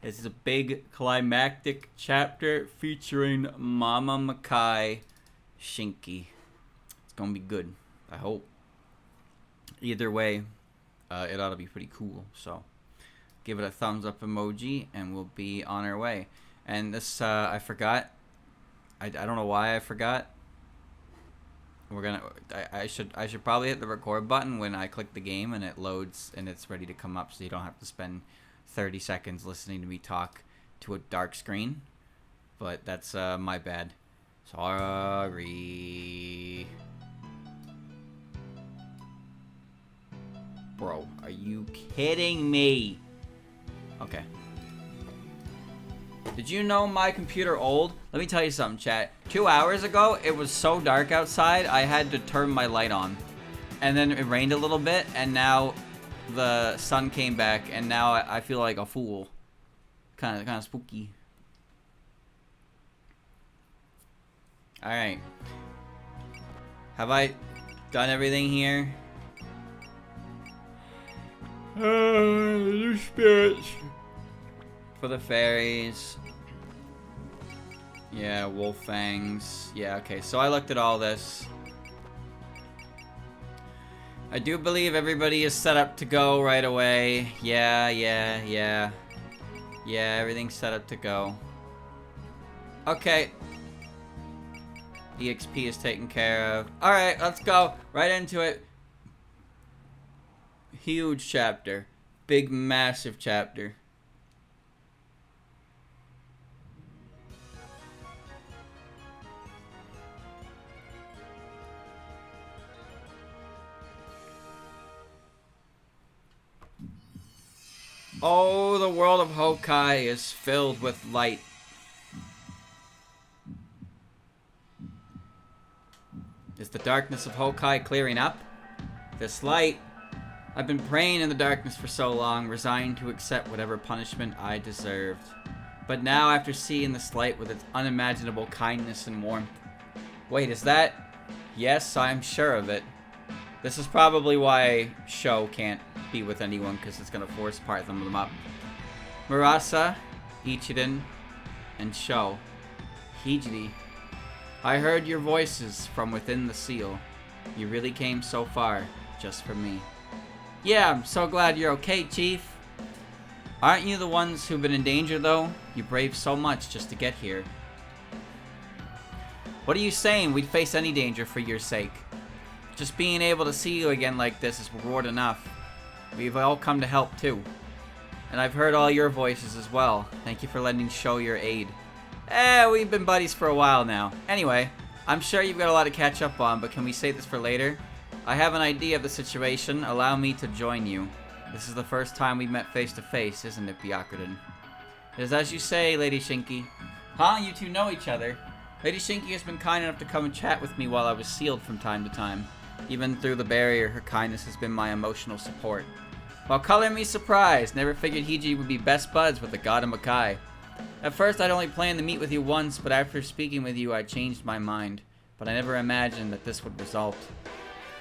This is a big climactic chapter featuring Mama Makai, Shinki. It's gonna be good, I hope. Either way, it ought to be pretty cool. So, give it a thumbs up emoji, and we'll be on our way. And this, I forgot. I don't know why I forgot. I should probably hit the record button when I click the game and it loads and it's ready to come up, so you don't have to spend 30 seconds listening to me talk to a dark screen. But that's my bad. Sorry. Bro, are you kidding me? Okay. Did you know my computer old? Let me tell you something, chat. 2 hours ago, it was so dark outside, I had to turn my light on. And then it rained a little bit, and now the sun came back, and now I feel like a fool. Kind of spooky. Alright. Have I done everything here? The spirits. For the fairies. Yeah, wolf fangs. Yeah, okay, so I looked at all this. I do believe everybody is set up to go right away. Yeah, everything's set up to go. Okay. EXP is taken care of. Alright, let's go. Right into it. Huge chapter. Big, massive chapter. Oh, the world of Hokai is filled with light. Is the darkness of Hokai clearing up? This light. I've been praying in the darkness for so long, resigned to accept whatever punishment I deserved. But now, after seeing this light with its unimaginable kindness and warmth... Wait, is that... Yes, I'm sure of it. This is probably why Sho can't be with anyone, because it's going to force part of them up. Murasa, Ichiden, and Sho. Hijiri. I heard your voices from within the seal. You really came so far, just for me. Yeah, I'm so glad you're okay, Chief. Aren't you the ones who've been in danger, though? You braved so much just to get here. What are you saying? We'd face any danger for your sake. Just being able to see you again like this is reward enough. We've all come to help, too. And I've heard all your voices as well. Thank you for letting Sho your aid. We've been buddies for a while now. Anyway, I'm sure you've got a lot to catch up on, but can we save this for later? I have an idea of the situation. Allow me to join you. This is the first time we've met face to face, isn't it, Byakuren? It is as you say, Lady Shinki. Huh? You two know each other. Lady Shinki has been kind enough to come and chat with me while I was sealed from time to time. Even through the barrier, her kindness has been my emotional support. While coloring me surprised, never figured Hiji would be best buds with the god of Makai. At first, I'd only planned to meet with you once, but after speaking with you, I changed my mind. But I never imagined that this would result.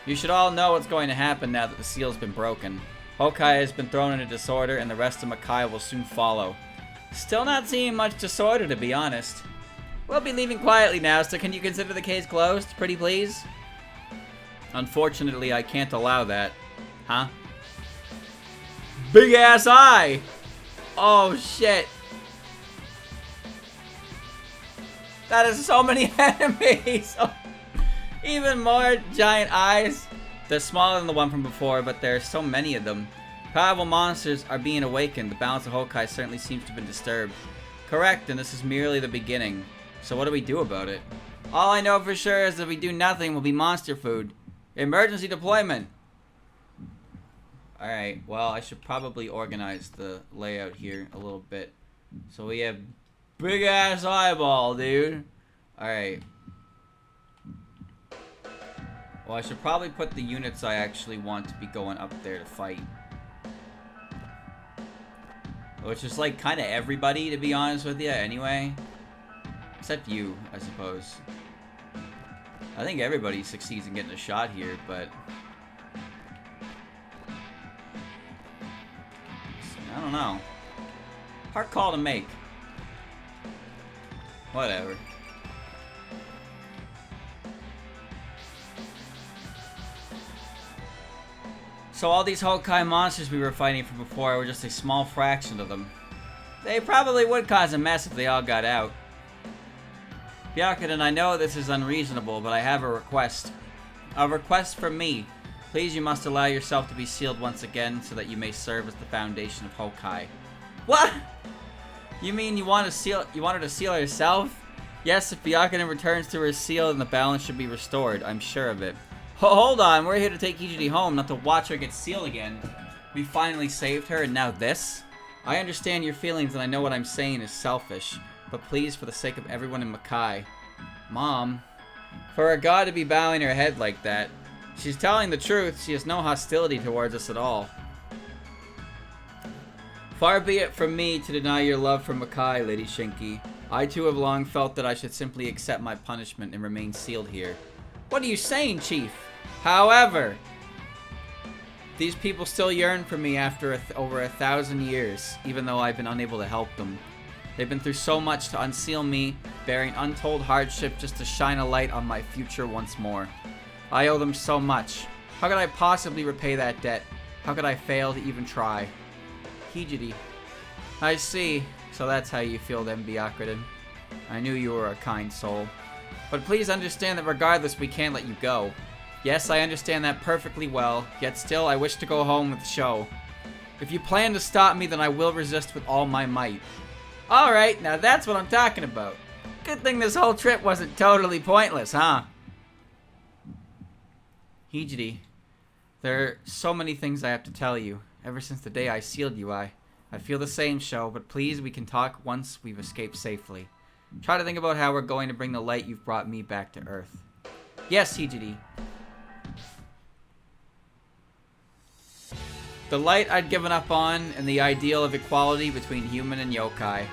You should all know what's going to happen now that the seal's been broken. Hokai has been thrown into disorder, and the rest of Makai will soon follow. Still not seeing much disorder, to be honest. We'll be leaving quietly now, so can you consider the case closed, pretty please? Unfortunately, I can't allow that. Huh? Big ass eye! Oh, shit. That is so many enemies! Even more giant eyes. They're smaller than the one from before, but there are so many of them. Powerful monsters are being awakened. The balance of Hokai certainly seems to have been disturbed. Correct, and this is merely the beginning. So what do we do about it? All I know for sure is that if we do nothing, we'll be monster food. Emergency deployment! Alright, well, I should probably organize the layout here a little bit. So we have big ass eyeball, dude. Alright. Well, I should probably put the units I actually want to be going up there to fight. Which is like kind of everybody, to be honest with you, anyway. Except you, I suppose. I think everybody succeeds in getting a shot here, but... I don't know. Hard call to make. Whatever. So all these Honkai monsters we were fighting from before were just a small fraction of them. They probably would cause a mess if they all got out. Byakuren, I know this is unreasonable, but I have a request. A request from me. Please, you must allow yourself to be sealed once again so that you may serve as the foundation of Honkai. What? You mean you want her to seal herself? Yes, if Byakuren returns to her seal, then the balance should be restored. I'm sure of it. Hold on, we're here to take Hijiri home, not to watch her get sealed again. We finally saved her, and now this? I understand your feelings, and I know what I'm saying is selfish. But please, for the sake of everyone in Makai. Mom. For a god to be bowing her head like that. She's telling the truth. She has no hostility towards us at all. Far be it from me to deny your love for Makai, Lady Shinki. I too have long felt that I should simply accept my punishment and remain sealed here. What are you saying, Chief? However, these people still yearn for me after over 1,000 years, even though I've been unable to help them. They've been through so much to unseal me, bearing untold hardship just to shine a light on my future once more. I owe them so much. How could I possibly repay that debt? How could I fail to even try? Hijiri. I see. So that's how you feel then, Byakuren. I knew you were a kind soul. But please understand that regardless, we can't let you go. Yes, I understand that perfectly well, yet still I wish to go home with the show. If you plan to stop me, then I will resist with all my might. Alright, now that's what I'm talking about. Good thing this whole trip wasn't totally pointless, huh? Hijiri, there are so many things I have to tell you. Ever since the day I sealed you, I feel the same, Sho, but please, we can talk once we've escaped safely. Try to think about how we're going to bring the light you've brought me back to Earth. Yes, Hijiri. The light I'd given up on and the ideal of equality between human and yokai.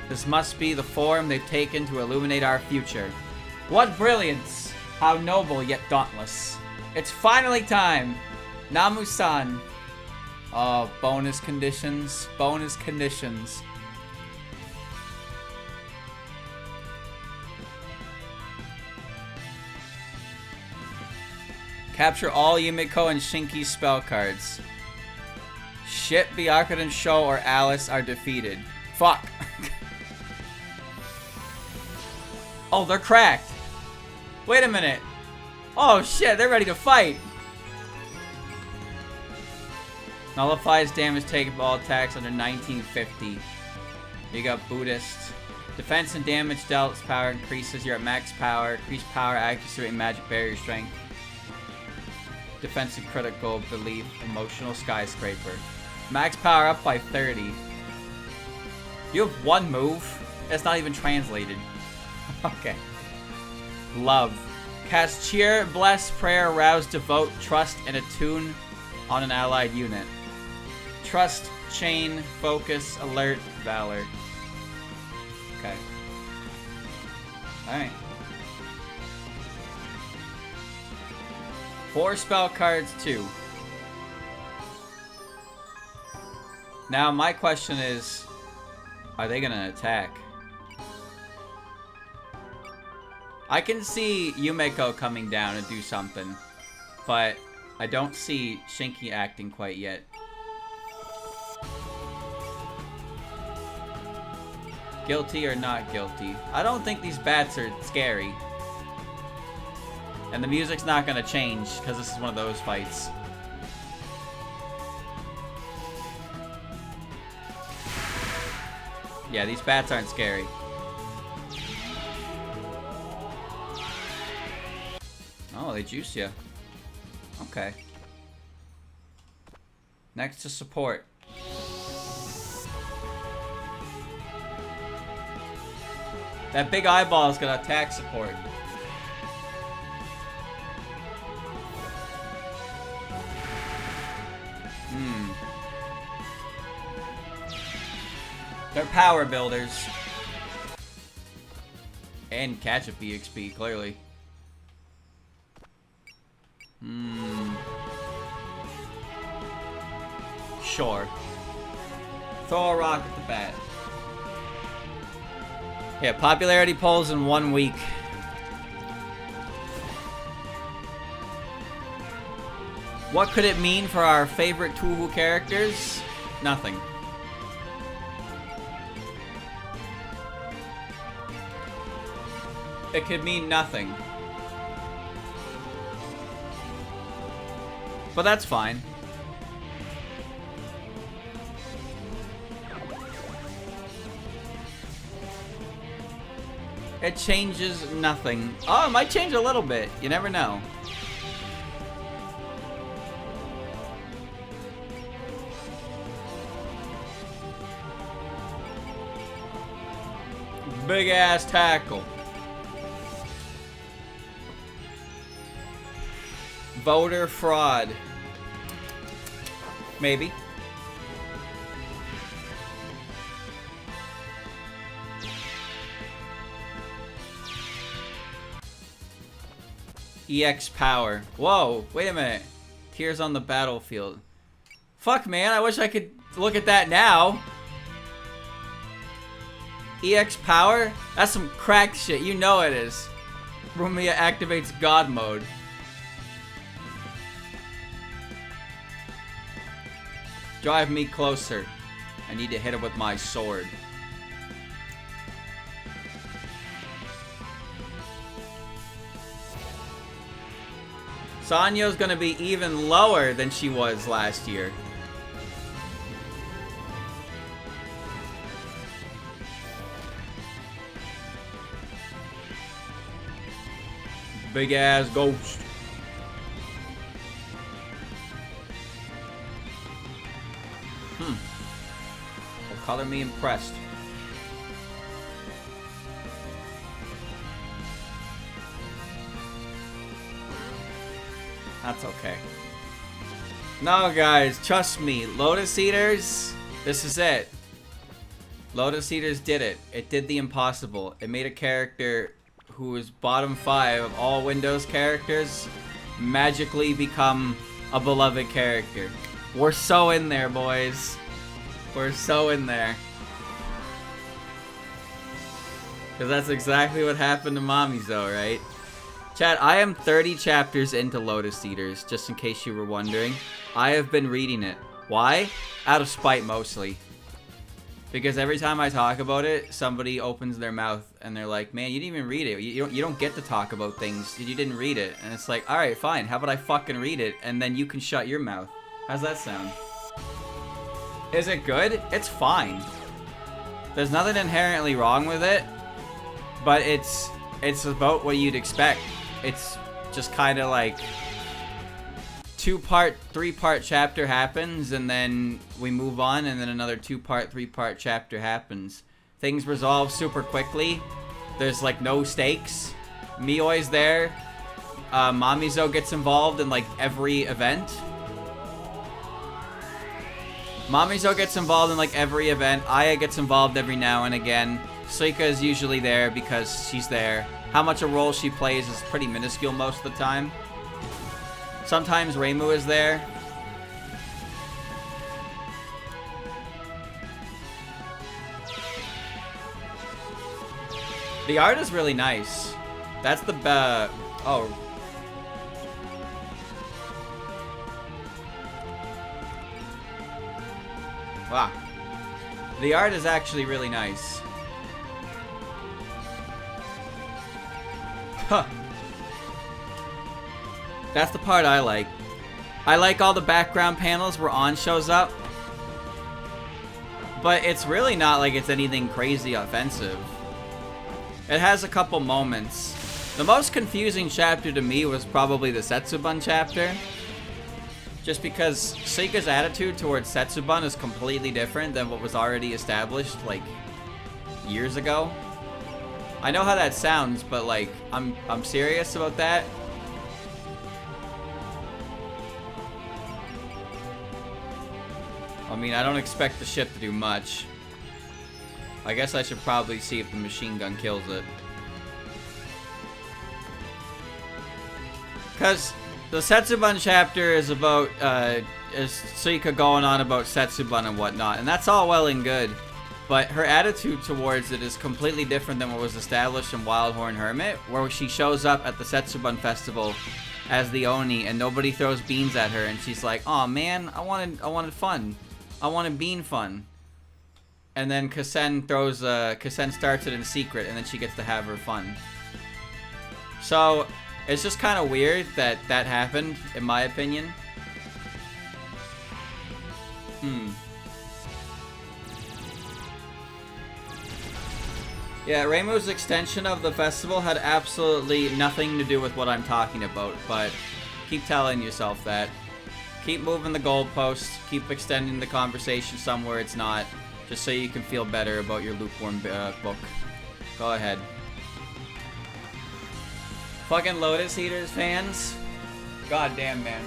This must be the form they've taken to illuminate our future. What brilliance! How noble yet dauntless. It's finally time! Namu-san. Oh, bonus conditions. Bonus conditions. Capture all Yumiko and Shinki's spell cards. Shit, Byakuren, Sho, or Alice are defeated. Fuck. Oh, they're cracked. Wait a minute. Oh shit, they're ready to fight. Nullifies damage taken by all attacks under 1950. You got Buddhist. Defense and damage dealt power increases. You're at max power. Increased power, accuracy, and magic barrier strength. Defensive critical, belief, emotional skyscraper. Max power up by 30. You have one move? That's not even translated. Okay. Love. Cast cheer, bless, prayer, arouse, devote, trust, and attune on an allied unit. Trust, chain, focus, alert, valor. Okay. Alright. 4 spell cards, 2. Now, my question is, are they gonna attack? I can see Yumiko coming down and do something, but I don't see Shinki acting quite yet. Guilty or not guilty? I don't think these bats are scary. And the music's not gonna change, because this is one of those fights. Yeah, these bats aren't scary. Oh, they juice you. Okay. Next to support. That big eyeball is gonna attack support. They're power builders. And catch up EXP, clearly. Sure. Throw a rock at the bat. Yeah, popularity polls in 1 week. What could it mean for our favorite Tuhu characters? Nothing. It could mean nothing. But that's fine. It changes nothing. Oh, it might change a little bit. You never know. Big ass tackle. Voter fraud. Maybe. EX power. Whoa, wait a minute. Tears on the battlefield. Fuck, man, I wish I could look at that now. EX power? That's some cracked shit. You know it is. Rumia activates God mode. Drive me closer. I need to hit him with my sword. Sanyo's gonna be even lower than she was last year. Big ass ghost. Well, color me impressed. That's okay. No, guys, trust me. Lotus Eaters, this is it. Lotus Eaters did it. It did the impossible. It made a character who is bottom 5 of all Windows characters magically become a beloved character. We're so in there, boys. We're so in there. Because that's exactly what happened to Mamizo, right? Chat, I am 30 chapters into Lotus Eaters, just in case you were wondering. I have been reading it. Why? Out of spite, mostly. Because every time I talk about it, somebody opens their mouth and they're like, man, you didn't even read it. You don't get to talk about things. You didn't read it. And it's like, alright, fine. How about I fucking read it and then you can shut your mouth? How's that sound? Is it good? It's fine. There's nothing inherently wrong with it. But it's about what you'd expect. It's just kind of like 2-part, 3-part chapter happens, and then we move on, and then another 2-part, 3-part chapter happens. Things resolve super quickly. There's like no stakes. Mioi's there. Mamizo gets involved in like every event. Mamizo gets involved in like every event. Aya gets involved every now and again. Suika is usually there because she's there. How much a role she plays is pretty minuscule most of the time. Sometimes Reimu is there. The art is really nice. That's the oh. Wow. The art is actually really nice. Huh. That's the part I like. I like all the background panels where On shows up. But it's really not like it's anything crazy offensive. It has a couple moments. The most confusing chapter to me was probably the Setsubun chapter. Just because Seika's attitude towards Setsubun is completely different than what was already established, like, years ago. I know how that sounds, but like, I'm serious about that. I mean, I don't expect the ship to do much. I guess I should probably see if the machine gun kills it. Cause the Setsubun chapter is about, is Suika going on about Setsubun and whatnot, and that's all well and good. But her attitude towards it is completely different than what was established in Wildhorn Hermit, where she shows up at the Setsubun Festival as the Oni and nobody throws beans at her, and she's like, "Oh man, I wanted fun. I wanted bean fun." And then Kasen starts it in secret, and then she gets to have her fun. So it's just kind of weird that that happened, in my opinion. Yeah, Reimu's extension of the festival had absolutely nothing to do with what I'm talking about, but keep telling yourself that. Keep moving the goalposts, keep extending the conversation somewhere it's not, just so you can feel better about your lukewarm book. Go ahead. Fucking Lotus Eaters fans. God damn, man.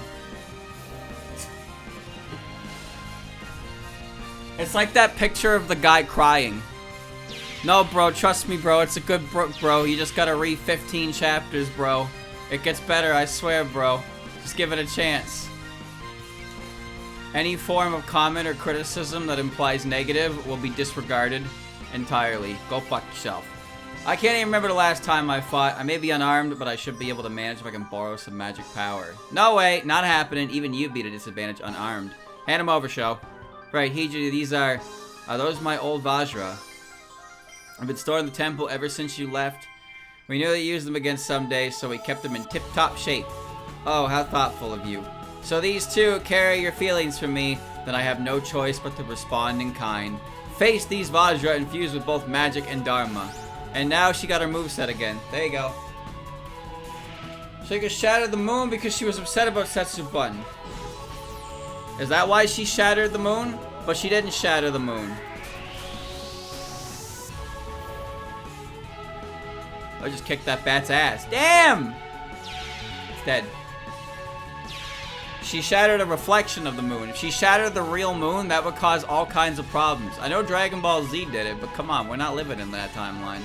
It's like that picture of the guy crying. No, bro, trust me, bro. It's a good book, bro. You just gotta read 15 chapters, bro. It gets better, I swear, bro. Just give it a chance. Any form of comment or criticism that implies negative will be disregarded entirely. Go fuck yourself. I can't even remember the last time I fought. I may be unarmed, but I should be able to manage if I can borrow some magic power. No way, not happening. Even you beat a disadvantage unarmed. Hand him over, Sho. Right, Hiji, these are those my old Vajra? I've been stored in the temple ever since you left. We knew that you used them again someday, so we kept them in tip-top shape. Oh, how thoughtful of you. So these two carry your feelings for me, then I have no choice but to respond in kind. Face these Vajra infused with both magic and Dharma. And now she got her moveset again. There you go. She could shatter the moon because she was upset about Setsubun. Is that why she shattered the moon? But she didn't shatter the moon. I just kicked that bat's ass. Damn! It's dead. She shattered a reflection of the moon. If she shattered the real moon, that would cause all kinds of problems. I know Dragon Ball Z did it, but come on, we're not living in that timeline.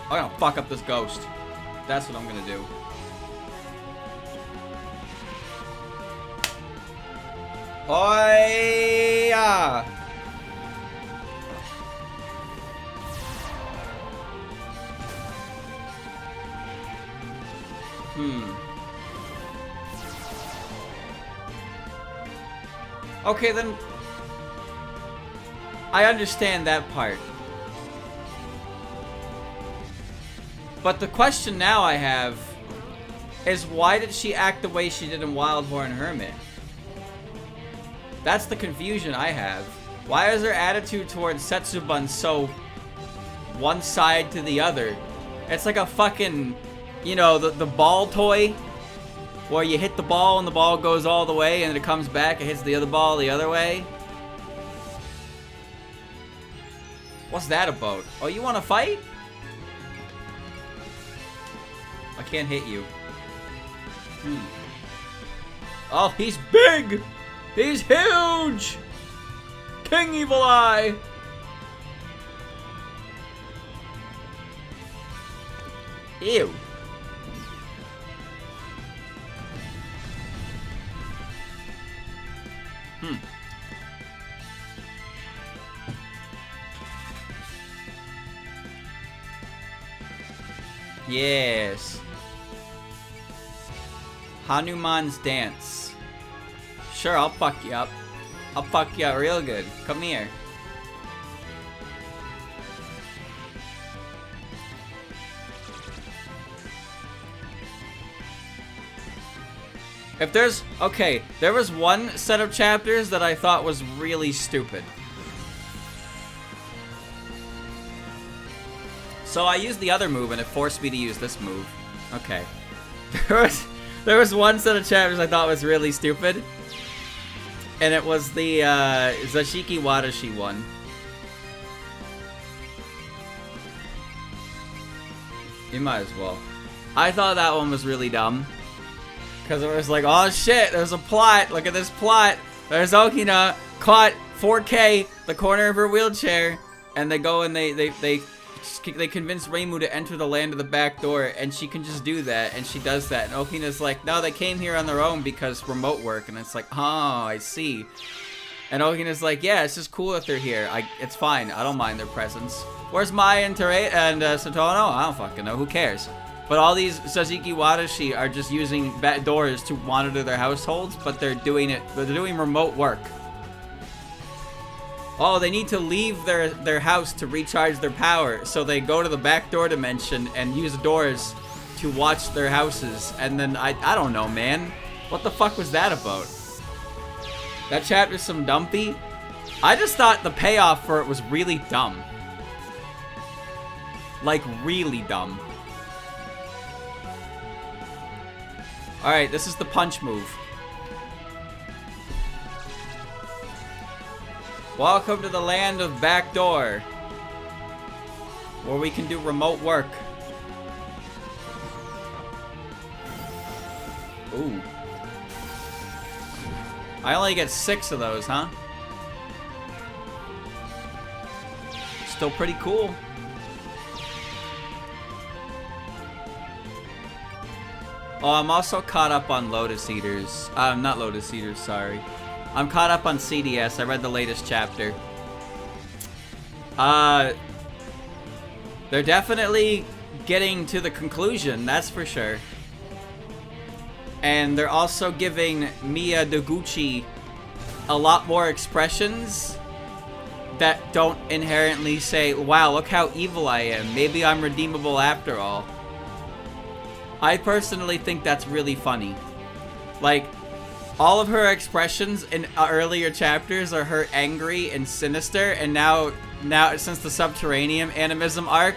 I'm gonna fuck up this ghost. That's what I'm gonna do. Oi-ya! Okay, then I understand that part. But the question now I have is, why did she act the way she did in Wildhorn Hermit? That's the confusion I have. Why is her attitude towards Setsubun so one side to the other? It's like a fucking, you know, the ball toy, where you hit the ball and the ball goes all the way and then it comes back and hits the other ball the other way. What's that about? Oh, you want to fight? I can't hit you. Oh, he's big! He's huge! King Evil Eye! Ew. Yes. Hanuman's dance. Sure, I'll fuck you up. I'll fuck you up real good. Come here. If there's... Okay, there was one set of chapters that I thought was really stupid. So I used the other move and it forced me to use this move. Okay. There was one set of chapters I thought was really stupid. And it was the Zashiki Watashi one. You might as well. I thought that one was really dumb. Because it was like, oh shit, there's a plot. Look at this plot. There's Okina caught 4K the corner of her wheelchair. And they go and they convince Reimu to enter the land of the back door. And she can just do that. And she does that. And Okina's like, no, they came here on their own because remote work. And it's like, oh, I see. And Ogen is like, yeah, it's just cool that they're here. It's fine. I don't mind their presence. Where's Mai and Terai and Satono? I don't fucking know. Who cares? But all these Sasiki Watashi are just using back doors to monitor their households, but they're doing remote work. Oh, they need to leave their house to recharge their power, so they go to the backdoor dimension and use doors to watch their houses. And then I don't know, man. What the fuck was that about? That chapter's some dumpy. I just thought the payoff for it was really dumb. Like, really dumb. Alright, this is the punch move. Welcome to the land of backdoor, where we can do remote work. Ooh. I only get 6 of those, huh? Still pretty cool. Oh, I'm also caught up on Lotus Eaters. Not Lotus Eaters, sorry. I'm caught up on CDS. I read the latest chapter. They're definitely getting to the conclusion, that's for sure. And they're also giving Miya Deguchi a lot more expressions that don't inherently say, wow, look how evil I am. Maybe I'm redeemable after all. I personally think that's really funny. Like, all of her expressions in earlier chapters are her angry and sinister, and now since the Subterranean animism arc,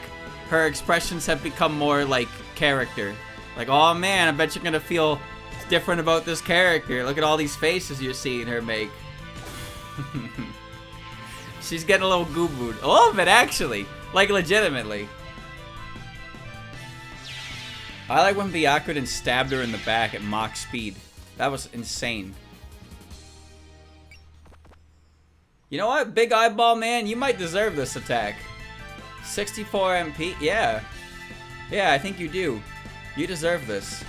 her expressions have become more like character. Like, oh man, I bet you're gonna feel different about this character. Look at all these faces you're seeing her make. She's getting a little goo-booed. A little bit, actually. Like, legitimately. I like when Byakuren stabbed her in the back at Mach speed. That was insane. You know what? Big eyeball man, you might deserve this attack. 64 MP? Yeah. Yeah, I think you do. You deserve this.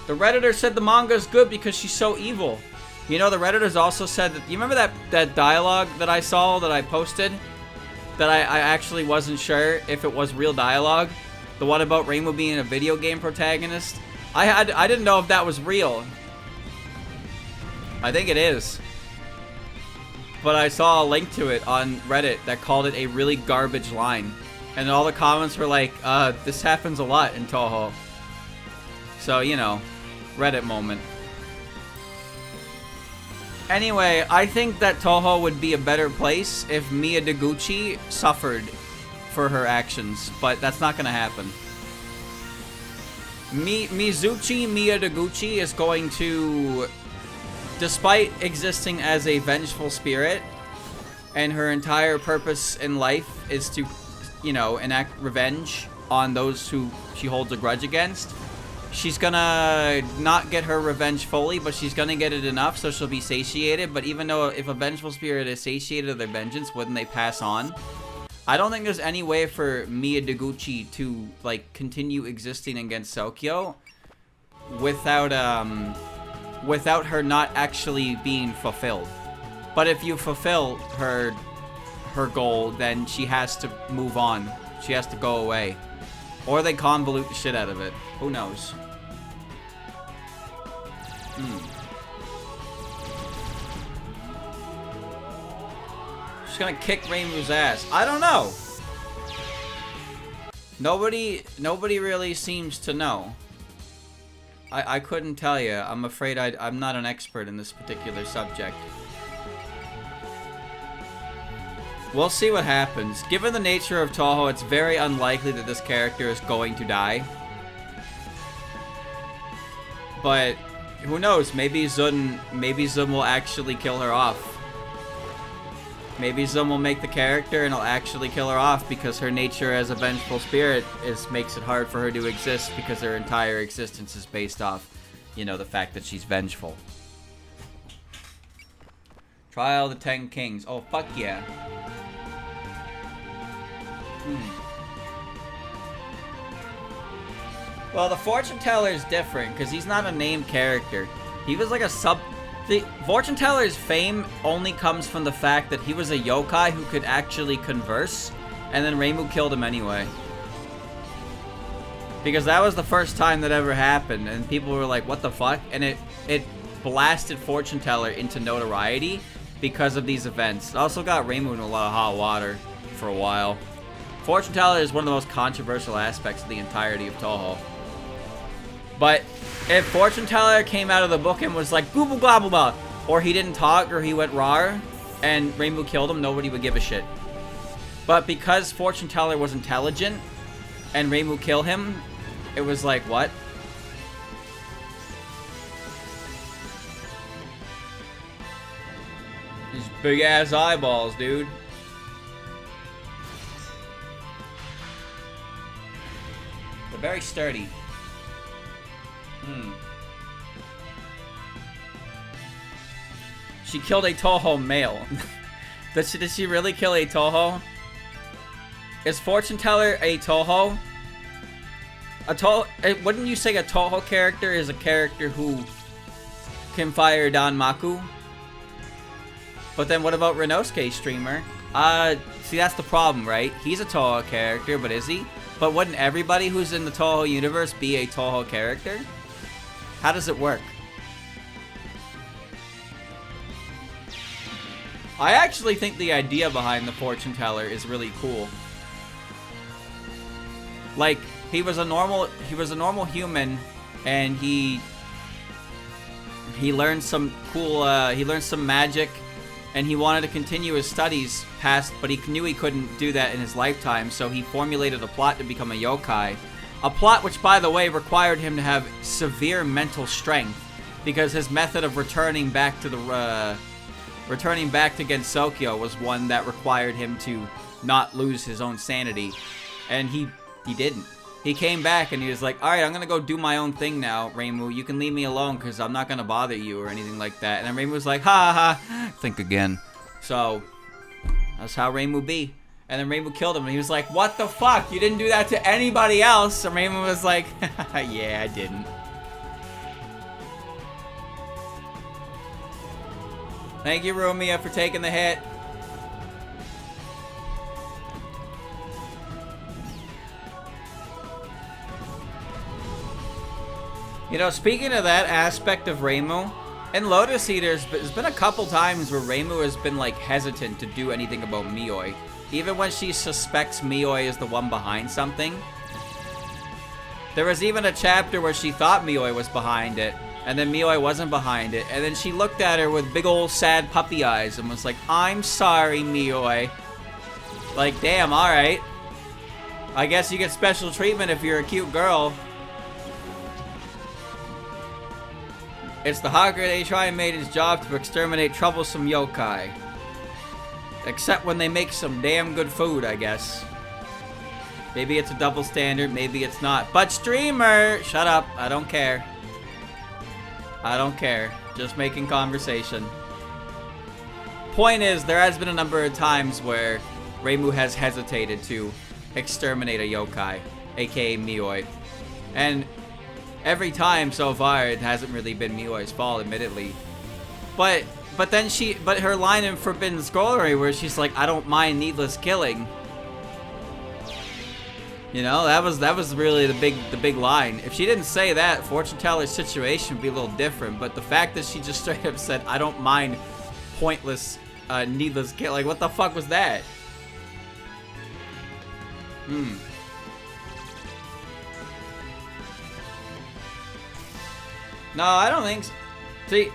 The Redditor said the manga's good because she's so evil. You know, the Redditors also said that... You remember that dialogue that I saw, that I posted? That I actually wasn't sure if it was real dialogue? The one about Rainbow being a video game protagonist? I didn't know if that was real. I think it is. But I saw a link to it on Reddit that called it a really garbage line. And all the comments were like, this happens a lot in Toho. So, you know, Reddit moment. Anyway, I think that Toho would be a better place if Miya Deguchi suffered for her actions, but that's not gonna happen. Mizuchi Miya Deguchi is going to, despite existing as a vengeful spirit, and her entire purpose in life is to, you know, enact revenge on those who she holds a grudge against, she's gonna not get her revenge fully, but she's gonna get it enough so she'll be satiated. But even though if a vengeful spirit is satiated of their vengeance, wouldn't they pass on? I don't think there's any way for Miya Deguchi to, like, continue existing against Sokyo without her not actually being fulfilled. But if you fulfill her goal, then she has to move on. She has to go away. Or they convolute the shit out of it. Who knows? She's gonna kick Rainbow's ass. I don't know. Nobody really seems to know. I couldn't tell you. I'm afraid I'm not an expert in this particular subject. We'll see what happens. Given the nature of Toho, it's very unlikely that this character is going to die. But who knows? Maybe Zun will actually kill her off. Maybe Zun will make the character and he'll actually kill her off because her nature as a vengeful spirit makes it hard for her to exist because her entire existence is based off, you know, the fact that she's vengeful. Trial of the Ten Kings. Oh, fuck yeah. Well, the fortune teller is different because he's not a named character. He was like a sub... The Fortune Teller's fame only comes from the fact that he was a yokai who could actually converse, and then Reimu killed him anyway. Because that was the first time that ever happened, and people were like, what the fuck? And it blasted Fortune Teller into notoriety because of these events. It also got Reimu in a lot of hot water for a while. Fortune Teller is one of the most controversial aspects of the entirety of Toho. But if Fortune Teller came out of the book and was like, blah, blah, blah, or he didn't talk, or he went rar, and Reimu killed him, nobody would give a shit. But because Fortune Teller was intelligent, and Reimu killed him, it was like, what? These big-ass eyeballs, dude. They're very sturdy. She killed a Toho male. Did she really kill a Toho? Is Fortune Teller a Toho? Wouldn't you say a Toho character is a character who can fire Danmaku? But then what about Renosuke streamer? See, that's the problem, right? He's a Toho character, but is he? But wouldn't everybody who's in the Toho universe be a Toho character? How does it work? I actually think the idea behind the Fortune Teller is really cool. Like, he was a normal human, and he learned some cool, he learned some magic, and he wanted to continue his studies but he knew he couldn't do that in his lifetime, so he formulated a plot to become a yokai. A plot which, by the way, required him to have severe mental strength, because his method of returning back to Gensokyo was one that required him to not lose his own sanity, and he didn't. He came back and he was like, alright, I'm gonna go do my own thing now, Reimu. You can leave me alone because I'm not gonna bother you or anything like that. And then Reimu was like, ha ha ha, think again. So, that's how Reimu be. And then Reimu killed him and he was like, what the fuck? You didn't do that to anybody else. And Reimu was like, yeah, I didn't. Thank you, Rumia, for taking the hit. You know, speaking of that aspect of Reimu, in Lotus Eaters, there's been a couple times where Reimu has been, like, hesitant to do anything about Mioi. Even when she suspects Mioi is the one behind something. There was even a chapter where she thought Mioi was behind it, and then Mioi wasn't behind it, and then she looked at her with big old sad puppy eyes and was like, I'm sorry, Mioi. Like, damn, alright. I guess you get special treatment if you're a cute girl. It's the Hagure Shrine Maiden's job to exterminate troublesome yokai. Except when they make some damn good food, I guess. Maybe it's a double standard, maybe it's not. But streamer! Shut up, I don't care. I don't care. Just making conversation. Point is, there has been a number of times where Reimu has hesitated to exterminate a yokai, aka Mioi. And every time so far, it hasn't really been Mioi's fault, admittedly. But her line in Forbidden Scrollery where she's like, I don't mind needless killing. You know, that was really the big line. If she didn't say that, Fortune Teller's situation would be a little different. But the fact that she just straight up said, I don't mind pointless, needless kill, like, what the fuck was that? No, I don't think so. See,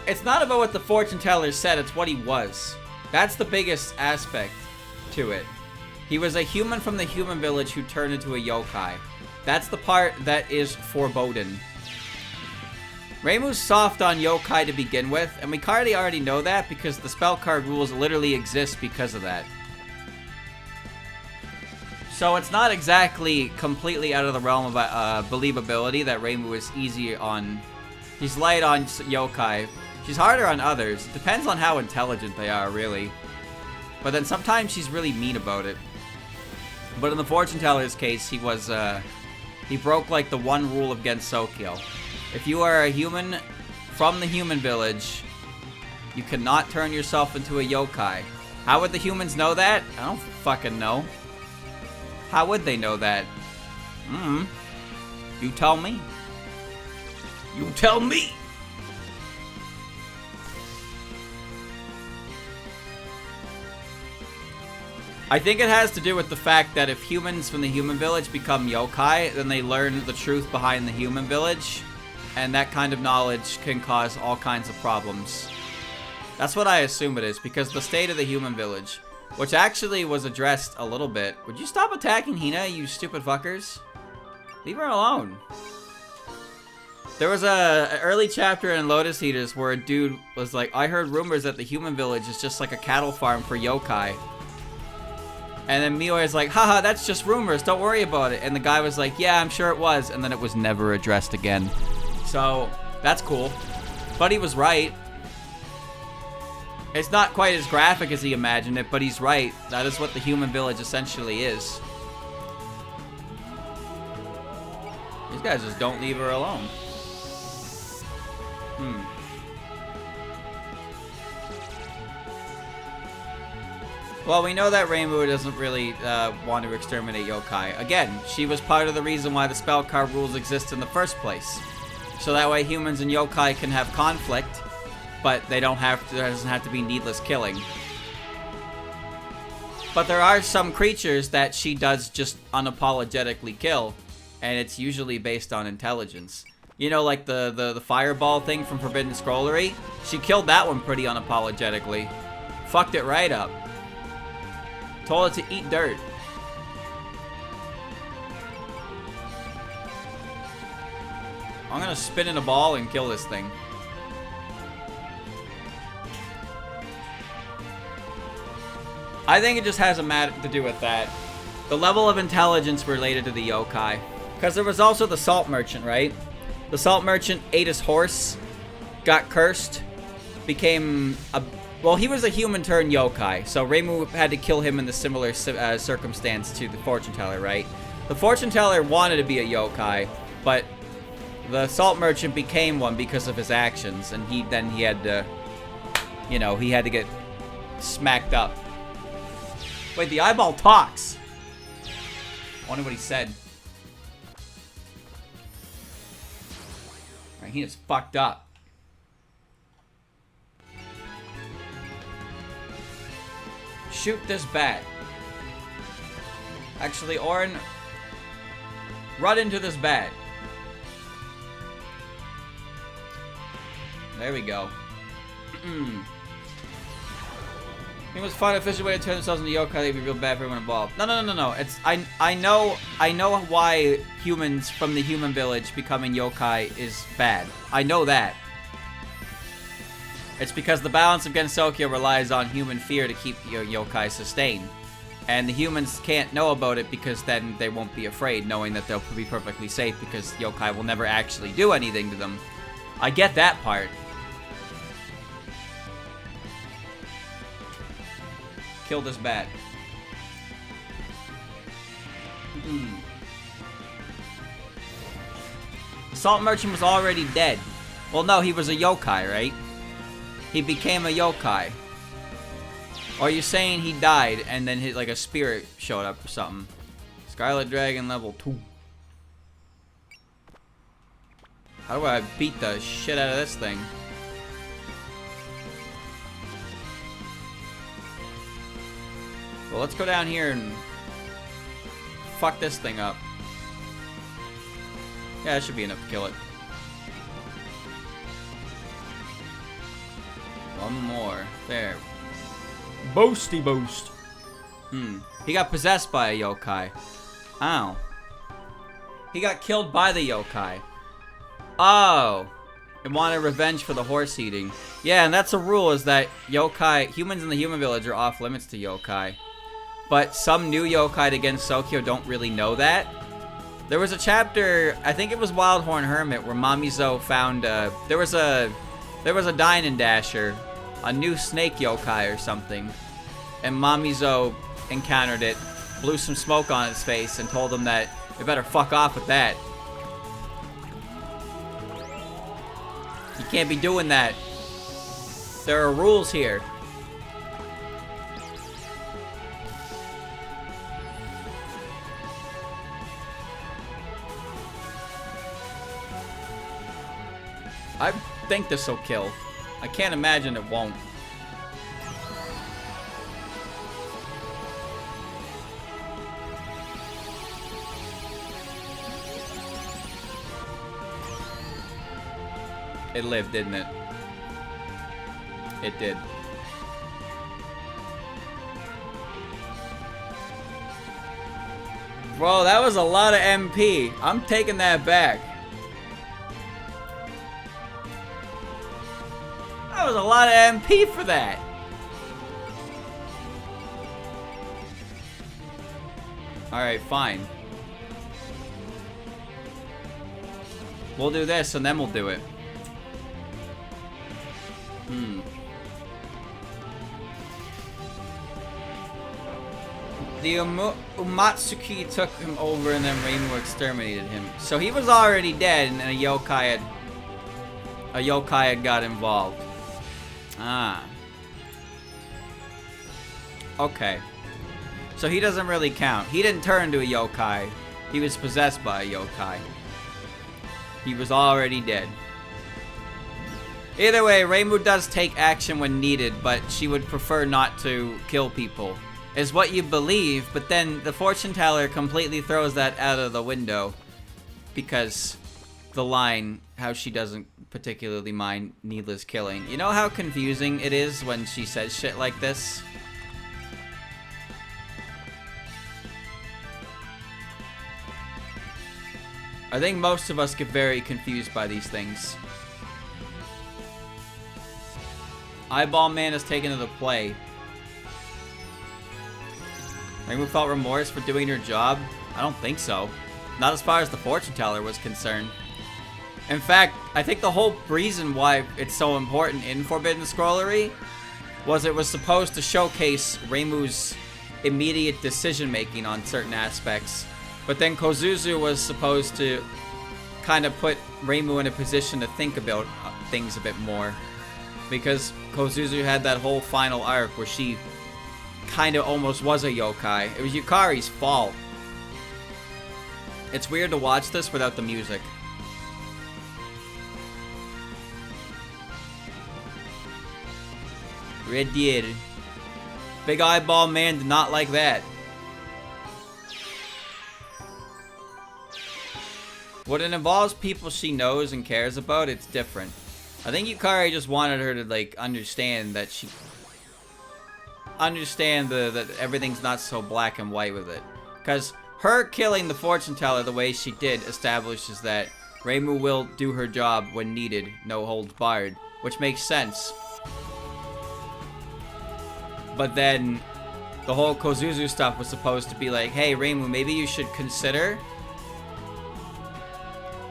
it's not about what the Fortune Teller said, it's what he was. That's the biggest aspect to it. He was a human from the human village who turned into a yokai. That's the part that is foreboding. Reimu's soft on yokai to begin with, and we kinda already know that because the spell card rules literally exist because of that. So it's not exactly completely out of the realm of believability that Reimu is easy on... He's light on yokai. She's harder on others. Depends on how intelligent they are, really. But then sometimes she's really mean about it. But in the Fortune Teller's case, he was, he broke, like, the one rule of Gensokyo. If you are a human from the human village, you cannot turn yourself into a yokai. How would the humans know that? I don't fucking know. How would they know that? You tell me. You tell me! I think it has to do with the fact that if humans from the human village become yokai, then they learn the truth behind the human village, and that kind of knowledge can cause all kinds of problems. That's what I assume it is, because the state of the human village, which actually was addressed a little bit. Would you stop attacking Hina, you stupid fuckers? Leave her alone. There was an early chapter in Lotus Eaters where a dude was like, I heard rumors that the human village is just like a cattle farm for yokai. And then Mioi is like, haha, that's just rumors, don't worry about it. And the guy was like, yeah, I'm sure it was. And then it was never addressed again. So, that's cool. But he was right. It's not quite as graphic as he imagined it, but he's right. That is what the human village essentially is. These guys just don't leave her alone. Well, we know that Rainbow doesn't really want to exterminate yokai. Again, she was part of the reason why the spell card rules exist in the first place. So that way humans and yokai can have conflict, but they don't have to, there doesn't have to be needless killing. But there are some creatures that she does just unapologetically kill, and it's usually based on intelligence. You know, like the fireball thing from Forbidden Scrollery? She killed that one pretty unapologetically. Fucked it right up. Told it to eat dirt. I'm gonna spin in a ball and kill this thing. I think it just has a matter to do with that. The level of intelligence related to the yokai. Because there was also the salt merchant, right? The salt merchant ate his horse, got cursed, became a... Well, he was a human turned yokai, so Reimu had to kill him in the similar circumstance to the fortune teller, right? The fortune teller wanted to be a yokai, but the salt merchant became one because of his actions, and he had to, you know, he had to get smacked up. Wait, the eyeball talks. I wonder what he said. Alright, he is fucked up. Shoot this bat. Actually, Orin, run into this bat. There we go. It was fun, efficient way to turn themselves into yokai. They'd be real bad for everyone involved. No. It's I know why humans from the human village becoming yokai is bad. I know that. It's because the balance of Gensokyo relies on human fear to keep your yokai sustained. And the humans can't know about it because then they won't be afraid, knowing that they'll be perfectly safe because yokai will never actually do anything to them. I get that part. Kill this bat. The salt merchant was already dead. Well, no, he was a yokai, right? He became a yokai. Or are you saying he died and then like a spirit showed up or something? Scarlet Dragon level 2. How do I beat the shit out of this thing? Well, let's go down here and fuck this thing up. Yeah, that should be enough to kill it. One more. There. Boasty boast. He got possessed by a yokai. Ow. He got killed by the yokai. Oh. And wanted revenge for the horse eating. Yeah, and that's a rule, is that yokai, humans in the human village are off limits to yokai. But some new yokai to Gensokyo don't really know that. There was a chapter, I think it was Wildhorn Hermit, where Mamizo found there was a Dine Dasher, a new snake yokai or something, and Mamizo encountered it, blew some smoke on his face, and told him that they better fuck off with that. He can't be doing that. There are rules here. I think this will kill. I can't imagine it won't. It lived, didn't it? It did. Bro, that was a lot of MP. I'm taking that back. That was a lot of MP for that. Alright, fine. We'll do this and then we'll do it. The Umatsuki took him over and then Reimu exterminated him. So he was already dead and a yokai had got involved. Ah. Okay. So he doesn't really count. He didn't turn into a yokai. He was possessed by a yokai. He was already dead. Either way, Reimu does take action when needed, but she would prefer not to kill people. Is what you believe, but then the fortune teller completely throws that out of the window. Because the line, how she doesn't particularly mind needless killing. You know how confusing it is when she says shit like this? I think most of us get very confused by these things. Eyeball Man is taken to the play. Reimu felt remorse for doing her job? I don't think so. Not as far as the fortune teller was concerned. In fact, I think the whole reason why it's so important in Forbidden Scrollery was it was supposed to showcase Reimu's immediate decision-making on certain aspects. But then Kozuzu was supposed to kind of put Reimu in a position to think about things a bit more. Because Kozuzu had that whole final arc where she kind of almost was a yokai. It was Yukari's fault. It's weird to watch this without the music. Red Deer. Big Eyeball Man did not like that. When it involves people she knows and cares about, it's different. I think Yukari just wanted her to, like, understand that she... that everything's not so black and white with it. Because her killing the fortune teller the way she did establishes that Reimu will do her job when needed, no holds barred. Which makes sense. But then, the whole Kozuzu stuff was supposed to be like, hey Reimu, maybe you should consider...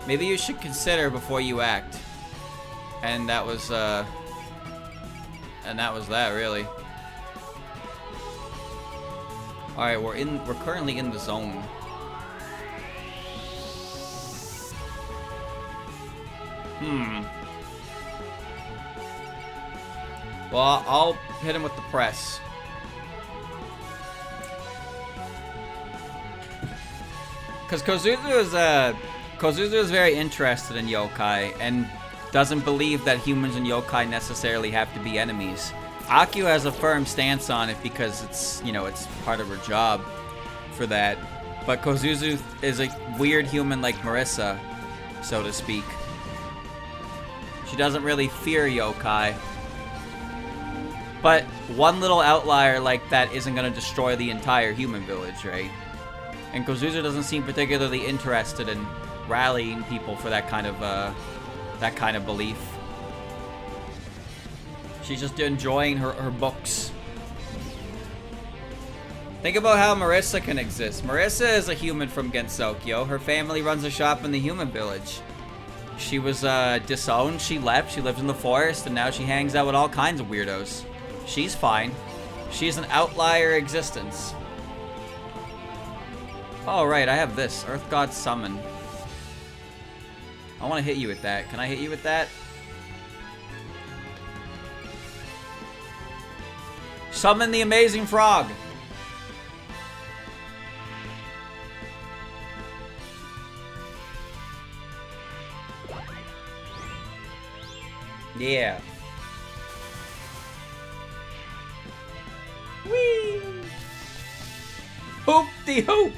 maybe you should consider before you act. And that was that, really. Alright, we're currently in the zone. Well, I'll hit him with the press. Because Kozuzu is very interested in yokai, and doesn't believe that humans and yokai necessarily have to be enemies. Aku has a firm stance on it because it's, you know, it's part of her job for that. But Kozuzu is a weird human like Marissa, so to speak. She doesn't really fear yokai. But one little outlier like that isn't going to destroy the entire human village, right? And Kozuzu doesn't seem particularly interested in rallying people for that kind of belief. She's just enjoying her books. Think about how Marissa can exist. Marissa is a human from Gensokyo. Her family runs a shop in the human village. She was disowned, she left, she lived in the forest, and now she hangs out with all kinds of weirdos. She's fine. She's an outlier existence. Oh, right, I have this. Earth God Summon. I want to hit you with that. Can I hit you with that? Summon the amazing frog. Yeah. Whee! Hoop-de-hoop!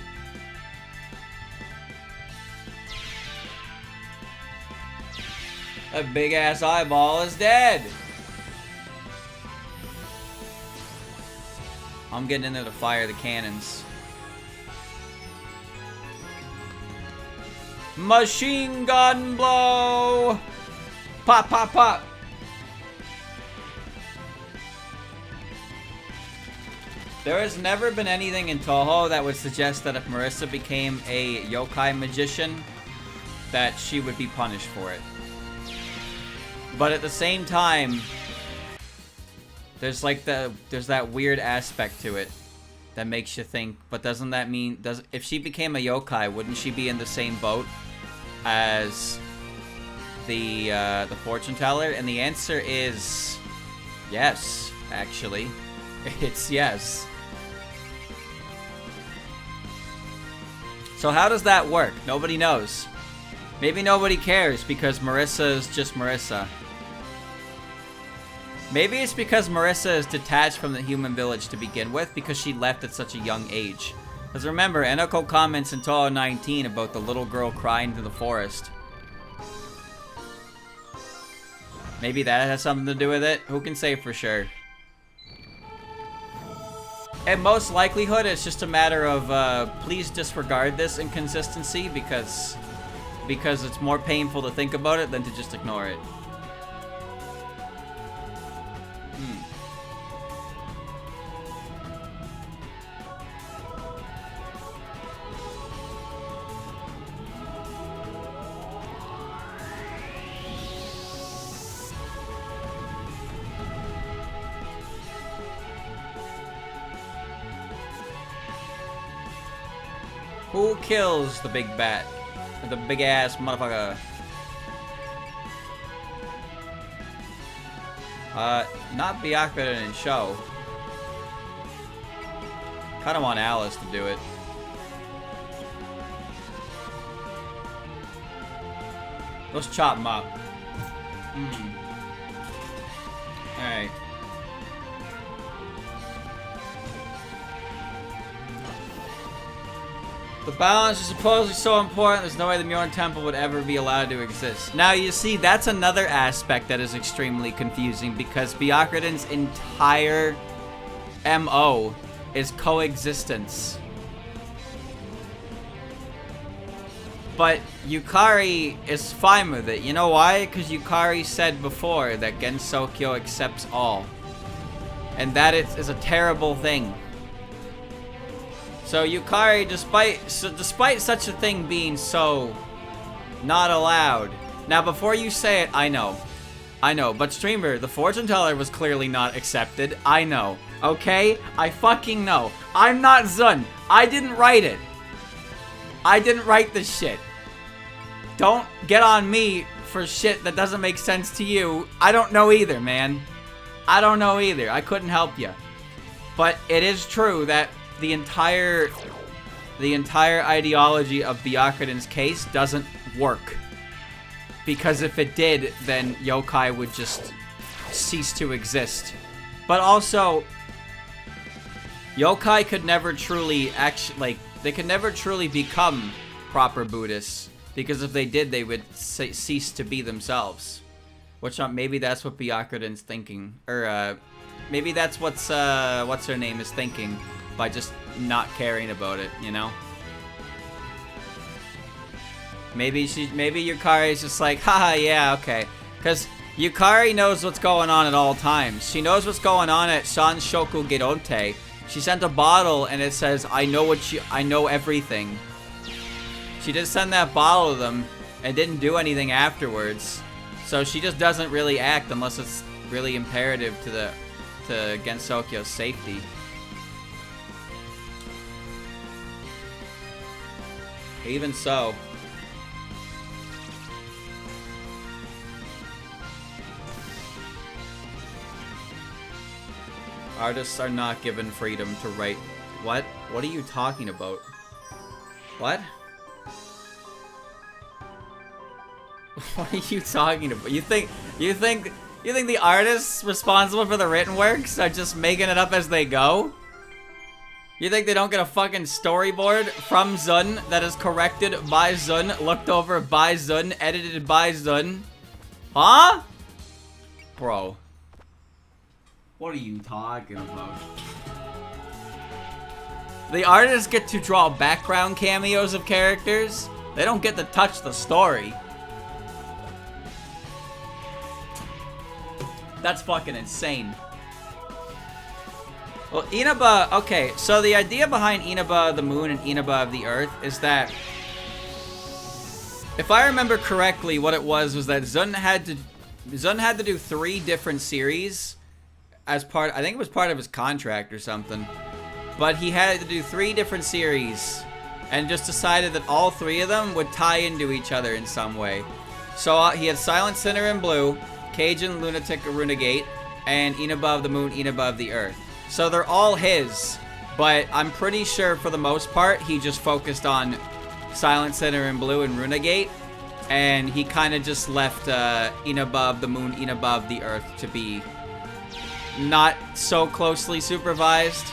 That big-ass eyeball is dead! I'm getting in there to fire the cannons. Machine gun blow! Pop, pop, pop! There has never been anything in Toho that would suggest that if Marissa became a yokai magician, that she would be punished for it. But at the same time, there's that weird aspect to it that makes you think, but doesn't that mean, if she became a yokai, wouldn't she be in the same boat as the fortune teller? And the answer is yes, actually. It's yes. So how does that work? Nobody knows. Maybe nobody cares because Marissa is just Marissa. Maybe it's because Marissa is detached from the human village to begin with because she left at such a young age. Because remember, Enoko comments in Toho 19 about the little girl crying to the forest. Maybe that has something to do with it? Who can say for sure? And most likelihood, it's just a matter of, please disregard this inconsistency because it's more painful to think about it than to just ignore it. Who kills the big bat? The big ass motherfucker. Not Byakuren in show. Kinda want Alice to do it. Let's chop him up. Alright. The balance is supposedly so important, there's no way the Mjorn Temple would ever be allowed to exist. Now, you see, that's another aspect that is extremely confusing because Byakuren's entire MO is coexistence. But Yukari is fine with it. You know why? Because Yukari said before that Gensokyo accepts all. And that is a terrible thing. So Yukari, despite such a thing being so not allowed. Now, before you say it, I know, but streamer, the fortune teller was clearly not accepted. I know, okay? I fucking know. I'm not Zun. I didn't write it. I didn't write this shit. Don't get on me for shit that doesn't make sense to you. I don't know either, man. I don't know either. I couldn't help you. But it is true that the entire ideology of Byakuren's case doesn't work. Because if it did, then yokai would just cease to exist. But also, yokai could never truly they could never truly become proper Buddhists. Because if they did, they would cease to be themselves. Which maybe that's what Byakuren's thinking. Or maybe that's what's her name is thinking. By just not caring about it, you know? Maybe Yukari's just like, haha, yeah, okay. Because Yukari knows what's going on at all times. She knows what's going on at Shanshoku Geronte. She sent a bottle and it says, I know everything. She just sent that bottle to them and didn't do anything afterwards. So she just doesn't really act unless it's really imperative to Gensokyo's safety. Even so. Artists are not given freedom to write. What? What are you talking about? What? What are you talking about? You think the artists responsible for the written works are just making it up as they go? You think they don't get a fucking storyboard from Zun that is corrected by Zun, looked over by Zun, edited by Zun? Huh? Bro. What are you talking about? The artists get to draw background cameos of characters. They don't get to touch the story. That's fucking insane. Well, Inaba, okay, so the idea behind Inaba of the Moon and Inaba of the Earth is that, if I remember correctly, what it was that Zun had to do 3 different series as part, I think it was part of his contract or something, but he had to do 3 different series and just decided that all 3 of them would tie into each other in some way. So he had Silent Sinner in blue, Cajun Lunatic Runagate, and Inaba of the Moon, Inaba of the Earth. So they're all his, but I'm pretty sure for the most part he just focused on Silent Sinner in blue and Runagate, and he kind of just left Inaba of the Moon, Inaba of the Earth to be not so closely supervised.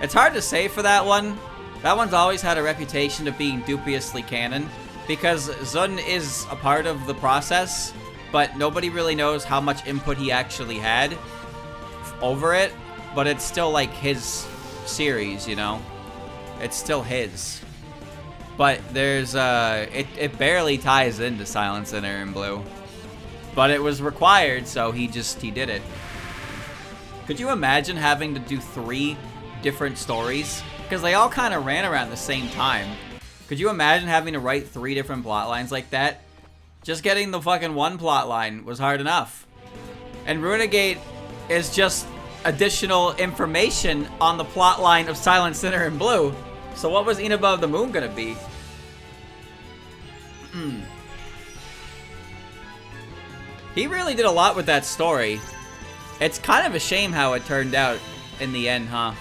It's hard to say for that one. That one's always had a reputation of being dubiously canon, because Zun is a part of the process, but nobody really knows how much input he actually had over it. But it's still like his series, you know? It's still his. But there's it barely ties into Silent Sinner in blue. But it was required, so he did it. Could you imagine having to do 3 different stories? Because they all kind of ran around the same time. Could you imagine having to write 3 different plot lines like that? Just getting the fucking one plot line was hard enough. And Runagate is just additional information on the plot line of Silent Sinner in blue. So what was Inaba of the Moon gonna be? He really did a lot with that story. It's kind of a shame how it turned out in the end, huh?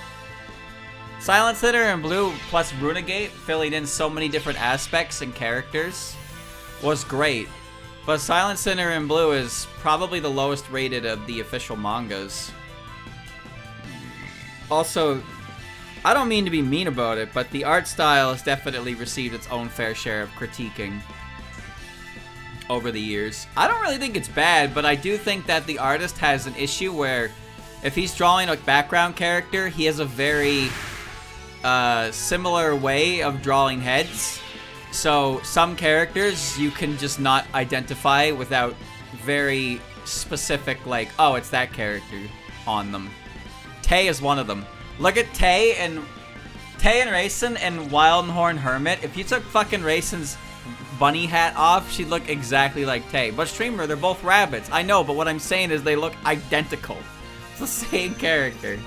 Silent Sinner in blue plus Runagate, filling in so many different aspects and characters, was great. But Silent Sinner in blue is probably the lowest rated of the official mangas. Also, I don't mean to be mean about it, but the art style has definitely received its own fair share of critiquing over the years. I don't really think it's bad, but I do think that the artist has an issue where if he's drawing a background character, he has a very similar way of drawing heads. So some characters you can just not identify without very specific, like, oh, it's that character on them. Tay is one of them. Look at Tay and Raisin and Wildhorn Hermit. If you took fucking Raisin's bunny hat off, she'd look exactly like Tay. But Streamer, they're both rabbits. I know, but what I'm saying is they look identical. It's the same character.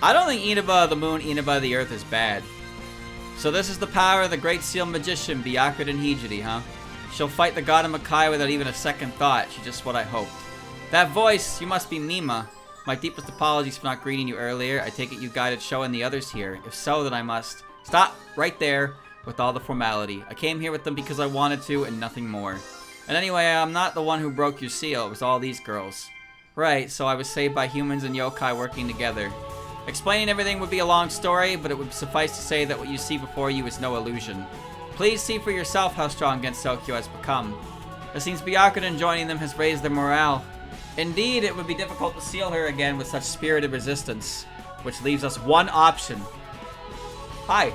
I don't think Inaba of the Moon, Inaba of the Earth is bad. So this is the power of the Great Seal Magician, Byakuren Hijiri, huh? She'll fight the god of Makai without even a second thought. She's just what I hoped. That voice, you must be Mima. My deepest apologies for not greeting you earlier. I take it you guided Sho and the others here. If so, then I must... Stop! Right there, with all the formality. I came here with them because I wanted to, and nothing more. And anyway, I'm not the one who broke your seal. It was all these girls. Right, so I was saved by humans and yokai working together. Explaining everything would be a long story, but it would suffice to say that what you see before you is no illusion. Please see for yourself how strong Gensokyo has become. It seems Byakuren joining them has raised their morale. Indeed, it would be difficult to seal her again with such spirited resistance. Which leaves us one option. Hi.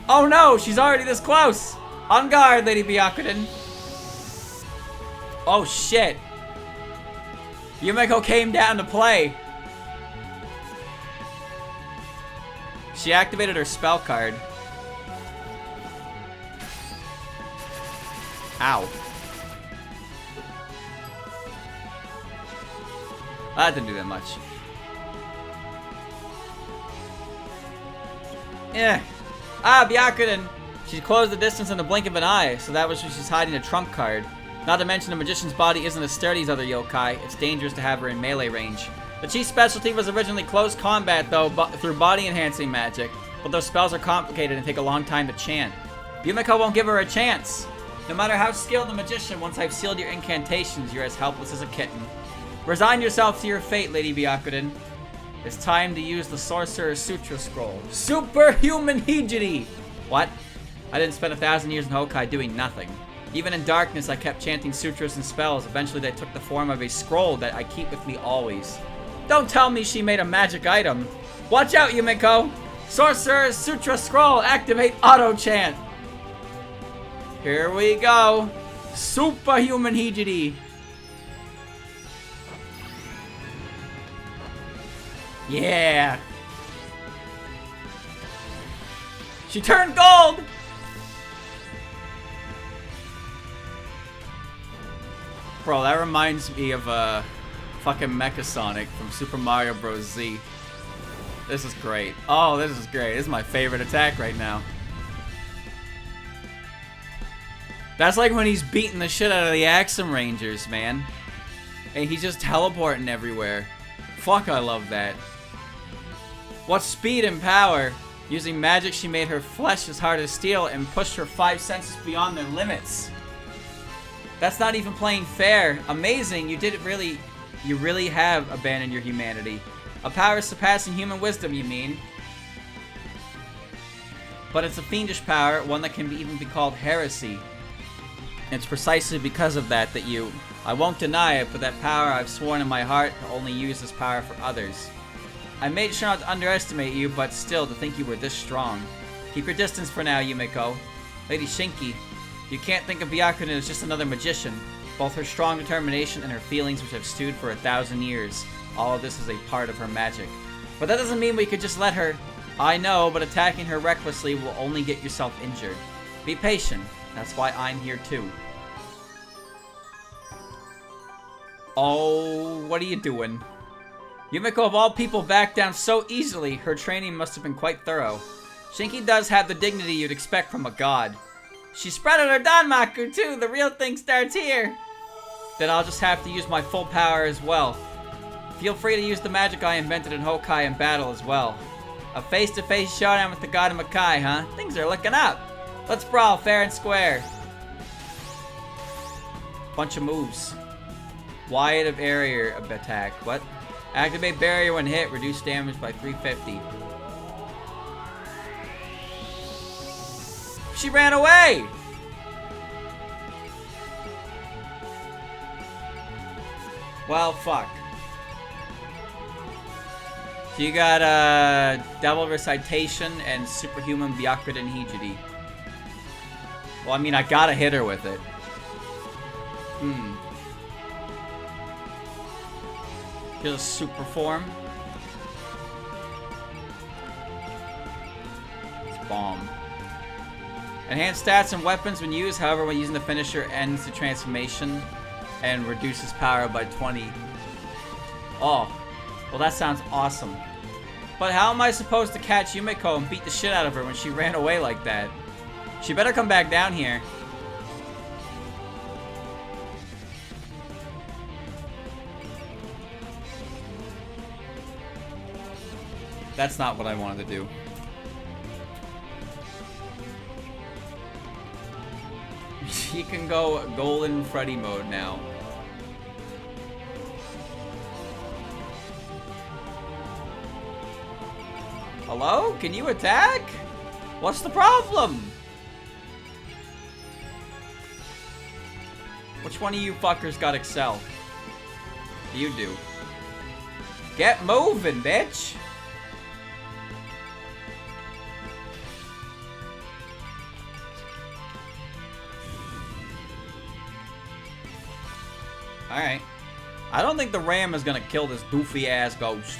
Oh no, she's already this close! On guard, Lady Byakuren. Oh shit. Yumeko came down to play. She activated her spell card. Ow. That didn't do that much. Yeah. Ah, Byakuren. She closed the distance in the blink of an eye, so that was when she's hiding a trump card. Not to mention the magician's body isn't as sturdy as other yokai. It's dangerous to have her in melee range. The chief's specialty was originally close combat, though, through body-enhancing magic. But those spells are complicated and take a long time to chant. Yumeko won't give her a chance. No matter how skilled a magician, once I've sealed your incantations, you're as helpless as a kitten. Resign yourself to your fate, Lady Byakuren. It's time to use the Sorcerer's Sutra Scroll. Superhuman Hijiri! What? I didn't spend 1,000 years in Hokai doing nothing. Even in darkness, I kept chanting sutras and spells. Eventually, they took the form of a scroll that I keep with me always. Don't tell me she made a magic item. Watch out, Yumeko! Sorcerer's Sutra Scroll, activate auto-chant! Here we go! Superhuman Hijiri! Yeah! She turned gold! Bro, that reminds me of fucking Mecha Sonic from Super Mario Bros. Z. This is great. Oh, this is great. This is my favorite attack right now. That's like when he's beating the shit out of the Axum Rangers, man. And he's just teleporting everywhere. Fuck, I love that. What speed and power. Using magic, she made her flesh as hard as steel and pushed her 5 senses beyond their limits. That's not even playing fair. Amazing, you really have abandoned your humanity. A power surpassing human wisdom, you mean? But it's a fiendish power, one that can even be called heresy. It's precisely because of that you... I won't deny it, but that power I've sworn in my heart to only use this power for others. I made sure not to underestimate you, but still to think you were this strong. Keep your distance for now, Yumeko. Lady Shinki, you can't think of Byakuren as just another magician. Both her strong determination and her feelings which have stewed for 1,000 years. All of this is a part of her magic. But that doesn't mean we could just let her... I know, but attacking her recklessly will only get yourself injured. Be patient. That's why I'm here too. Oh, what are you doing? Yumeko of all people backed down so easily. Her training must have been quite thorough. Shinki does have the dignity you'd expect from a god. She spread out her Danmaku too. The real thing starts here. Then I'll just have to use my full power as well. Feel free to use the magic I invented in Hokai in battle as well. A face-to-face showdown with the god of Makai, huh? Things are looking up. Let's brawl fair and square. Bunch of moves. Wide of area of attack. What? Activate barrier when hit. Reduce damage by 350. She ran away! Well, fuck. So you got double recitation and superhuman Byakuren Hijiri. Well, I mean, I gotta hit her with it. Here's a super form. It's bomb. Enhanced stats and weapons when used, however, when using the finisher ends the transformation and reduces power by 20. Oh, well that sounds awesome. But how am I supposed to catch Yumeko and beat the shit out of her when she ran away like that? She better come back down here. That's not what I wanted to do. She can go Golden Freddy mode now. Hello? Can you attack? What's the problem? Which one of you fuckers got Excel? You do. Get moving, bitch! Alright. I don't think the ram is gonna kill this doofy ass ghost.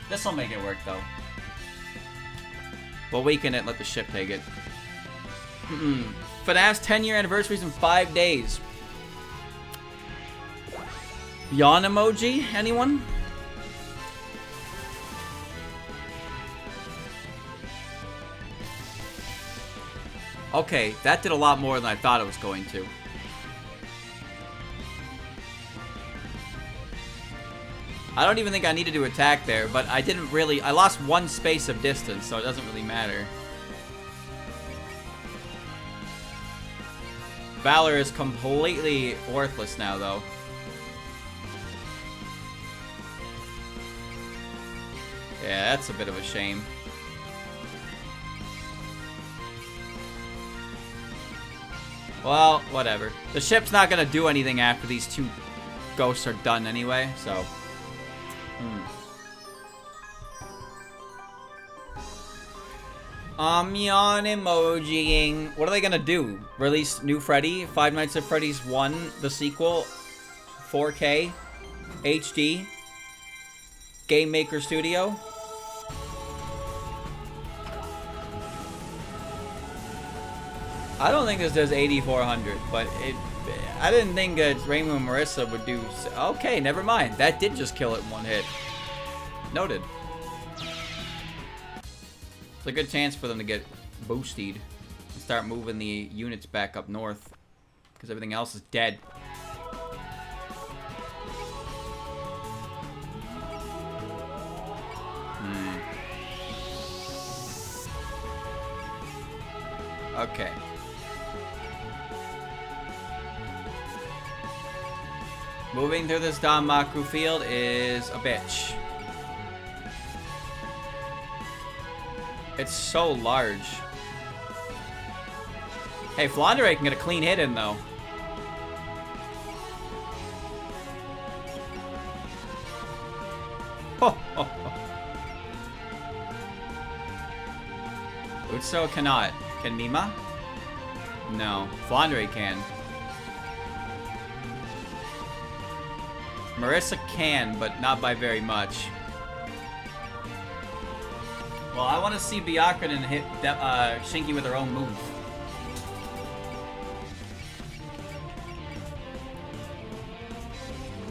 This'll make it work though. We'll weaken it and let the ship take it. FNAF's 10-year anniversary is in 5 days. Yawn emoji? Anyone? Okay, that did a lot more than I thought it was going to. I don't even think I needed to attack there, but I didn't really... I lost 1 space of distance, so it doesn't really matter. Valor is completely worthless now, though. Yeah, that's a bit of a shame. Well, whatever. The ship's not gonna do anything after these 2 ghosts are done anyway, so... Yawn emojiing. What are they gonna do? Release New Freddy? Five Nights at Freddy's 1, the sequel? 4K? HD? Game Maker Studio? I don't think this does 8400, but I didn't think Rainbow and Marissa would do... Okay, never mind. That did just kill it in 1 hit. Noted. It's a good chance for them to get boosted and start moving the units back up north, because everything else is dead. Okay. Moving through this Danmaku field is a bitch. It's so large. Hey, Flandre can get a clean hit in, though. Ho, ho, ho. Utso cannot. Can Mima? No. Flandre can. Marissa can, but not by very much. Well, I want to see Byakuren hit Shinki with her own move.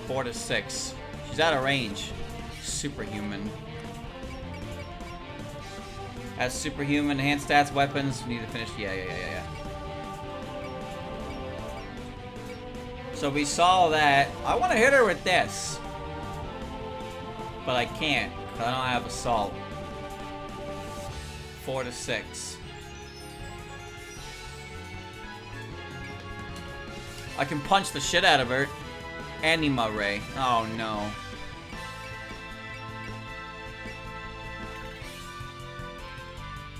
Four to 6. She's out of range. Superhuman. Has superhuman, enhanced stats, weapons. We need to finish. Yeah. So we saw that. I want to hit her with this. But I can't, because I don't have assault. 4 to 6. I can punch the shit out of her. Anima Ray. Oh no.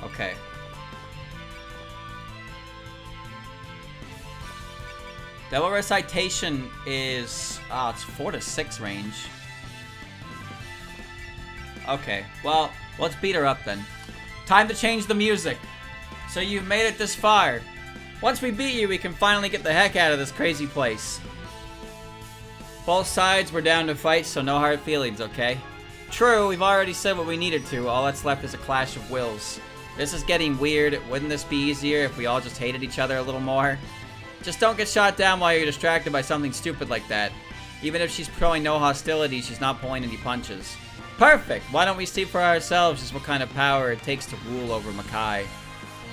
Okay. Devil Recitation is... Oh, it's 4 to 6 range. Okay, well, let's beat her up then. Time to change the music. So you've made it this far. Once we beat you, we can finally get the heck out of this crazy place. Both sides were down to fight, so no hard feelings, okay? True, we've already said what we needed to. All that's left is a clash of wills. This is getting weird. Wouldn't this be easier if we all just hated each other a little more? Just don't get shot down while you're distracted by something stupid like that. Even if she's showing no hostility, she's not pulling any punches. Perfect! Why don't we see for ourselves just what kind of power it takes to rule over Makai?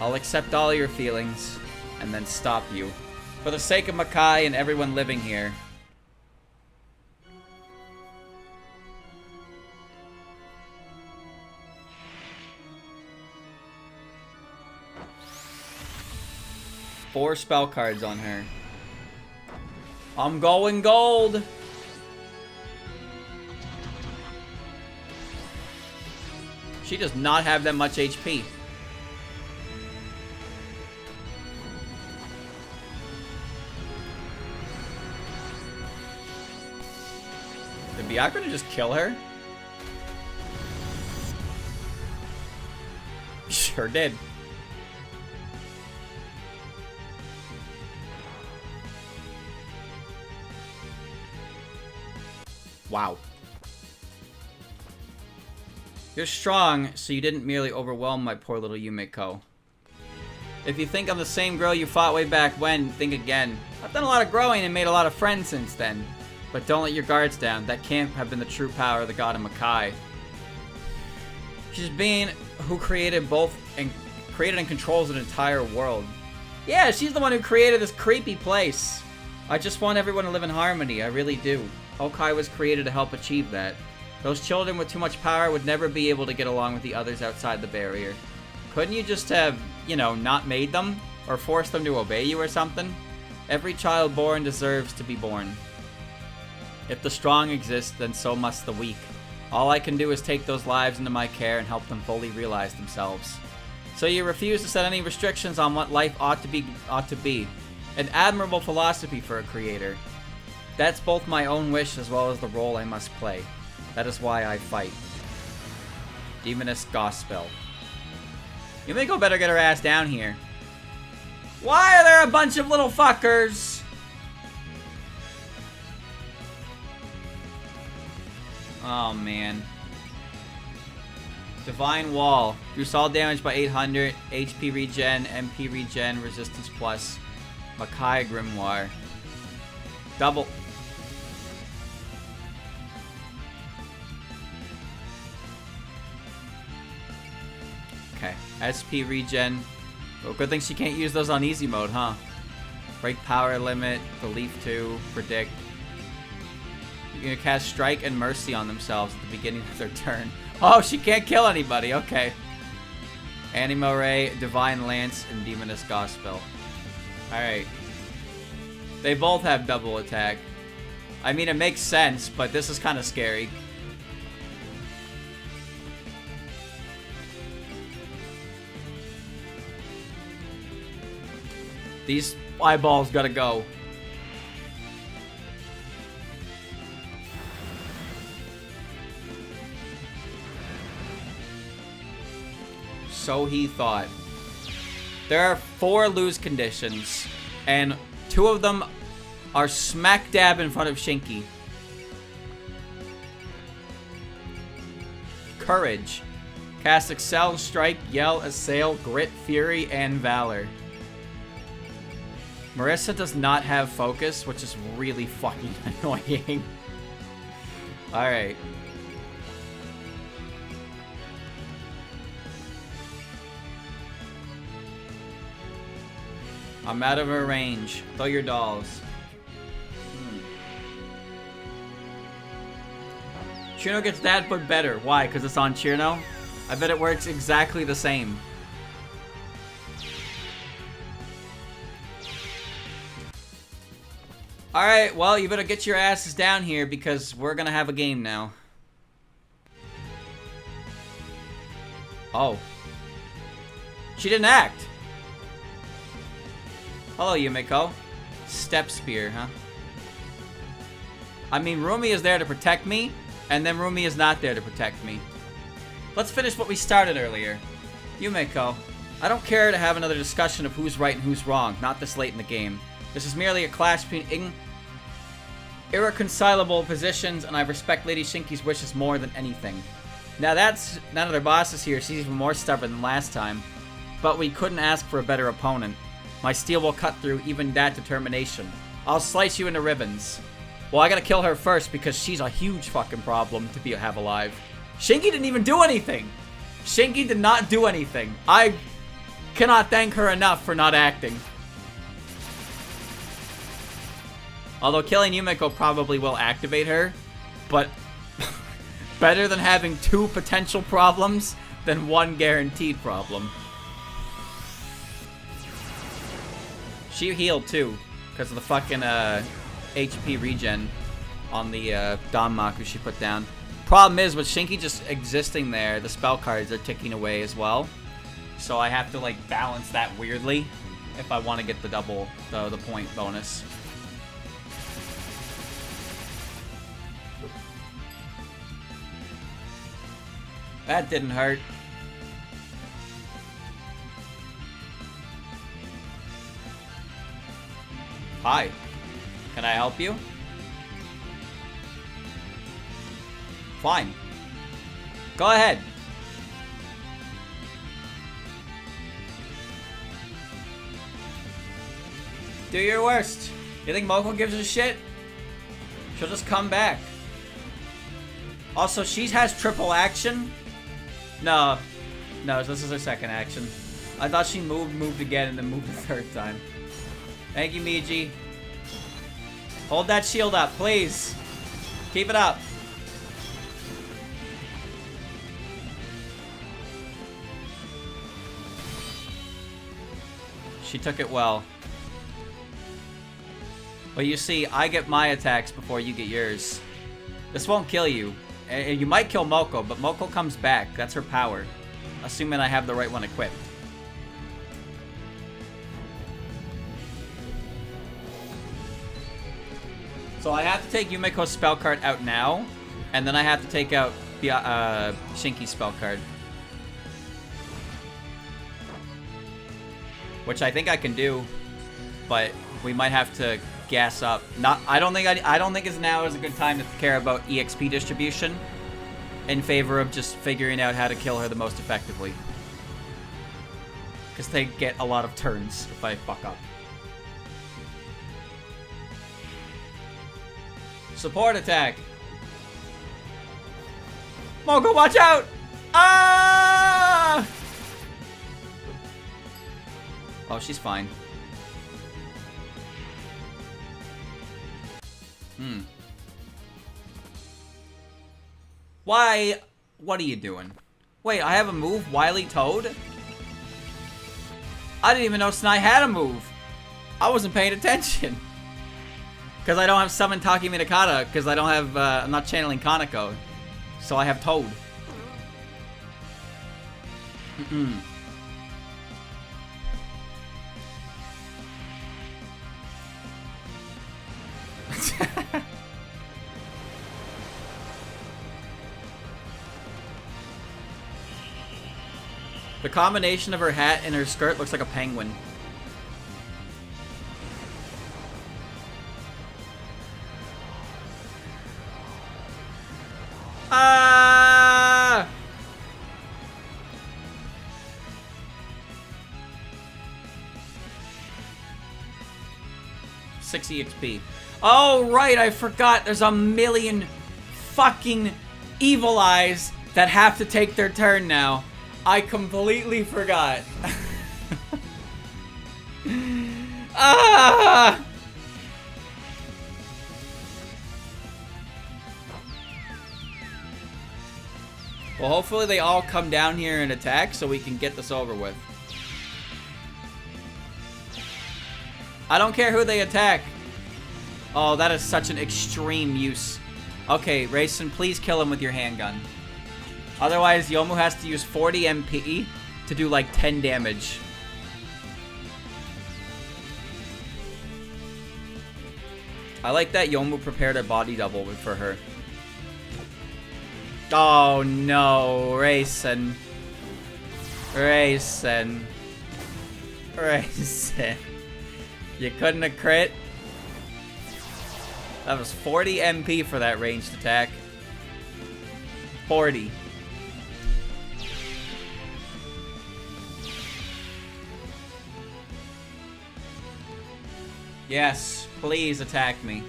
I'll accept all your feelings, and then stop you. For the sake of Makai and everyone living here. Four spell cards on her. I'm going gold! She does not have that much HP. Did Byakuren just kill her? Sure did. Wow. You're strong, so you didn't merely overwhelm my poor little Yumeko. If you think I'm the same girl you fought way back when, think again. I've done a lot of growing and made a lot of friends since then. But don't let your guards down. That can't have been the true power of the god of Makai. She's being who created and controls an entire world. Yeah, she's the one who created this creepy place. I just want everyone to live in harmony, I really do. Okai was created to help achieve that. Those children with too much power would never be able to get along with the others outside the barrier. Couldn't you just have, you know, not made them? Or forced them to obey you or something? Every child born deserves to be born. If the strong exist, then so must the weak. All I can do is take those lives into my care and help them fully realize themselves. So you refuse to set any restrictions on what life ought to be. An admirable philosophy for a creator. That's both my own wish as well as the role I must play. That is why I fight. Demoness Gospel. Yumiko better get her ass down here. Why are there a bunch of little fuckers? Oh, man. Divine Wall. Reduce all damage by 800. HP regen, MP regen, resistance plus. Makai Grimoire. Double. Okay. SP regen. Well, good thing she can't use those on easy mode, huh? Break power limit. Belief 2. Predict. You're gonna cast Strike and Mercy on themselves at the beginning of their turn. Oh, she can't kill anybody. Okay. Animo Ray, Divine Lance, and Demoness Gospel. Alright. They both have double attack. I mean, it makes sense, but this is kind of scary. These eyeballs gotta go. So he thought. There are 4 lose conditions, and 2 of them are smack dab in front of Shinki. Courage. Cast Excel, Strike, Yell, Assail, Grit, Fury, and Valor. Marissa does not have focus, which is really fucking annoying. Alright. I'm out of her range. Throw your dolls. Chirno gets that, but better. Why? Because it's on Chirno? I bet it works exactly the same. Alright, well, you better get your asses down here because we're gonna have a game now. Oh. She didn't act. Hello, Yumiko. Step Spear, huh? I mean, Rumi is there to protect me, and then Rumi is not there to protect me. Let's finish what we started earlier. Yumiko, I don't care to have another discussion of who's right and who's wrong, not this late in the game. This is merely a clash between irreconcilable positions, and I respect Lady Shinki's wishes more than anything. Now that's none of their bosses here. She's even more stubborn than last time. But we couldn't ask for a better opponent. My steel will cut through even that determination. I'll slice you into ribbons. Well, I gotta kill her first because she's a huge fucking problem to have alive. Shinki didn't even do anything. Shinki did not do anything. I cannot thank her enough for not acting. Although killing Yumiko probably will activate her, but better than having 2 potential problems than 1 guaranteed problem. She healed too, because of the fucking HP regen on the Danmaku she put down. Problem is, with Shinki just existing there, the spell cards are ticking away as well. So I have to like balance that weirdly if I want to get the double, the point bonus. That didn't hurt. Hi. Can I help you? Fine. Go ahead. Do your worst. You think Moko gives a shit? She'll just come back. Also, she has triple action. No, this is her second action. I thought she moved again, and then moved the third time. Thank you, Miji. Hold that shield up, please. Keep it up. She took it well. But you see, I get my attacks before you get yours. This won't kill you. You might kill Moko, but Moko comes back. That's her power. Assuming I have the right one equipped. So I have to take Yumiko's spell card out now, and then I have to take out Shinki's spell card. Which I think I can do, but we might have to gas up. I don't think now is a good time to care about EXP distribution in favor of just figuring out how to kill her the most effectively. Because they get a lot of turns if I fuck up. Support attack. Moko, watch out! Ah! Oh, she's fine. Why? What are you doing? Wait, I have a move? Wily Toad? I didn't even know Snai had a move. I wasn't paying attention. Because I don't have Summon Taki Minakata, because I don't have, I'm not channeling Kaneko. So I have Toad. The combination of her hat and her skirt looks like a penguin. Ah! 60 XP. Oh, right, I forgot there's a million fucking evil eyes that have to take their turn now. I completely forgot. Ah! Well, hopefully they all come down here and attack so we can get this over with. I don't care who they attack. Oh, that is such an extreme use. Okay, Rayson, please kill him with your handgun. Otherwise, Yomu has to use 40 MP to do like 10 damage. I like that Yomu prepared a body double for her. Oh no, Rayson. Rayson. Rayson. You couldn't have crit? That was 40 MP for that ranged attack. 40. Yes, please attack me.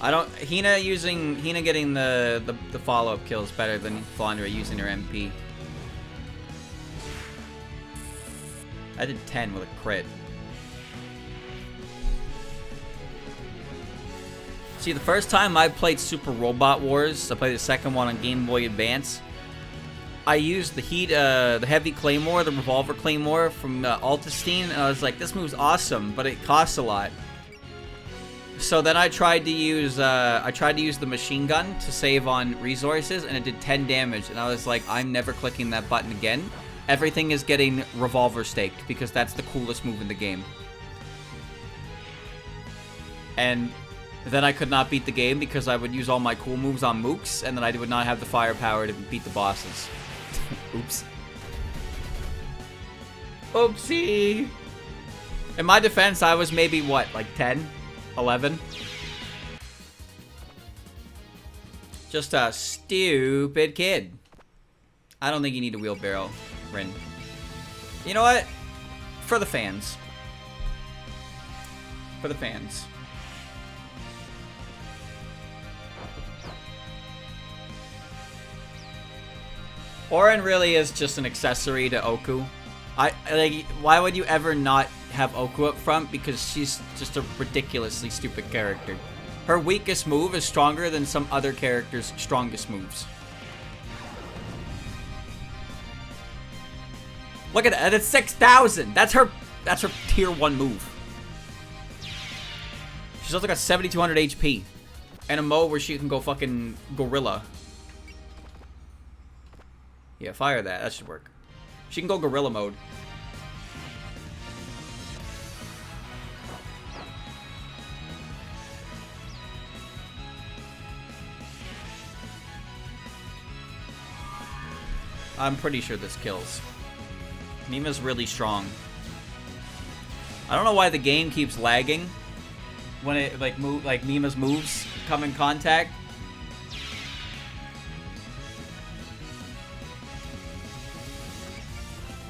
I don't. Hina getting the follow-up kills better than Flandra using her MP. I did 10 with a crit. See, the first time I played Super Robot Wars, I played the second one on Game Boy Advance. I used the heavy claymore, the revolver claymore from Altestein, and I was like, this move's awesome, but it costs a lot. So then I tried to use the machine gun to save on resources, and it did 10 damage, and I was like, I'm never clicking that button again. Everything is getting revolver staked because that's the coolest move in the game. And then I could not beat the game because I would use all my cool moves on mooks, and then I would not have the firepower to beat the bosses. Oops. Oopsie. In my defense, I was maybe, what, like 10? 11? Just a stupid kid. I don't think you need a wheelbarrow, Rin. You know what? For the fans. For the fans. Orin really is just an accessory to Oku. Like, why would you ever not have Oku up front? Because she's just a ridiculously stupid character. Her weakest move is stronger than some other characters' strongest moves. Look at that, it's 6,000! That's her tier 1 move. She's also got 7,200 HP. And a mode where she can go fucking gorilla. Yeah, fire that. That should work. She can go gorilla mode. I'm pretty sure this kills. Mima's really strong. I don't know why the game keeps lagging when it like Mima's moves come in contact.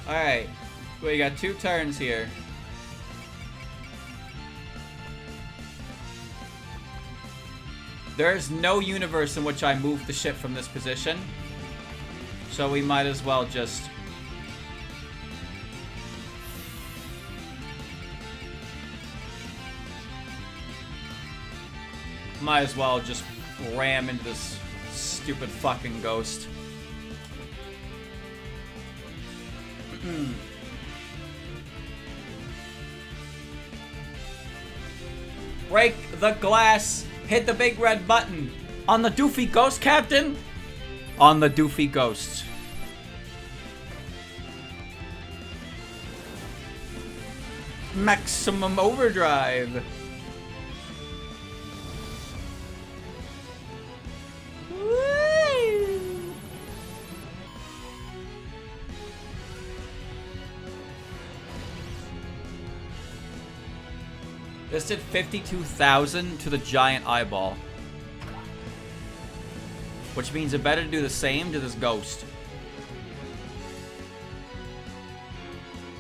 Alright, we got 2 turns here. There's no universe in which I move the ship from this position. So we might as well just... Might as well just ram into this stupid fucking ghost. Break the glass. Hit the big red button. On the doofy ghost, Captain? On the doofy ghost. Maximum overdrive. This did 52,000 to the giant eyeball. Which means it better do the same to this ghost.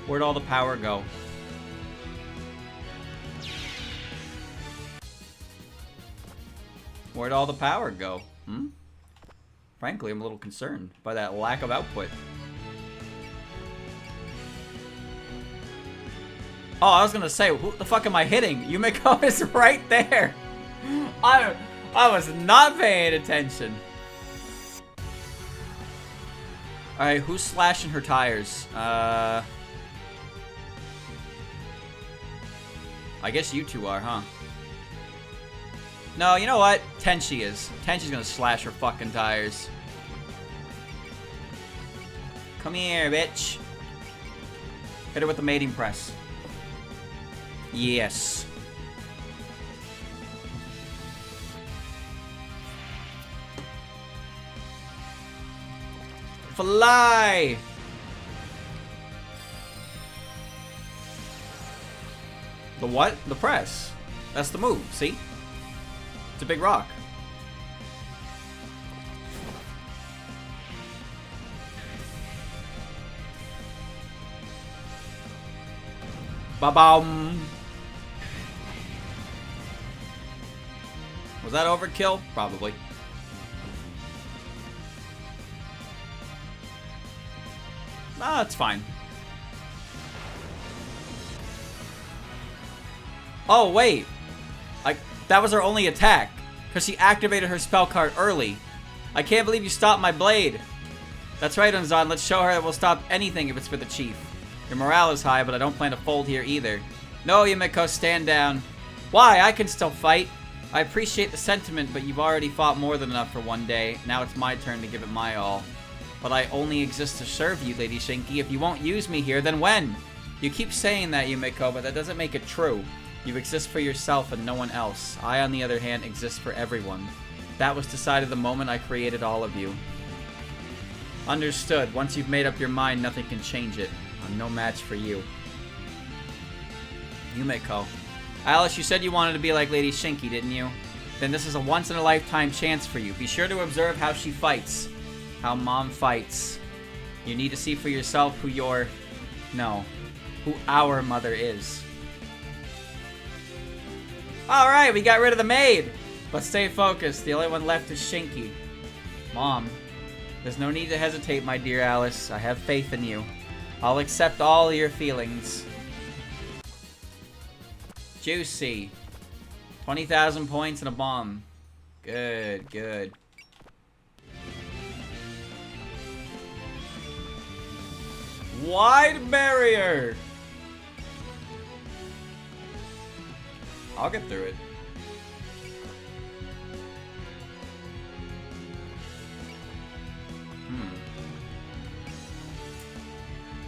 Where'd all the power go? Where'd all the power go? Frankly, I'm a little concerned by that lack of output. Oh, I was gonna say, who the fuck am I hitting? Yumiko is right there. I was not paying attention. Alright, who's slashing her tires? I guess you two are, huh? No, you know what? Tenchi is. Tenchi's gonna slash her fucking tires. Come here, bitch. Hit her with the mating press. Yes. Fly! The what? The press. That's the move, see? It's a big rock. Ba-bum! Was that overkill? Probably. Ah, it's fine. Oh, wait. That was her only attack. Because she activated her spell card early. I can't believe you stopped my blade. That's right, Unzon. Let's show her that we'll stop anything if it's for the chief. Your morale is high, but I don't plan to fold here either. No, Yumiko, stand down. Why? I can still fight. I appreciate the sentiment, but you've already fought more than enough for one day. Now it's my turn to give it my all. But I only exist to serve you, Lady Shinki. If you won't use me here, then when? You keep saying that, Yumiko, but that doesn't make it true. You exist for yourself and no one else. I, on the other hand, exist for everyone. That was decided the moment I created all of you. Understood. Once you've made up your mind, nothing can change it. I'm no match for you. Yumiko. Alice, you said you wanted to be like Lady Shinki, didn't you? Then this is a once-in-a-lifetime chance for you. Be sure to observe how she fights. How Mom fights. You need to see for yourself who your... No. Who our mother is. Alright, we got rid of the maid. But stay focused. The only one left is Shinki. Mom. There's no need to hesitate, my dear Alice. I have faith in you. I'll accept all your feelings. Juicy. 20,000 points and a bomb. Good, good. Wide barrier! I'll get through it.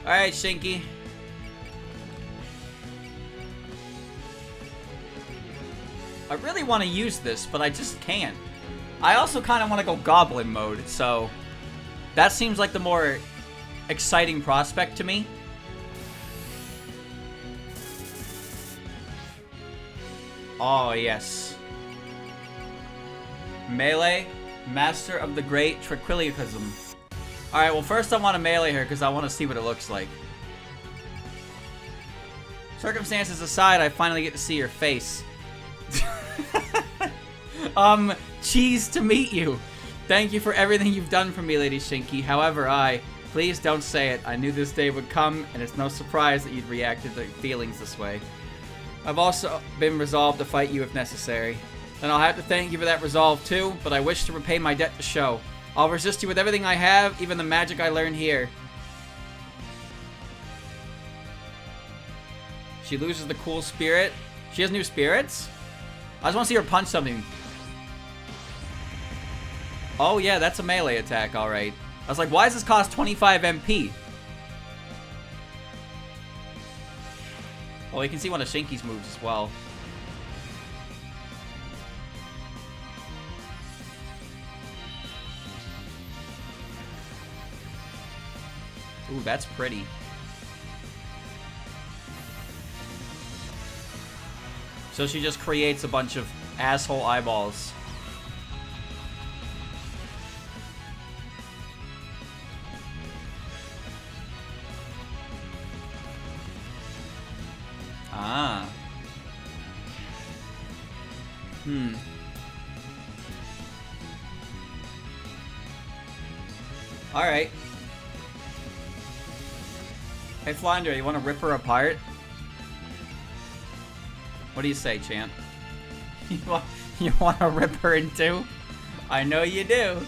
Alright, Shinki. I really want to use this, but I just can't. I also kind of want to go Goblin mode, so that seems like the more exciting prospect to me. Oh, yes. Melee, Master of the Great Tranquillism. Alright, well first I want to melee her because I want to see what it looks like. Circumstances aside, I finally get to see her face. Cheese to meet you. Thank you for everything you've done for me, Lady Shinki. However, please don't say it. I knew this day would come, and it's no surprise that you'd reacted to feelings this way. I've also been resolved to fight you if necessary. And I'll have to thank you for that resolve too, but I wish to repay my debt to Sho. I'll resist you with everything I have, even the magic I learned here. She loses the cool spirit. She has new spirits? I just want to see her punch something. Oh yeah, that's a melee attack, alright. I was like, why does this cost 25 MP? Well, you can see one of Shinki's moves as well. Ooh, that's pretty. So she just creates a bunch of asshole eyeballs. Ah. Alright. Hey, Flounder, you want to rip her apart? What do you say, champ? You want to rip her in two? I know you do.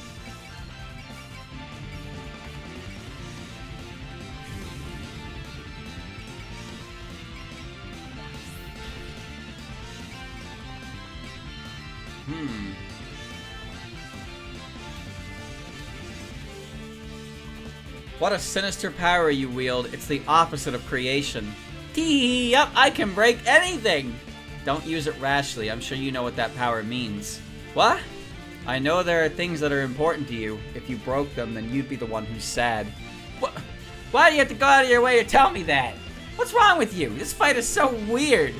What a sinister power you wield. It's the opposite of creation. Tee, yep, I can break anything! Don't use it rashly. I'm sure you know what that power means. What? I know there are things that are important to you. If you broke them, then you'd be the one who's sad. What? Why do you have to go out of your way to tell me that? What's wrong with you? This fight is so weird.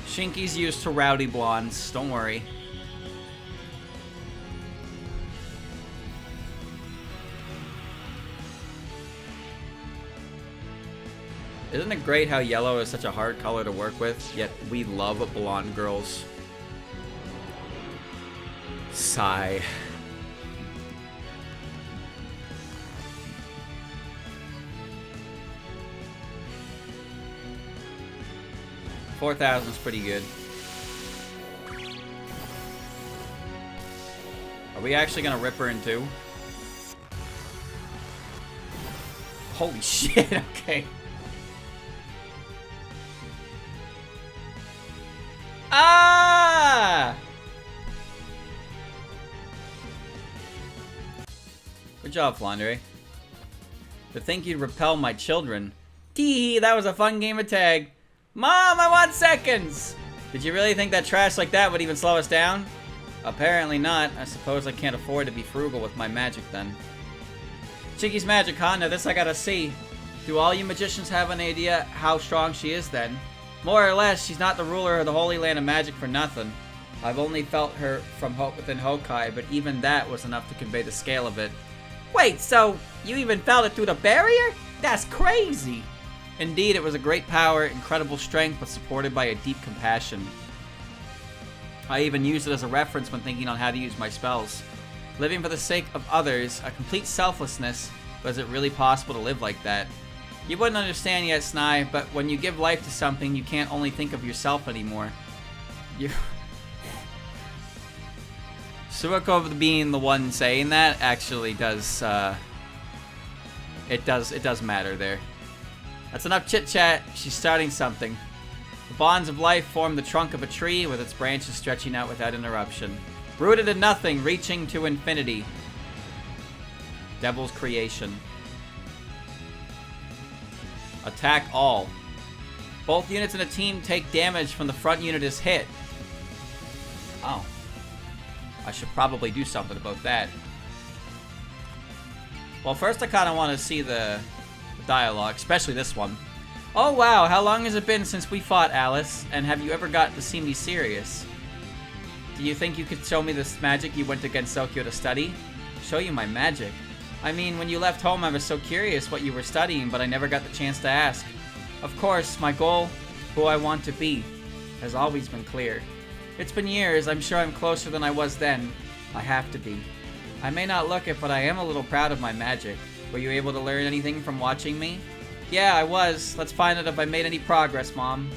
Shinki's used to rowdy blondes. Don't worry. Isn't it great how yellow is such a hard color to work with, yet we love blonde girls? Sigh. $4,000 is pretty good. Are we actually gonna rip her in two? Holy shit, okay. Ah! Good job, Flandre. To think you'd repel my children. Tee, that was a fun game of tag. Mom, I want seconds! Did you really think that trash like that would even slow us down? Apparently not. I suppose I can't afford to be frugal with my magic then. Shinki's magic, huh? Now this I gotta see. Do all you magicians have an idea how strong she is then? More or less, she's not the ruler of the Holy Land of Magic for nothing. I've only felt her from within Hokai, but even that was enough to convey the scale of it. Wait, so you even felt it through the barrier? That's crazy! Indeed, it was a great power, incredible strength, but supported by a deep compassion. I even use it as a reference when thinking on how to use my spells. Living for the sake of others, a complete selflessness, but is it really possible to live like that? You wouldn't understand yet, Snai, but when you give life to something, you can't only think of yourself anymore. You... Suiko being the one saying that actually does, it does matter there. That's enough chit-chat. She's starting something. The bonds of life form the trunk of a tree with its branches stretching out without interruption. Rooted in nothing, reaching to infinity. Devil's creation. Attack all. Both units in a team take damage from the front unit is hit. Oh. I should probably do something about that. Well, first I kind of want to see the dialogue, especially this one. Oh wow, how long has it been since we fought, Alice? And have you ever gotten to see me serious? Do you think you could show me this magic you went to Gensokyo to study? Show you my magic? I mean, when you left home I was so curious what you were studying, but I never got the chance to ask. Of course, my goal, who I want to be, has always been clear. It's been years, I'm sure I'm closer than I was then. I have to be. I may not look it, but I am a little proud of my magic. Were you able to learn anything from watching me? Yeah, I was. Let's find out if I made any progress, Mom.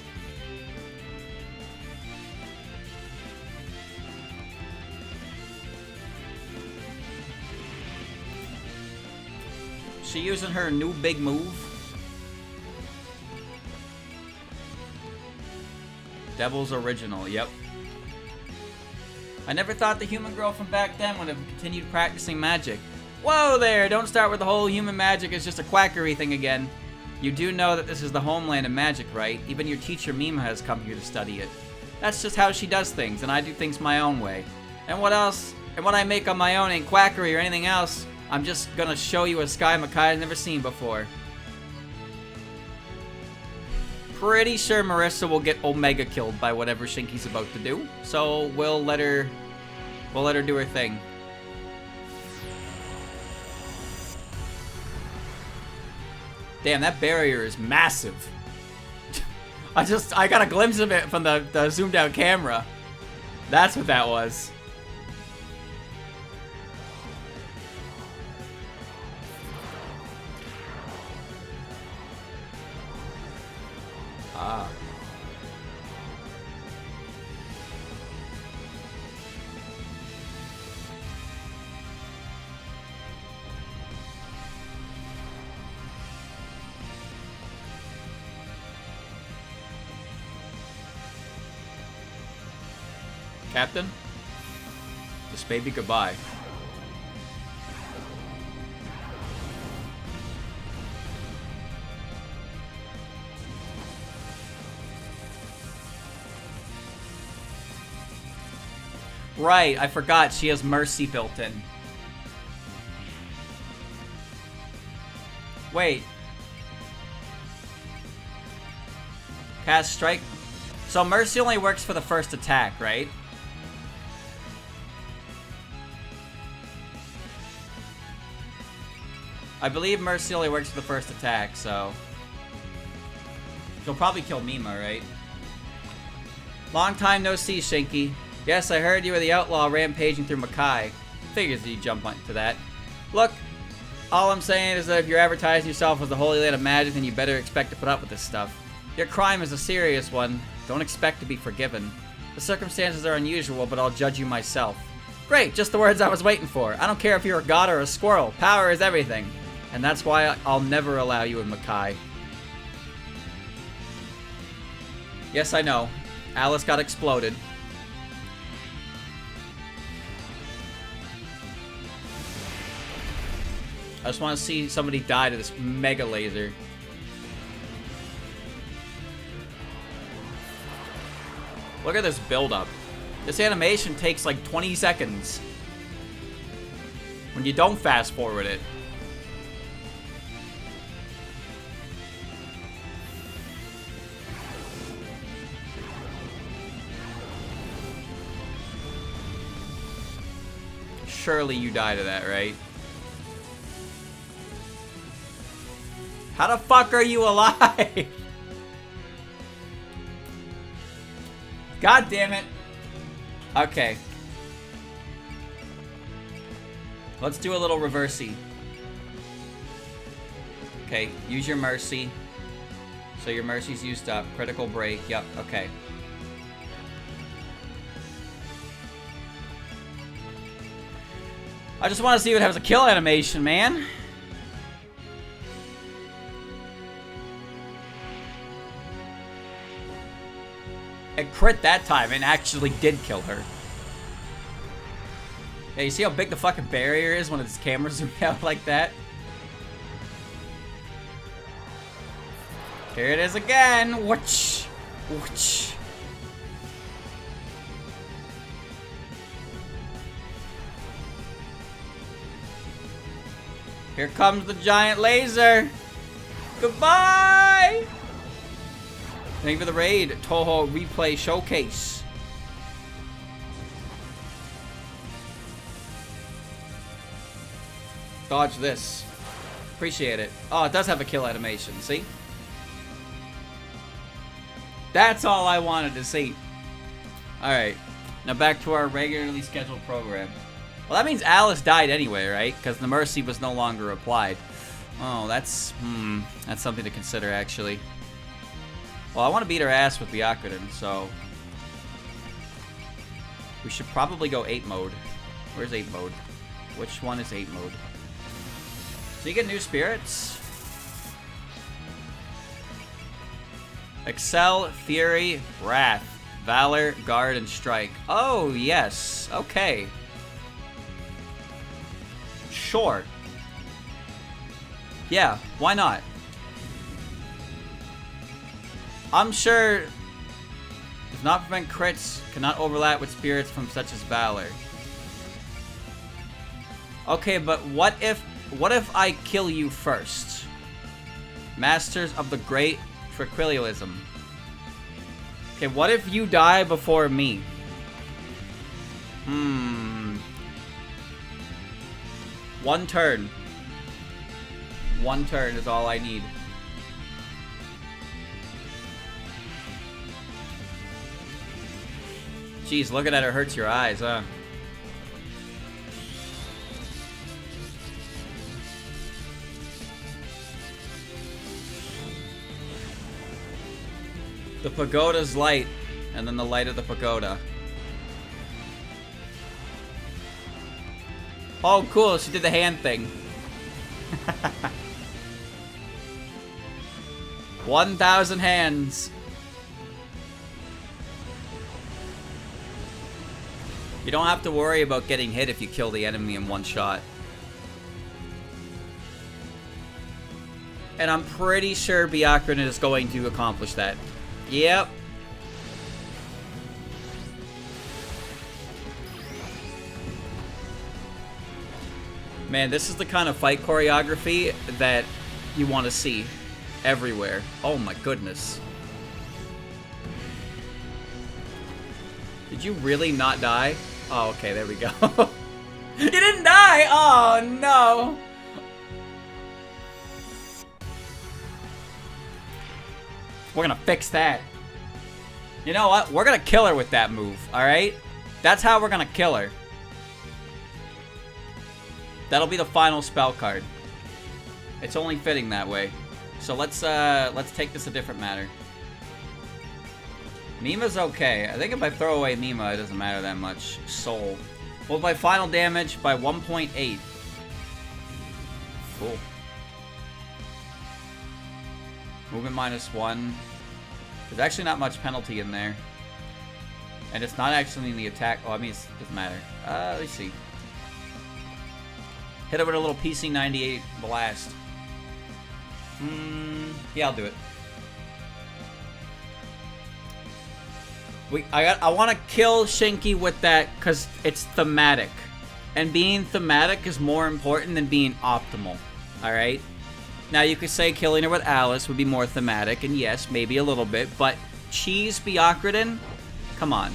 She using her new big move? Devil's original, yep. I never thought the human girl from back then would have continued practicing magic. Whoa there! Don't start with the whole human magic is just a quackery thing again. You do know that this is the homeland of magic, right? Even your teacher Mima has come here to study it. That's just how she does things, and I do things my own way. And what else? And what I make on my own ain't quackery or anything else. I'm just gonna show you a Sky Makai has never seen before. Pretty sure Marissa will get Omega killed by whatever Shinki's about to do. So we'll let her do her thing. Damn, that barrier is massive. I got a glimpse of it from the zoomed out camera. That's what that was. Ah. Captain? This may be goodbye. Right, I forgot she has Mercy built in. Wait. Cast Strike. So Mercy only works for the first attack, right? I believe Mercy only works for the first attack, so... She'll probably kill Mima, right? Long time no see, Shinki. Yes, I heard you were the outlaw rampaging through Makai. Figures you jump onto that. Look, all I'm saying is that if you're advertising yourself as the Holy Land of Magic, then you better expect to put up with this stuff. Your crime is a serious one. Don't expect to be forgiven. The circumstances are unusual, but I'll judge you myself. Great, just the words I was waiting for. I don't care if you're a god or a squirrel. Power is everything. And that's why I'll never allow you in Makai. Yes, I know. Alice got exploded. I just want to see somebody die to this mega laser. Look at this build-up. This animation takes like 20 seconds. When you don't fast forward it. Surely you die to that, right? How the fuck are you alive? God damn it. Okay. Let's do a little reversey. Okay, use your mercy. So your mercy's used up. Critical break. Yep, okay. I just want to see if it has a kill animation, man. It crit that time and actually did kill her. Yeah, you see how big the fucking barrier is when its camera zoomed out like that? Here it is again. Whoosh. Whoosh. Here comes the giant laser. Goodbye. Thank you for the raid, Toho Replay Showcase. Dodge this. Appreciate it. Oh, it does have a kill animation, see? That's all I wanted to see. Alright, now back to our regularly scheduled program. Well, that means Alice died anyway, right? Because the mercy was no longer applied. Oh, that's something to consider, actually. Well, I want to beat her ass with Byakuren, so... we should probably go 8 mode. Where's 8 mode? Which one is 8 mode? So you get new spirits. Excel, Fury, Wrath, Valor, Guard, and Strike. Oh, yes. Okay. Sure. Yeah, why not? I'm sure does not prevent crits, cannot overlap with spirits from such as Valor. Okay, but what if I kill you first? Masters of the Great Tranquillism. Okay, what if you die before me? One turn. One turn is all I need. Jeez, looking at her hurts your eyes, huh? The pagoda's light, and then the light of the pagoda. Oh, cool, she did the hand thing. 1,000 hands. You don't have to worry about getting hit if you kill the enemy in one shot. And I'm pretty sure Byakuren is going to accomplish that. Yep. Man, this is the kind of fight choreography that you want to see everywhere. Oh my goodness. Did you really not die? Oh, okay, there we go. You didn't die! Oh, no! We're gonna fix that. You know what? We're gonna kill her with that move, alright? That's how we're gonna kill her. That'll be the final spell card. It's only fitting that way. So let's take this a different matter. Mima's okay. I think if I throw away Mima, it doesn't matter that much. Soul. Well, by final damage by 1.8. Cool. Movement -1. There's actually not much penalty in there. And it's not actually in the attack. Oh, I mean, it doesn't matter. Let's see. Hit it with a little PC-98 blast. Yeah, I'll do it. I want to kill Shinki with that because it's thematic. And being thematic is more important than being optimal. Alright? Now, you could say killing her with Alice would be more thematic, and yes, maybe a little bit, but cheese Byakuren? Come on.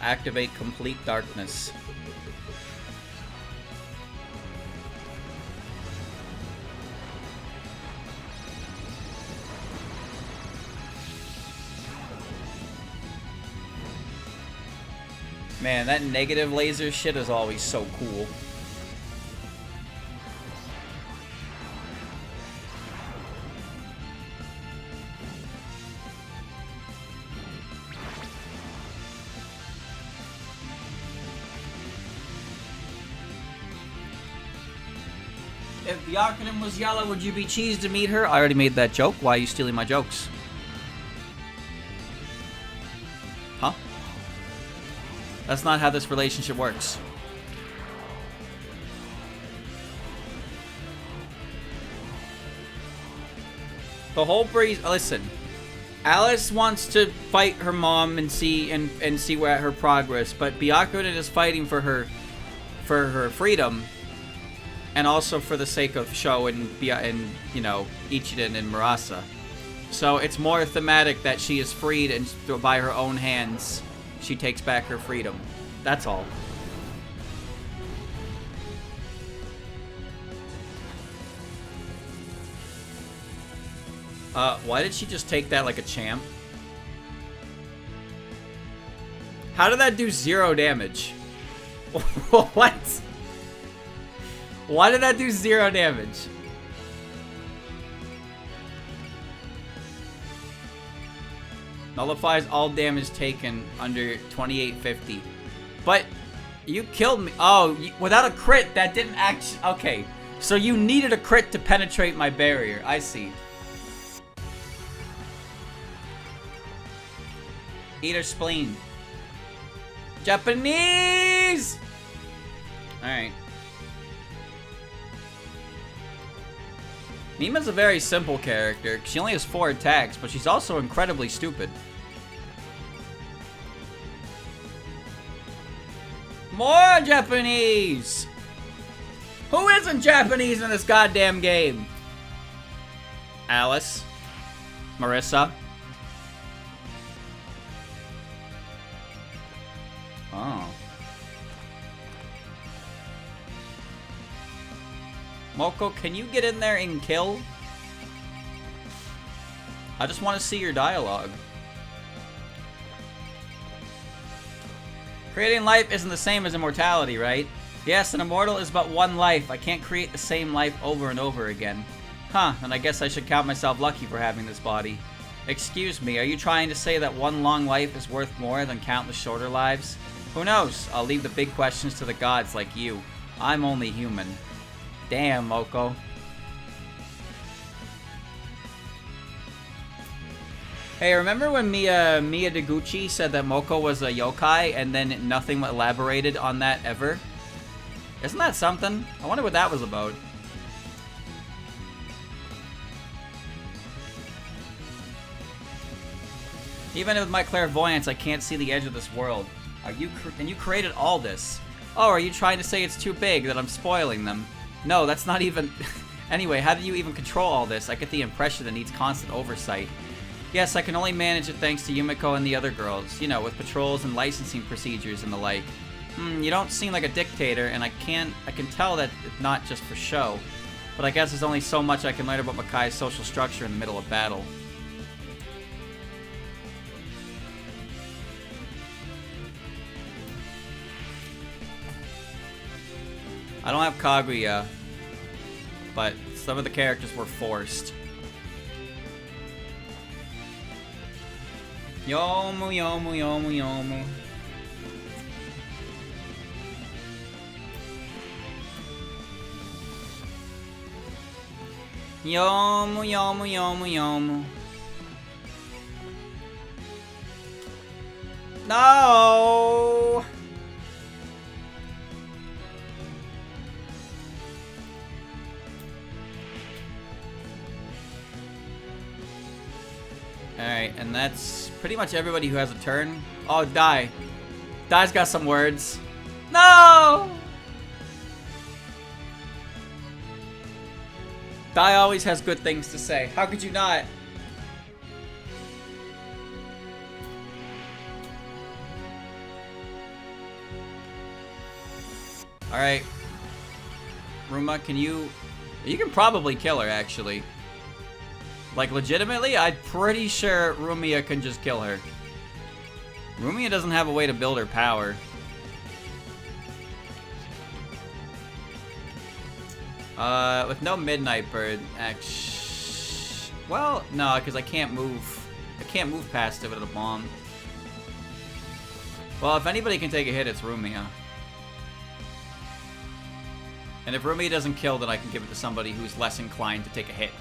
Activate Complete Darkness. Man, that negative laser shit is always so cool. If Byakuren was yellow, would you be cheesed to meet her? I already made that joke. Why are you stealing my jokes? Huh? That's not how this relationship works. The whole breeze. Listen, Alice wants to fight her mom and see where her progress, but Byakuren is fighting for her freedom, and also for the sake of Sho and you know, Ichiden and Murasa. So it's more thematic that she is freed, and by her own hands she takes back her freedom. That's all. Why did she just take that like a champ? How did that do 0 damage? What? Why did that do 0 damage? Nullifies all damage taken under 2850. But you killed me. Oh, without a crit, that didn't actually... Okay, so you needed a crit to penetrate my barrier. I see. Eat her spleen. Japanese! Alright. Mima's a very simple character. She only has 4 attacks, but she's also incredibly stupid. More Japanese! Who isn't Japanese in this goddamn game? Alice. Marissa. Oh. Moko, can you get in there and kill? I just want to see your dialogue. Creating life isn't the same as immortality, right? Yes, an immortal is but one life. I can't create the same life over and over again. Huh, and I guess I should count myself lucky for having this body. Excuse me, are you trying to say that one long life is worth more than countless shorter lives? Who knows? I'll leave the big questions to the gods like you. I'm only human. Damn, Moko. Hey, remember when Mia Deguchi said that Moko was a yokai and then nothing elaborated on that ever? Isn't that something? I wonder what that was about. Even with my clairvoyance, I can't see the edge of this world. And you created all this. Oh, are you trying to say it's too big, that I'm spoiling them? No, that's not even... Anyway, how do you even control all this? I get the impression it needs constant oversight. Yes, I can only manage it thanks to Yumiko and the other girls. You know, with patrols and licensing procedures and the like. You don't seem like a dictator, and I can tell that it's not just for show. But I guess there's only so much I can learn about Makai's social structure in the middle of battle. I don't have Kaguya, but some of the characters were forced. Yomu, yomu, yomu, yomu. Yomu, yomu, yomu, yomu. No! Alright, and that's pretty much everybody who has a turn. Oh, Dai. Dai's got some words. No! Dai always has good things to say. How could you not? Alright. Ruma, can you... You can probably kill her, actually. Like, legitimately, I'm pretty sure Rumia can just kill her. Rumia doesn't have a way to build her power. With no Midnight Bird, well, no, because I can't move. I can't move past it with a bomb. Well, if anybody can take a hit, it's Rumia. And if Rumia doesn't kill, then I can give it to somebody who's less inclined to take a hit.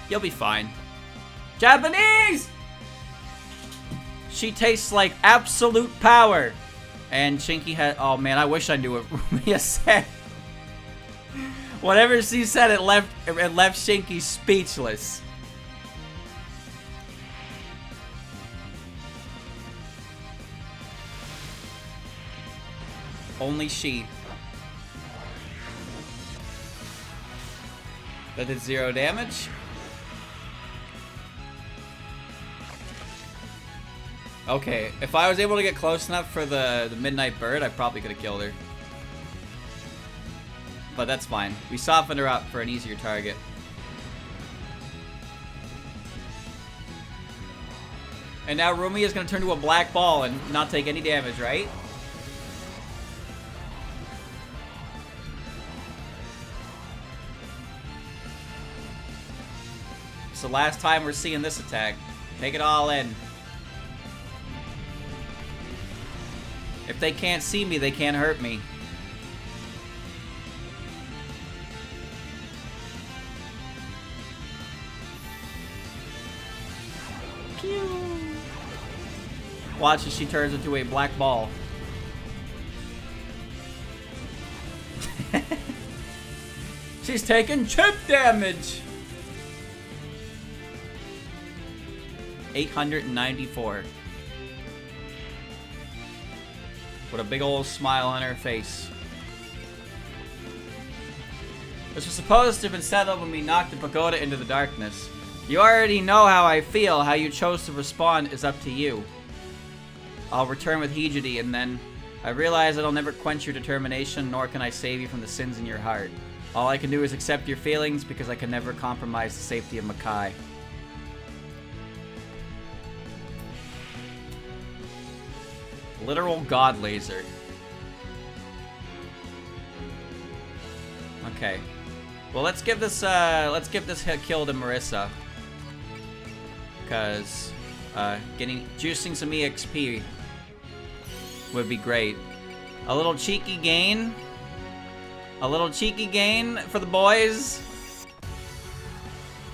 You'll be fine. Japanese! She tastes like absolute power. And Shinki had... Oh, man, I wish I knew what Rumia said. Whatever she said, it left Shinki speechless. Only she. That did 0 damage. Okay, if I was able to get close enough for the Midnight Bird, I probably could have killed her. But that's fine. We softened her up for an easier target. And now Rumia is going to turn to a black ball and not take any damage, right? It's the last time we're seeing this attack. Take it all in. If they can't see me, they can't hurt me. Pew. Watch as she turns into a black ball. She's taking chip damage. 894. With a big old smile on her face. This was supposed to have been settled when we knocked the pagoda into the darkness. You already know how I feel. How you chose to respond is up to you. I'll return with Hijiri, and then I realize that I'll never quench your determination, nor can I save you from the sins in your heart. All I can do is accept your feelings, because I can never compromise the safety of Makai. Literal god laser. Okay. Well, let's give this hit kill to Marissa. Because juicing some EXP would be great. A little cheeky gain. A little cheeky gain for the boys.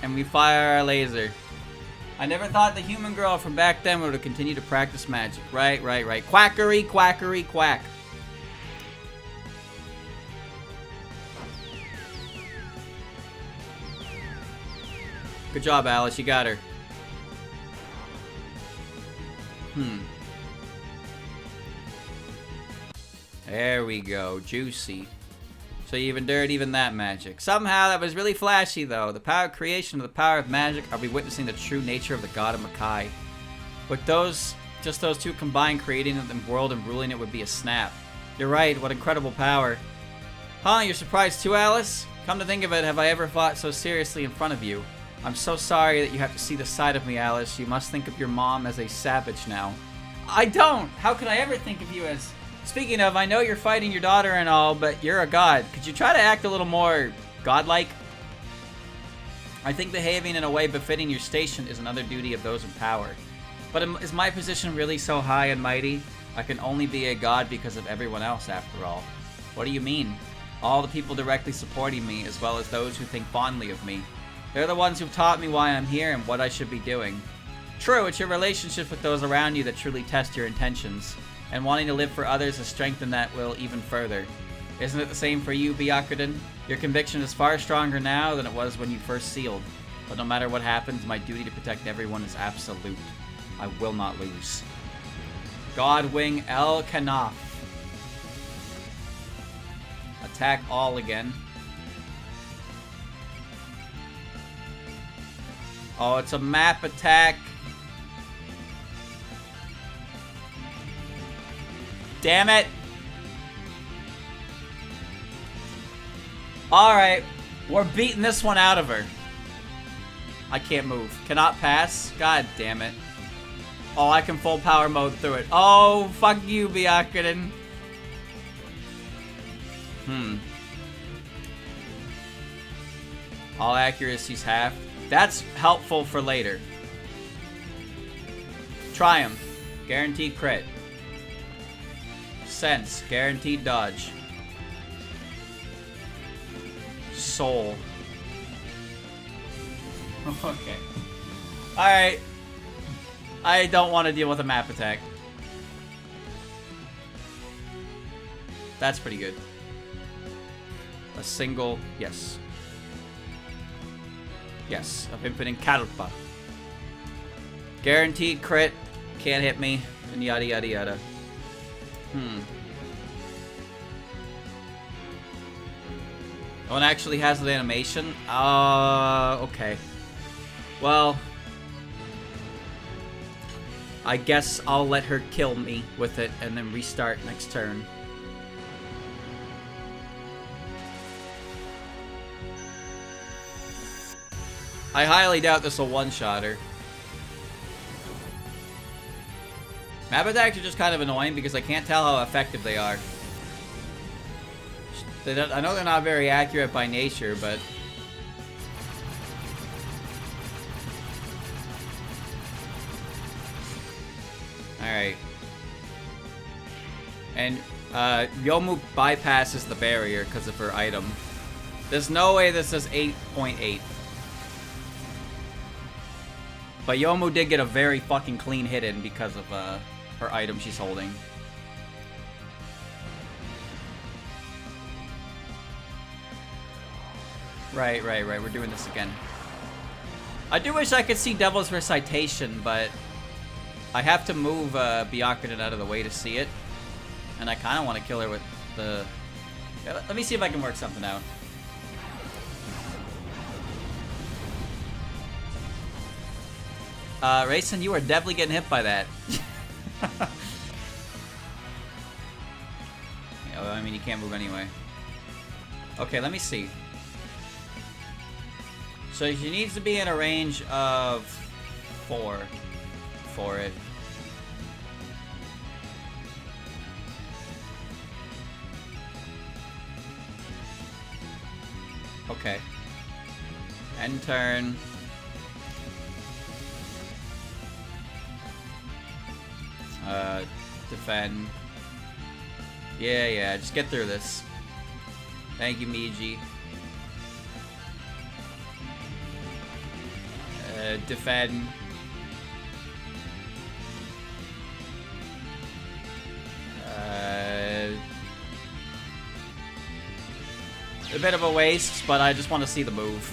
And we fire our laser. I never thought the human girl from back then would have continued to practice magic. Right. Quackery, quackery, quack. Good job, Alice. You got her. There we go. Juicy. So you endured even that magic. Somehow that was really flashy, though. The power of creation of the power of magic. Are we witnessing the true nature of the god of Makai? With just those two combined, creating the world and ruling it would be a snap. You're right. What incredible power. Huh? You're surprised too, Alice? Come to think of it, have I ever fought so seriously in front of you? I'm so sorry that you have to see this side of me, Alice. You must think of your mom as a savage now. I don't! How could I ever think of you as... Speaking of, I know you're fighting your daughter and all, but you're a god. Could you try to act a little more godlike? I think behaving in a way befitting your station is another duty of those in power. But is my position really so high and mighty? I can only be a god because of everyone else, after all. What do you mean? All the people directly supporting me, as well as those who think fondly of me. They're the ones who've taught me why I'm here and what I should be doing. True, it's your relationships with those around you that truly test your intentions. And wanting to live for others has strengthened that will even further. Isn't it the same for you, Byakuren? Your conviction is far stronger now than it was when you first sealed. But no matter what happens, my duty to protect everyone is absolute. I will not lose. Godwing El Kanaf. Attack all again. Oh, it's a map attack. Damn it. Alright. We're beating this one out of her. I can't move. Cannot pass? God damn it. Oh, I can full power mode through it. Oh, fuck you, Byakuren. All accuracy's half. That's helpful for later. Triumph. Guaranteed crit. Sense. Guaranteed dodge. Soul. Okay. Alright. I don't want to deal with a map attack. That's pretty good. A single, yes. Yes, of infinite Kalpa. Guaranteed crit, can't hit me, and yada yada yada. One actually has the animation? Okay. Well, I guess I'll let her kill me with it and then restart next turn. I highly doubt this will one-shot her. Map attacks are just kind of annoying because I can't tell how effective they are. I know they're not very accurate by nature, but... Alright. And, Yomu bypasses the barrier because of her item. There's no way this is 8.8. But Yomu did get a very fucking clean hit in because of, her item she's holding. Right. We're doing this again. I do wish I could see Devil's Recitation, but I have to move Byakuren out of the way to see it. And I kind of want to kill her with the... Yeah, let me see if I can work something out. Rayson, you are definitely getting hit by that. Yeah, well, I mean, you can't move anyway. Okay, let me see. So she needs to be in a range of 4 for it. Okay. End turn. Defend. Yeah, just get through this. Thank you, Miji. Defend. A bit of a waste, but I just want to see the move.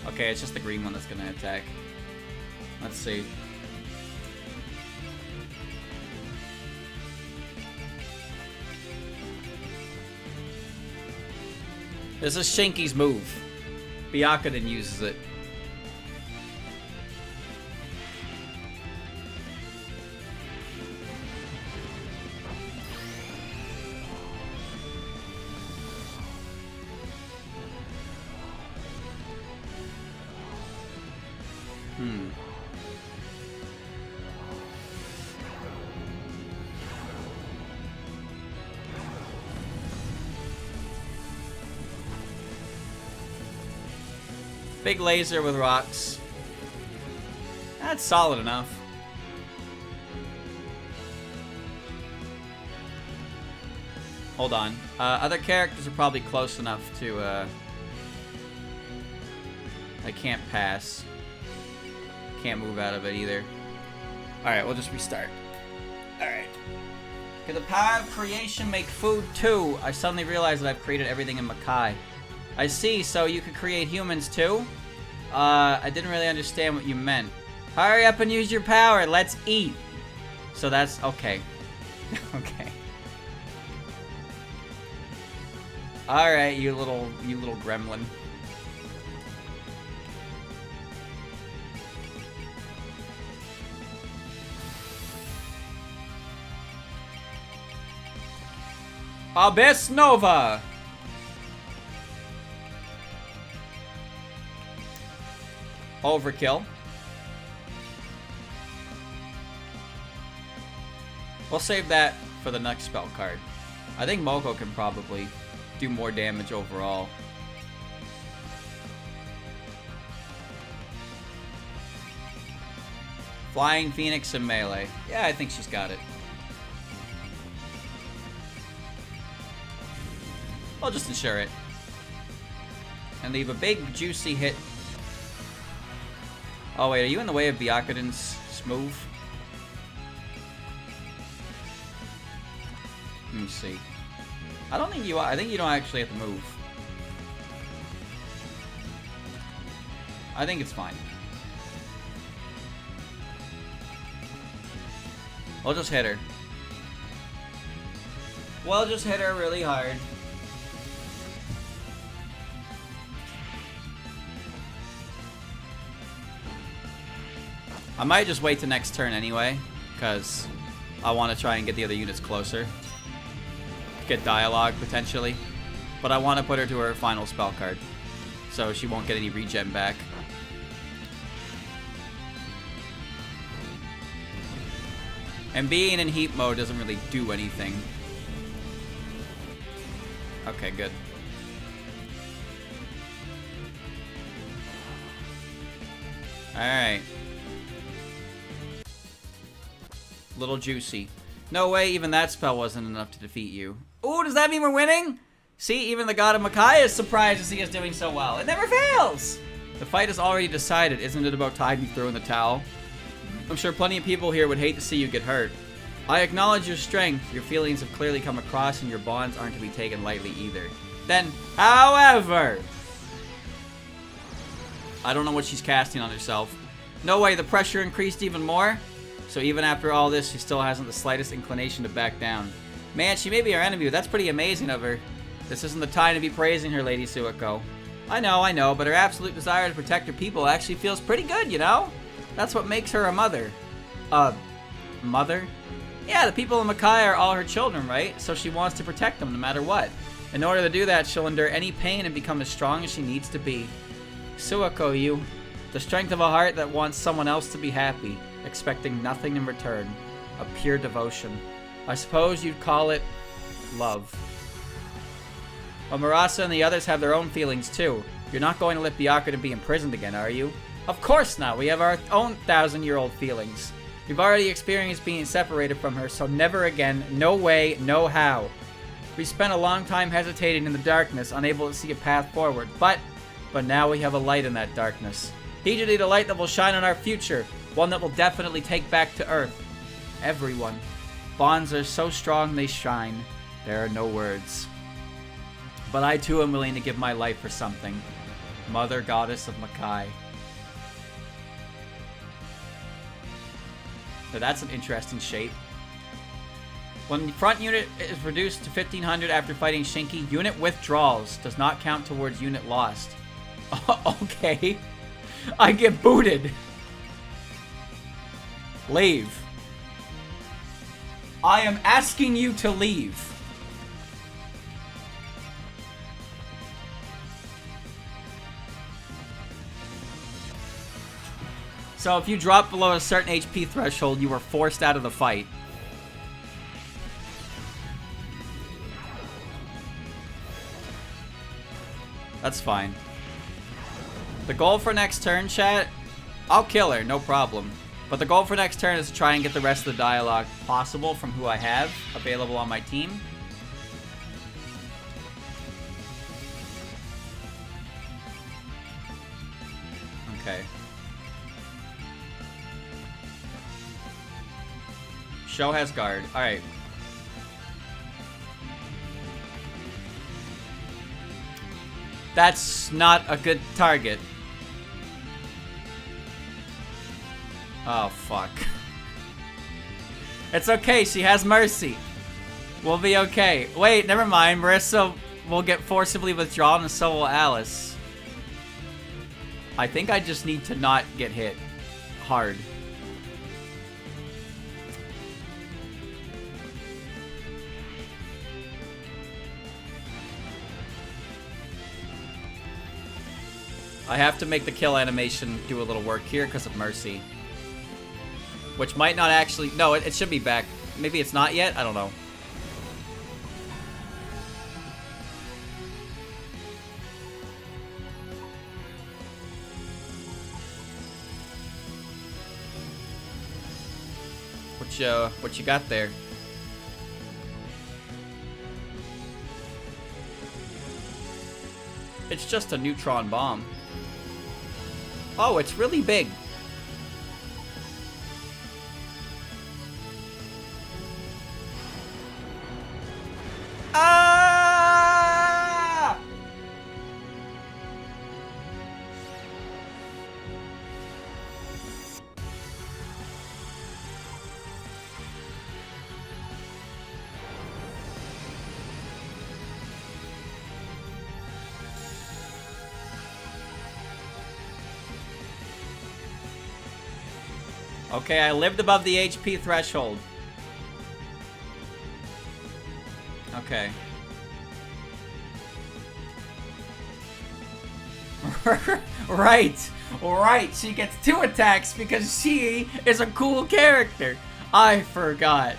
Okay, it's just the green one that's gonna attack. Let's see. This is Shinki's move. Byakuren uses it. Big laser with rocks. That's solid enough. Hold on. Other characters are probably close enough to, I can't pass. Can't move out of it either. Alright, we'll just restart. Alright. Can the power of creation make food too? I suddenly realized that I've created everything in Makai. I see, so you could create humans too? I didn't really understand what you meant. Hurry up and use your power, let's eat! So that's, okay. Okay. Alright, you little gremlin. Abyss Nova! Overkill. We'll save that for the next spell card. I think Moko can probably do more damage overall. Flying Phoenix and melee. Yeah, I think she's got it. I'll just ensure it. And leave a big, juicy hit. Oh, wait, are you in the way of Byakuren's move? Let me see. I don't think you are. I think you don't actually have to move. I think it's fine. We'll just hit her. We'll just hit her really hard. I might just wait till next turn anyway, because I want to try and get the other units closer. Get dialogue, potentially. But I want to put her to her final spell card, so she won't get any regen back. And being in heat mode doesn't really do anything. Okay, good. Alright. Little juicy. No way, even that spell wasn't enough to defeat you. Ooh, does that mean we're winning? See, even the god of Makai is surprised to see us doing so well. It never fails! The fight is already decided. Isn't it about time you throw in the towel? I'm sure plenty of people here would hate to see you get hurt. I acknowledge your strength. Your feelings have clearly come across, and your bonds aren't to be taken lightly either. Then, however... I don't know what she's casting on herself. No way, the pressure increased even more? So even after all this, she still hasn't the slightest inclination to back down. Man, she may be our enemy, but that's pretty amazing of her. This isn't the time to be praising her, Lady Suiko. I know, but her absolute desire to protect her people actually feels pretty good, you know? That's what makes her a mother. Mother? Yeah, the people of Makai are all her children, right? So she wants to protect them no matter what. In order to do that, she'll endure any pain and become as strong as she needs to be. Suiko, you. The strength of a heart that wants someone else to be happy, expecting nothing in return. A pure devotion. I suppose you'd call it love. But Marasa and the others have their own feelings too. You're not going to let Byakuren be imprisoned again, are you? Of course not. We have our own 1,000-year-old feelings. We've already experienced being separated from her, so never again. No way, no how. We spent a long time hesitating in the darkness, unable to see a path forward. But now we have a light in that darkness. Heed the light that will shine on our future. One that will definitely take back to Earth. Everyone. Bonds are so strong they shine. There are no words. But I too am willing to give my life for something. Mother Goddess of Makai. So that's an interesting shape. When the front unit is reduced to 1,500 after fighting Shinki, unit withdrawals. Does not count towards unit lost. Okay. I get booted. Leave. I am asking you to leave. So if you drop below a certain HP threshold, you are forced out of the fight. That's fine. The goal for next turn, chat, I'll kill her, no problem. But the goal for next turn is to try and get the rest of the dialogue possible from who I have available on my team. Okay. Show has guard. Alright. That's not a good target. Oh, fuck. It's okay, she has mercy. We'll be okay. Wait, never mind. Marissa will get forcibly withdrawn and so will Alice. I think I just need to not get hit hard. I have to make the kill animation do a little work here because of Mercy. Which might not actually... No, it should be back. Maybe it's not yet? I don't know. what you got there. It's just a neutron bomb. Oh, it's really big. Ah! Okay, I lived above the HP threshold. Okay. Right. She gets 2 attacks because she is a cool character. I forgot.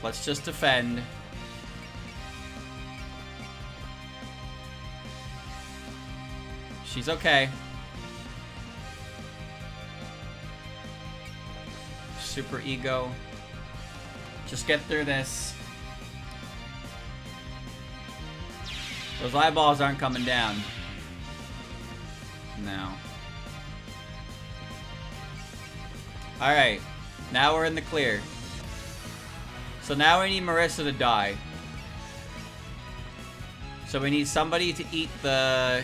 Let's just defend. She's okay. Super ego. Just get through this. Those eyeballs aren't coming down. No. Alright. Now we're in the clear. So now we need Marissa to die. So we need somebody to eat the...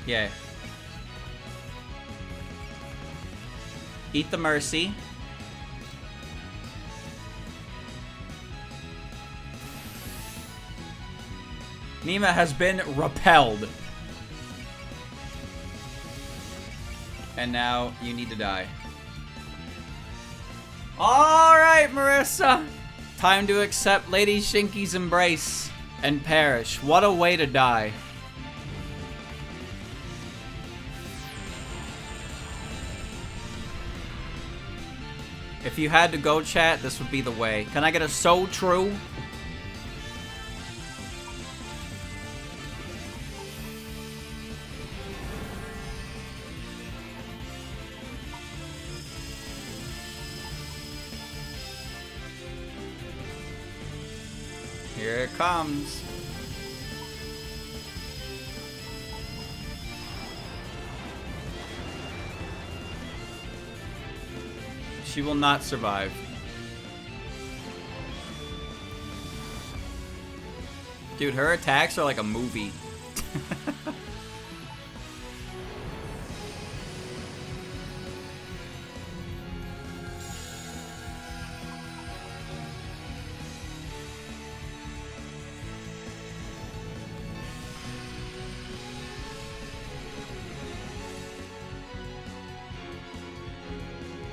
Yeah. Eat the mercy. Nima has been repelled. And now you need to die. Alright, Marissa. Time to accept Lady Shinki's embrace and perish. What a way to die. If you had to go, chat, this would be the way. Can I get a so true? Here it comes. She will not survive. Dude, her attacks are like a movie.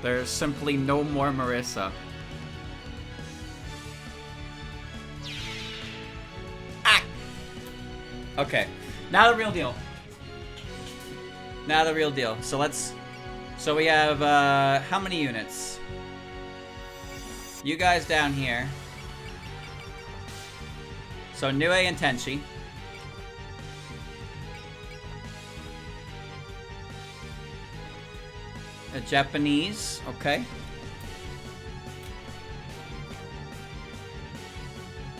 There's simply no more Marissa. Ah! Okay. Now the real deal. Now the real deal. So let's... So we have, how many units? You guys down here. So Nue and Tenchi. A Japanese, okay.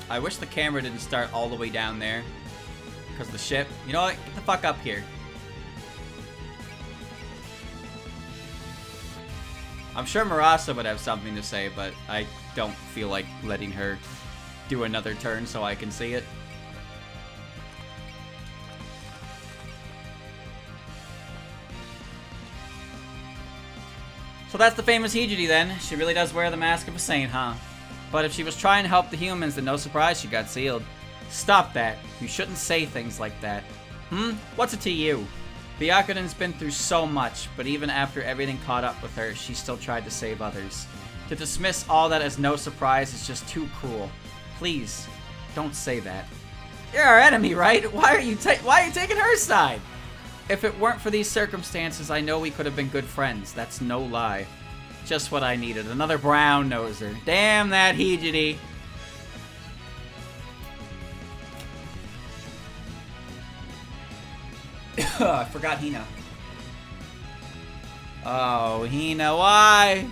I wish the camera didn't start all the way down there. Because the ship... You know what? Get the fuck up here. I'm sure Marasa would have something to say, but I don't feel like letting her do another turn so I can see it. So that's the famous Hijiri then. She really does wear the mask of a saint, huh? But if she was trying to help the humans, then no surprise she got sealed. Stop that. You shouldn't say things like that. What's it to you? Byakuren's been through so much, but even after everything caught up with her, she still tried to save others. To dismiss all that as no surprise is just too cruel. Please, don't say that. You're our enemy, right? Why are you taking her side? If it weren't for these circumstances, I know we could have been good friends. That's no lie. Just what I needed. Another brown noser. Damn that Hijiri. I forgot Hina. Oh, Hina, why?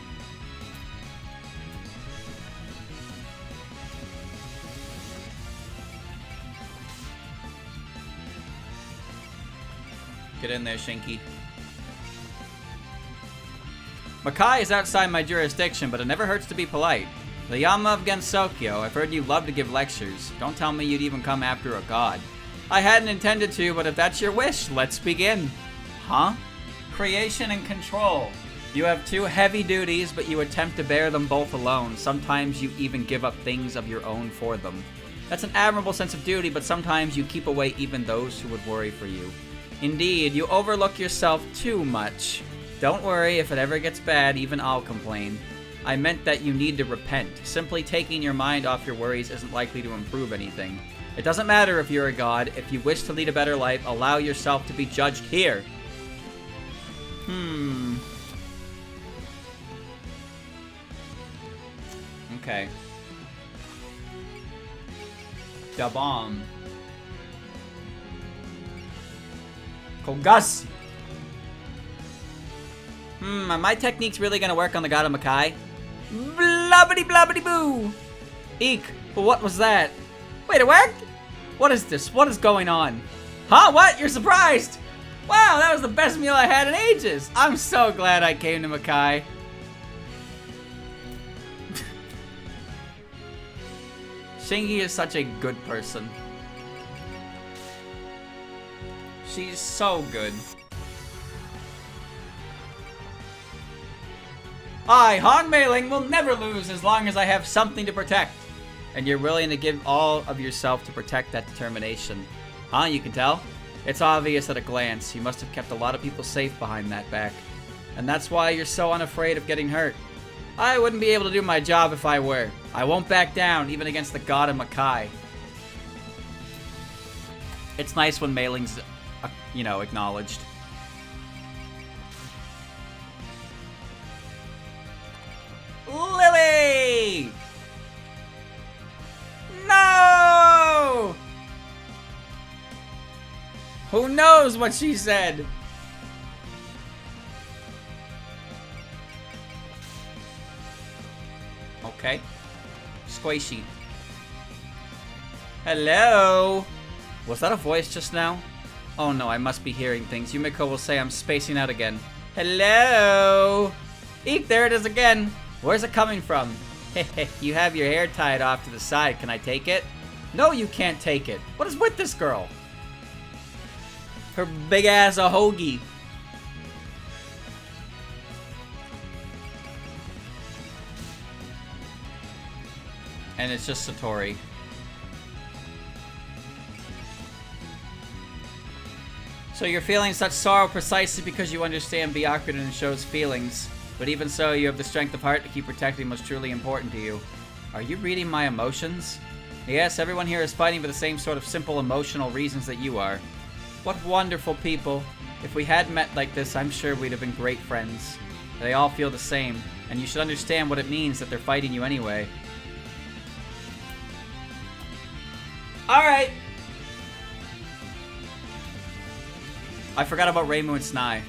Get in there, Shinki. Makai is outside my jurisdiction, but it never hurts to be polite. The Yama of Gensokyo, I've heard you love to give lectures. Don't tell me you'd even come after a god. I hadn't intended to, but if that's your wish, let's begin. Huh? Creation and control. You have two heavy duties, but you attempt to bear them both alone. Sometimes you even give up things of your own for them. That's an admirable sense of duty, but sometimes you keep away even those who would worry for you. Indeed, you overlook yourself too much. Don't worry, if it ever gets bad, even I'll complain. I meant that you need to repent. Simply taking your mind off your worries isn't likely to improve anything. It doesn't matter if you're a god. If you wish to lead a better life, allow yourself to be judged here. Okay. Da bomb. Kogas! Are my techniques really gonna work on the god of Makai? Blobbity blobbity boo! Eek, what was that? Wait, it worked? What is this? What is going on? Huh? What? You're surprised? Wow, that was the best meal I had in ages! I'm so glad I came to Makai. Shinki is such a good person. She's so good. I, Han Meiling, will never lose as long as I have something to protect. And you're willing to give all of yourself to protect that determination. Huh, you can tell? It's obvious at a glance. You must have kept a lot of people safe behind that back. And that's why you're so unafraid of getting hurt. I wouldn't be able to do my job if I were. I won't back down, even against the god of Makai. It's nice when Meiling's, acknowledged. Lily! No! Who knows what she said? Okay. Squishy. Hello? Was that a voice just now? Oh no, I must be hearing things. Yumiko will say I'm spacing out again. Hello? Eek, there it is again. Where's it coming from? Heh, you have your hair tied off to the side. Can I take it? No, you can't take it. What is with this girl? Her big ass a hoagie. And it's just Satori. So you're feeling such sorrow precisely because you understand Byakuren and shows feelings. But even so, you have the strength of heart to keep protecting what's truly important to you. Are you reading my emotions? Yes, everyone here is fighting for the same sort of simple emotional reasons that you are. What wonderful people. If we had met like this, I'm sure we'd have been great friends. They all feel the same, and you should understand what it means that they're fighting you anyway. Alright! I forgot about Reimu and Snai.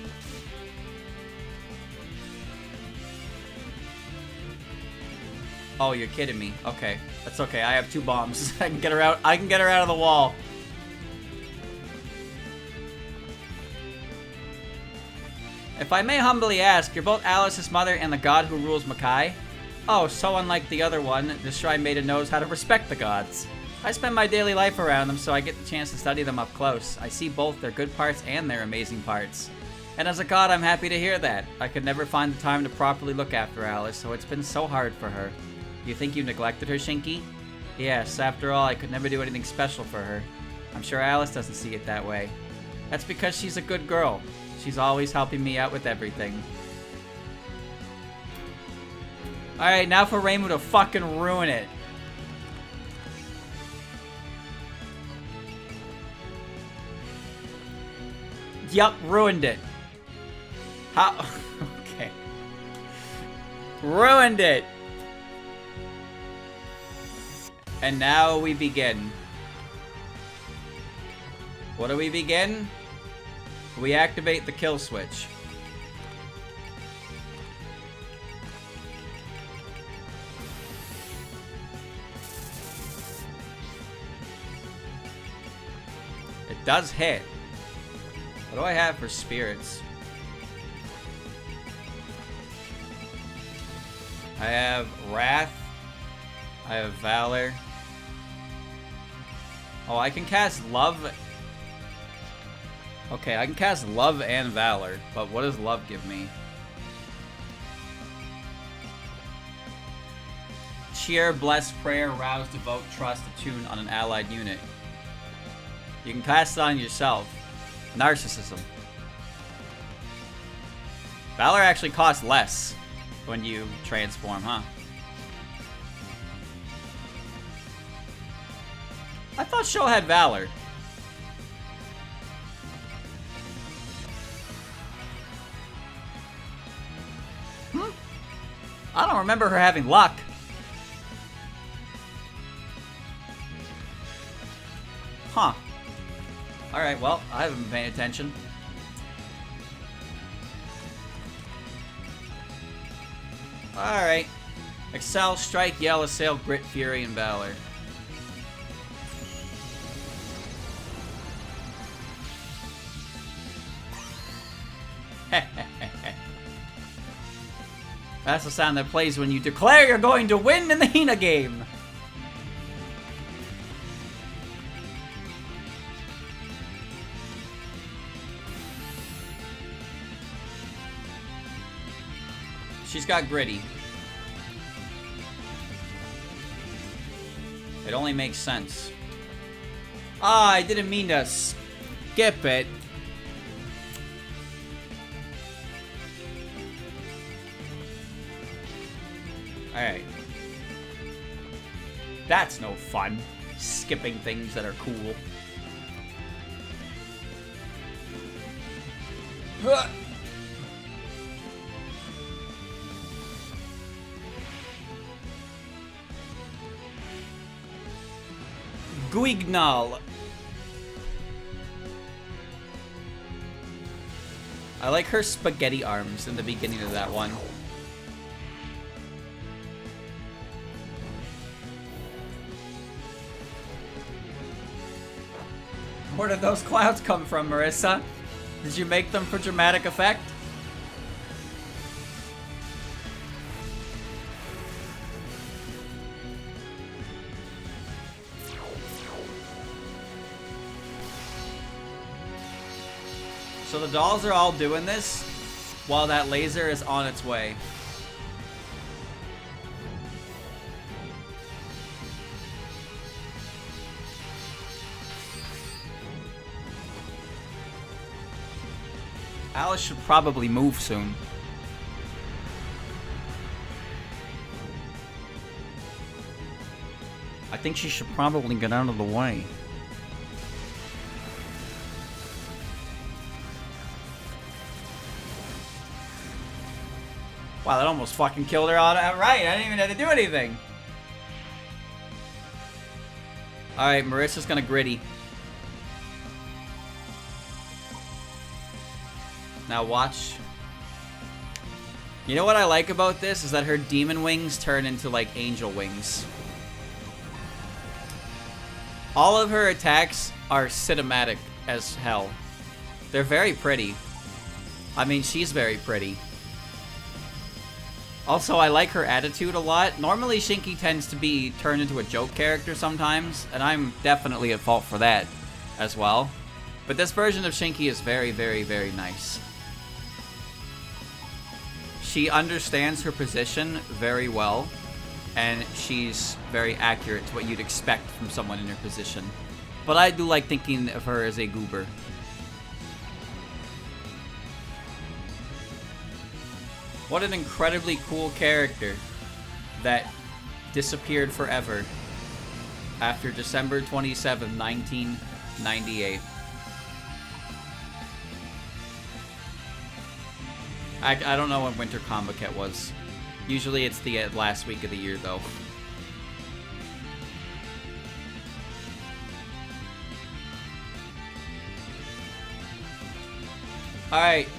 Oh, you're kidding me. Okay. That's okay. I have 2 bombs. I can get her out. I can get her out of the wall. If I may humbly ask, you're both Alice's mother and the god who rules Makai? Oh, so unlike the other one, this Shrine Maiden knows how to respect the gods. I spend my daily life around them, so I get the chance to study them up close. I see both their good parts and their amazing parts. And as a god, I'm happy to hear that. I could never find the time to properly look after Alice, so it's been so hard for her. You think you neglected her, Shinki? Yes, after all, I could never do anything special for her. I'm sure Alice doesn't see it that way. That's because she's a good girl. She's always helping me out with everything. Alright, now for Reimu to fucking ruin it. Yup, ruined it. How? Okay. Ruined it. And now we begin. What do we begin? We activate the kill switch. It does hit. What do I have for spirits? I have Wrath. I have Valor. Oh, I can cast Love. Okay, I can cast Love and Valor, but what does Love give me? Cheer, Bless, Prayer, Rouse, Devote, Trust, Attune on an allied unit. You can cast it on yourself. Narcissism. Valor actually costs less when you transform, huh? I thought Sho had Valor. I don't remember her having luck. Huh. Alright, well, I haven't been paying attention. Alright. Excel, Strike, Yell, Assail, Grit, Fury, and Valor. That's the sound that plays when you declare you're going to win in the Hina game. She's got Gritty. It only makes sense. Ah, I didn't mean to skip it. Alright. That's no fun. Skipping things that are cool. Huh. Guignol. I like her spaghetti arms in the beginning of that one. Where did those clouds come from, Marissa? Did you make them for dramatic effect? So the dolls are all doing this while that laser is on its way. Alice should probably move soon. I think she should probably get out of the way. Wow, that almost fucking killed her outright. I didn't even have to do anything. Alright, Marissa's gonna Gritty. Now watch. You know what I like about this is that her demon wings turn into like angel wings. All of her attacks are cinematic as hell. They're very pretty. I mean, she's very pretty. Also, I like her attitude a lot. Normally, Shinki tends to be turned into a joke character sometimes, and I'm definitely at fault for that as well. But this version of Shinki is very, very, very nice. She understands her position very well, and she's very accurate to what you'd expect from someone in her position. But I do like thinking of her as a goober. What an incredibly cool character that disappeared forever after December 27, 1998. I don't know when Winter Combacat was. Usually it's the last week of the year, though. Alright.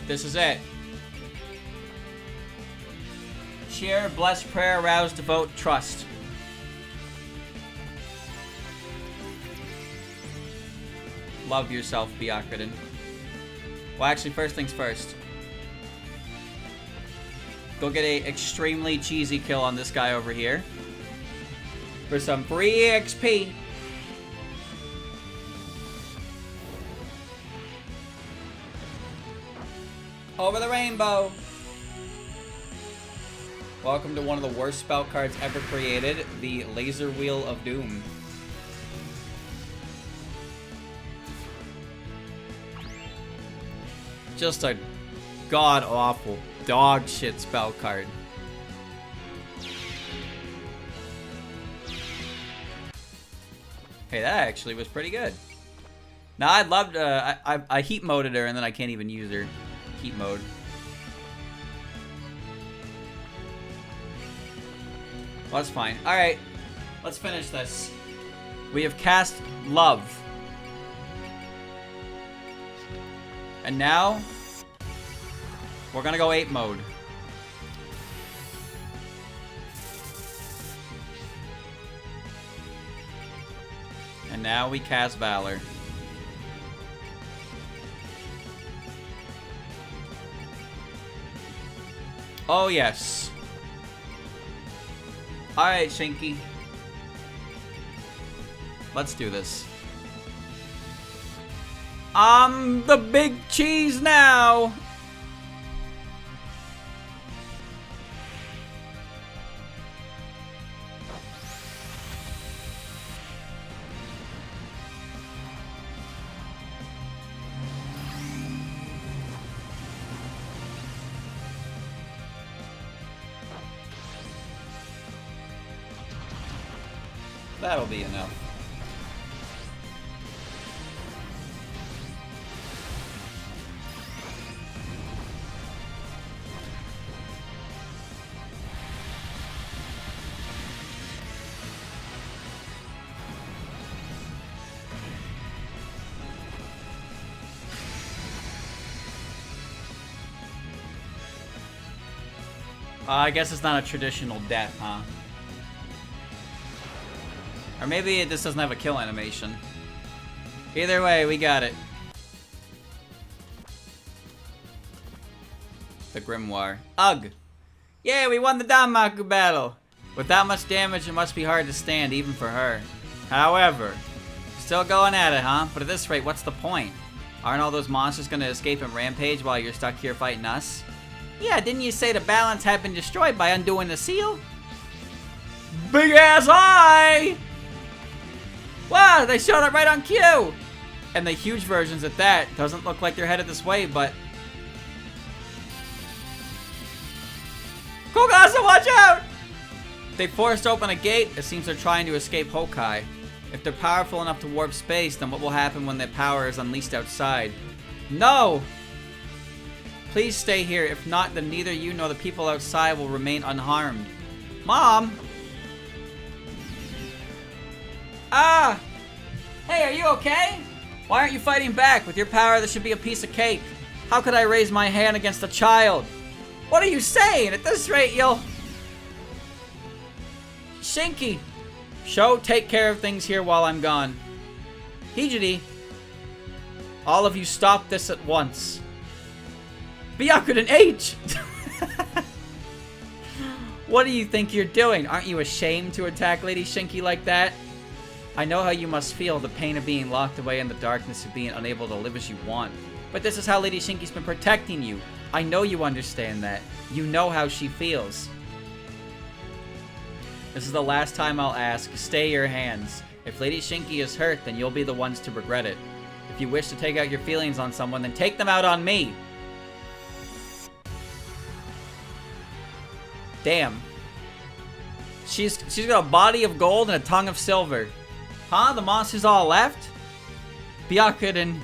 This is it. Cheer, Bless, Prayer, Rouse, Devote, Trust. love yourself, Byakuren. Well, actually, first things first. Go get a extremely cheesy kill on this guy over here. For some free XP. Over the rainbow. Welcome to one of the worst spell cards ever created, the Laser Wheel of Doom. Just a god-awful dog shit spell card. Hey, that actually was pretty good. Now, I'd love to... I heat moded her and then I can't even use her. Heat mode. Well, that's fine. Alright, let's finish this. We have cast Love. And now, we're gonna go ape mode. And now we cast Valor. Oh, yes. Alright, Shinki. Let's do this. I'm the big cheese now! That'll be enough. I guess it's not a traditional death, huh? Or maybe it just doesn't have a kill animation. Either way, we got it. The Grimoire. Ugh! Yay, we won the Danmaku battle! With that much damage, it must be hard to stand, even for her. However, still going at it, huh? But at this rate, what's the point? Aren't all those monsters gonna escape and rampage while you're stuck here fighting us? Yeah, didn't you say the balance had been destroyed by undoing the seal? Big ass eye! Wow, they showed up right on cue! And the huge versions at that. Doesn't look like they're headed this way, but... Kogasa, watch out! They forced open a gate. It seems they're trying to escape Hokai. If they're powerful enough to warp space, then what will happen when their power is unleashed outside? No! Please stay here. If not, then neither you nor the people outside will remain unharmed. Mom! Ah! Hey, are you okay? Why aren't you fighting back? With your power, this should be a piece of cake. How could I raise my hand against a child? What are you saying? At this rate, you'll... Shinki! Sho, take care of things here while I'm gone. Hijiri! All of you stop this at once. Byakuren H! What do you think you're doing? Aren't you ashamed to attack Lady Shinki like that? I know how you must feel, the pain of being locked away in the darkness, of being unable to live as you want. But this is how Lady Shinki's been protecting you. I know you understand that. You know how she feels. This is the last time I'll ask. Stay your hands. If Lady Shinki is hurt, then you'll be the ones to regret it. If you wish to take out your feelings on someone, then take them out on me. Damn. She's got a body of gold and a tongue of silver. Huh? The monsters all left? Byakuren,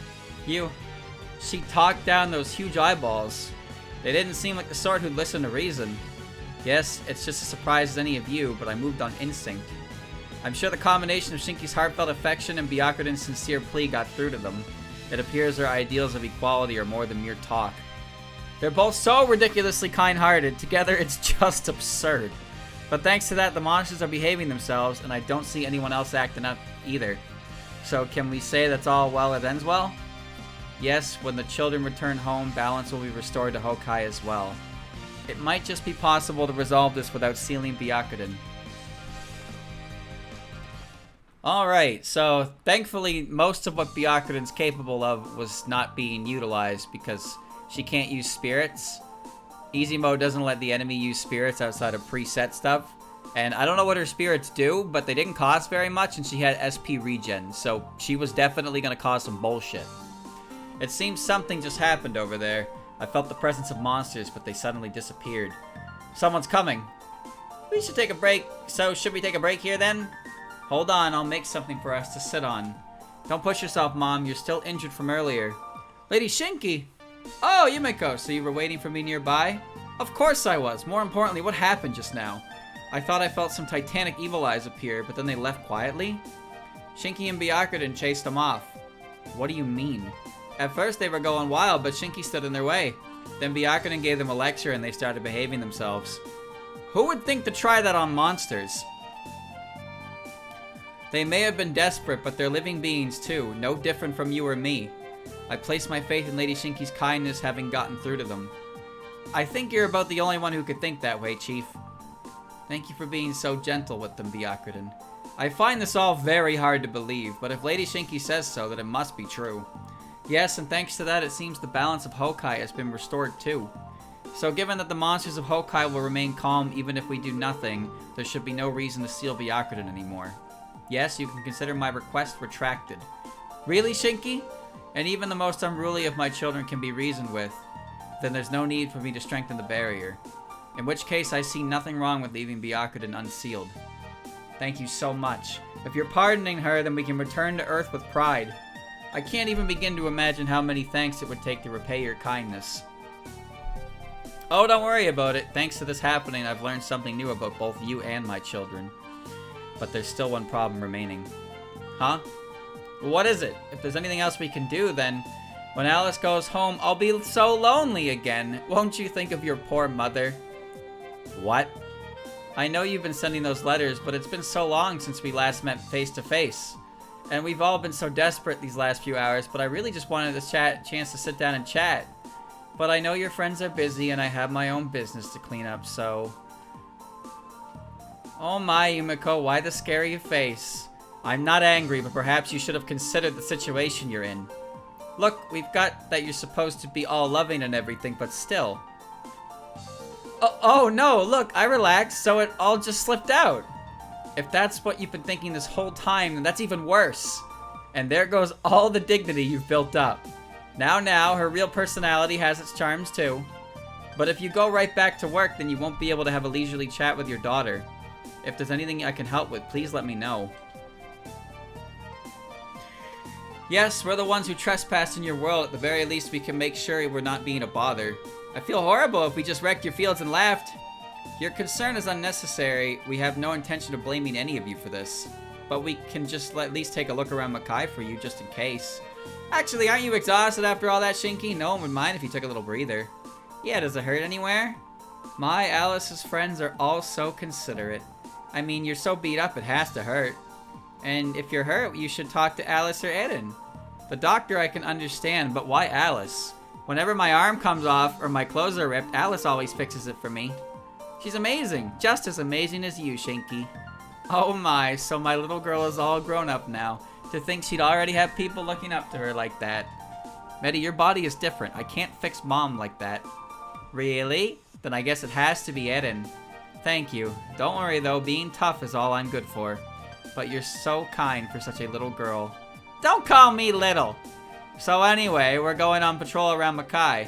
she talked down those huge eyeballs. They didn't seem like the sort who'd listen to reason. Yes, it's just as surprised as any of you, but I moved on instinct. I'm sure the combination of Shinki's heartfelt affection and Byakuren's sincere plea got through to them. It appears their ideals of equality are more than mere talk. They're both so ridiculously kind-hearted. Together, it's just absurd. But thanks to that, the monsters are behaving themselves, and I don't see anyone else acting up either. So can we say that's all well that ends well? Yes, when the children return home, balance will be restored to Hokai as well. It might just be possible to resolve this without sealing Byakuren. Alright, so thankfully most of what Byakuren's capable of was not being utilized because she can't use spirits. Easy mode doesn't let the enemy use spirits outside of preset stuff. And I don't know what her spirits do, but they didn't cost very much and she had SP regen, so she was definitely going to cause some bullshit. It seems something just happened over there. I felt the presence of monsters, but they suddenly disappeared. Someone's coming. We should take a break. So, should we take a break here then? Hold on, I'll make something for us to sit on. Don't push yourself, Mom. You're still injured from earlier. Lady Shinki! Oh, Yumiko, so you were waiting for me nearby? Of course I was. More importantly, what happened just now? I thought I felt some titanic evil eyes appear, but then they left quietly? Shinki and Byakuren chased them off. What do you mean? At first they were going wild, but Shinki stood in their way. Then Byakuren gave them a lecture and they started behaving themselves. Who would think to try that on monsters? They may have been desperate, but they're living beings too, no different from you or me. I place my faith in Lady Shinki's kindness having gotten through to them. I think you're about the only one who could think that way, Chief. Thank you for being so gentle with them, Byakuren. I find this all very hard to believe, but if Lady Shinki says so, then it must be true. Yes, and thanks to that, it seems the balance of Hokai has been restored too. So given that the monsters of Hokai will remain calm even if we do nothing, there should be no reason to seal Byakuren anymore. Yes, you can consider my request retracted. Really, Shinki? And even the most unruly of my children can be reasoned with. Then there's no need for me to strengthen the barrier. In which case, I see nothing wrong with leaving Byakuren unsealed. Thank you so much. If you're pardoning her, then we can return to Earth with pride. I can't even begin to imagine how many thanks it would take to repay your kindness. Oh, don't worry about it. Thanks to this happening, I've learned something new about both you and my children. But there's still one problem remaining. Huh? What is it? If there's anything else we can do, then when Alice goes home, I'll be so lonely again. Won't you think of your poor mother? What? I know you've been sending those letters, but it's been so long since we last met face to face. And we've all been so desperate these last few hours, but I really just wanted this chance to sit down and chat. But I know your friends are busy and I have my own business to clean up, so... Oh my, Yumiko, why the scary face? I'm not angry, but perhaps you should have considered the situation you're in. Look, we've got that you're supposed to be all loving and everything, but still. Oh no, look, I relaxed, so it all just slipped out. If that's what you've been thinking this whole time, then that's even worse. And there goes all the dignity you've built up. Now, her real personality has its charms too. But if you go right back to work, then you won't be able to have a leisurely chat with your daughter. If there's anything I can help with, please let me know. Yes, we're the ones who trespassed in your world. At the very least, we can make sure we're not being a bother. I feel horrible if we just wrecked your fields and left. Your concern is unnecessary. We have no intention of blaming any of you for this. But we can just at least take a look around Makai for you, just in case. Actually, aren't you exhausted after all that, Shinki? No one would mind if you took a little breather. Yeah, does it hurt anywhere? My Alice's friends are all so considerate. I mean, you're so beat up, it has to hurt. And if you're hurt, you should talk to Alice or Eden. The doctor I can understand, but why Alice? Whenever my arm comes off or my clothes are ripped, Alice always fixes it for me. She's amazing, just as amazing as you, Shinki. Oh my, so my little girl is all grown up now. To think she'd already have people looking up to her like that. Medi, your body is different. I can't fix Mom like that. Really? Then I guess it has to be Eden. Thank you. Don't worry though, being tough is all I'm good for. But you're so kind for such a little girl. Don't call me little! So anyway, we're going on patrol around Makai.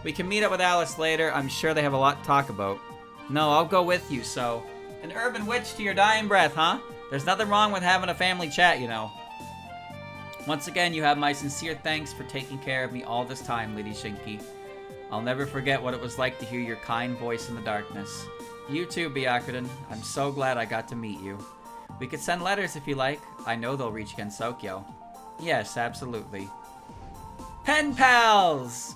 We can meet up with Alice later. I'm sure they have a lot to talk about. No, I'll go with you, so... An urban witch to your dying breath, huh? There's nothing wrong with having a family chat, you know. Once again, you have my sincere thanks for taking care of me all this time, Lady Shinki. I'll never forget what it was like to hear your kind voice in the darkness. You too, Byakuren. I'm so glad I got to meet you. We could send letters if you like. I know they'll reach Gensokyo. Yes, absolutely. Pen pals!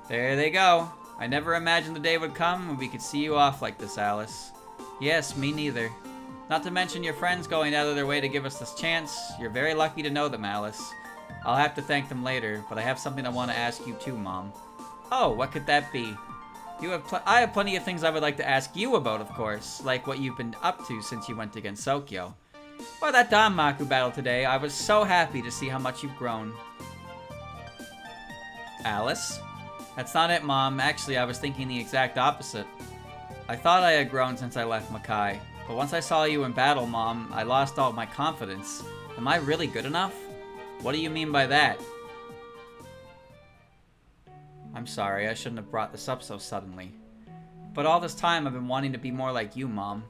There they go. I never imagined the day would come when we could see you off like this, Alice. Yes, me neither. Not to mention your friends going out of their way to give us this chance. You're very lucky to know them, Alice. I'll have to thank them later, but I have something I want to ask you too, Mom. Oh, what could that be? I have plenty of things I would like to ask you about, of course, like what you've been up to since you went against Sokyo. Or that Danmaku battle today. I was so happy to see how much you've grown. Alice? That's not it, Mom. Actually, I was thinking the exact opposite. I thought I had grown since I left Makai, but once I saw you in battle, Mom, I lost all my confidence. Am I really good enough? What do you mean by that? I'm sorry, I shouldn't have brought this up so suddenly. But all this time I've been wanting to be more like you, Mom.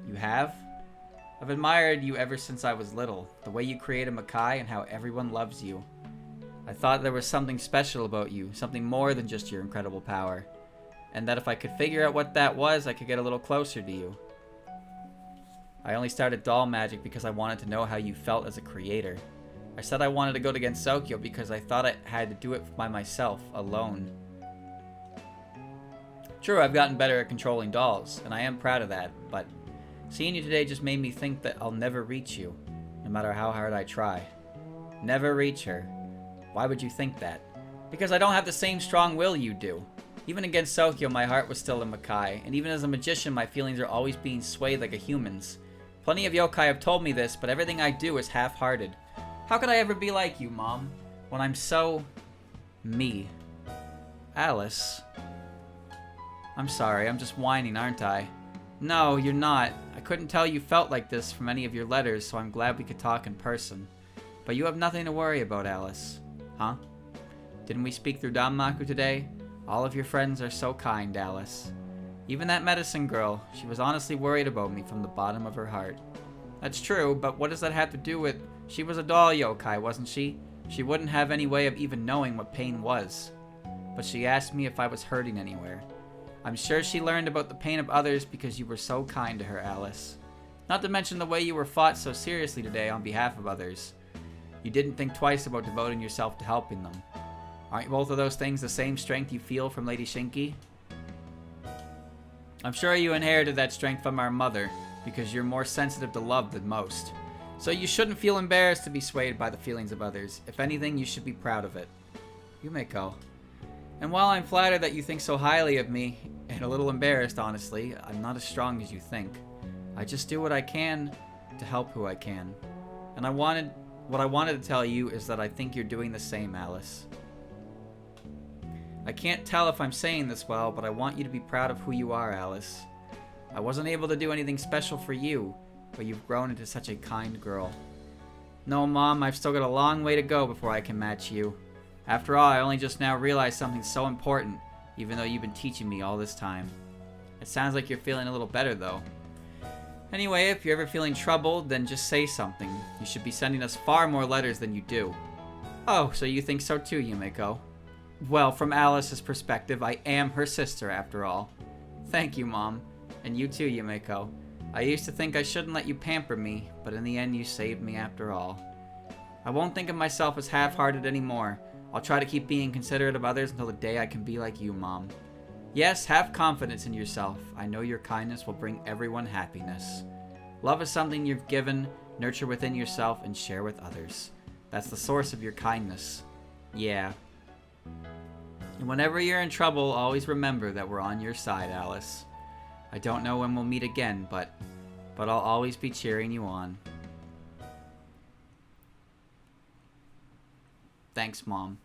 You have? I've admired you ever since I was little, the way you created Makai and how everyone loves you. I thought there was something special about you, something more than just your incredible power. And that if I could figure out what that was, I could get a little closer to you. I only started doll magic because I wanted to know how you felt as a creator. I said I wanted to go against Sokyo because I thought I had to do it by myself, alone. True, I've gotten better at controlling dolls, and I am proud of that, but seeing you today just made me think that I'll never reach you, no matter how hard I try. Never reach her. Why would you think that? Because I don't have the same strong will you do. Even against Sokyo, my heart was still in Makai, and even as a magician, my feelings are always being swayed like a human's. Plenty of yokai have told me this, but everything I do is half-hearted. How could I ever be like you, Mom, when I'm so... me? Alice? I'm sorry, I'm just whining, aren't I? No, you're not. I couldn't tell you felt like this from any of your letters, so I'm glad we could talk in person. But you have nothing to worry about, Alice. Huh? Didn't we speak through Danmaku today? All of your friends are so kind, Alice. Even that medicine girl, she was honestly worried about me from the bottom of her heart. That's true, but what does that have to do with... She was a doll yokai, wasn't she? She wouldn't have any way of even knowing what pain was. But she asked me if I was hurting anywhere. I'm sure she learned about the pain of others because you were so kind to her, Alice. Not to mention the way you were fought so seriously today on behalf of others. You didn't think twice about devoting yourself to helping them. Aren't both of those things the same strength you feel from Lady Shinki? I'm sure you inherited that strength from our mother, because you're more sensitive to love than most. So you shouldn't feel embarrassed to be swayed by the feelings of others. If anything, you should be proud of it. Yumeko. And while I'm flattered that you think so highly of me, and a little embarrassed, honestly, I'm not as strong as you think. I just do what I can to help who I can. And what I wanted to tell you is that I think you're doing the same, Alice. I can't tell if I'm saying this well, but I want you to be proud of who you are, Alice. I wasn't able to do anything special for you, but you've grown into such a kind girl. No, Mom, I've still got a long way to go before I can match you. After all, I only just now realized something so important, even though you've been teaching me all this time. It sounds like you're feeling a little better, though. Anyway, if you're ever feeling troubled, then just say something. You should be sending us far more letters than you do. Oh, so you think so too, Yumeko? Well, from Alice's perspective, I am her sister, after all. Thank you, Mom. And you too, Yumeko. I used to think I shouldn't let you pamper me, but in the end you saved me after all. I won't think of myself as half-hearted anymore. I'll try to keep being considerate of others until the day I can be like you, Mom. Yes, have confidence in yourself. I know your kindness will bring everyone happiness. Love is something you've given, nurture within yourself, and share with others. That's the source of your kindness. Yeah. And whenever you're in trouble, always remember that we're on your side, Alice. I don't know when we'll meet again, but I'll always be cheering you on. Thanks, Mom.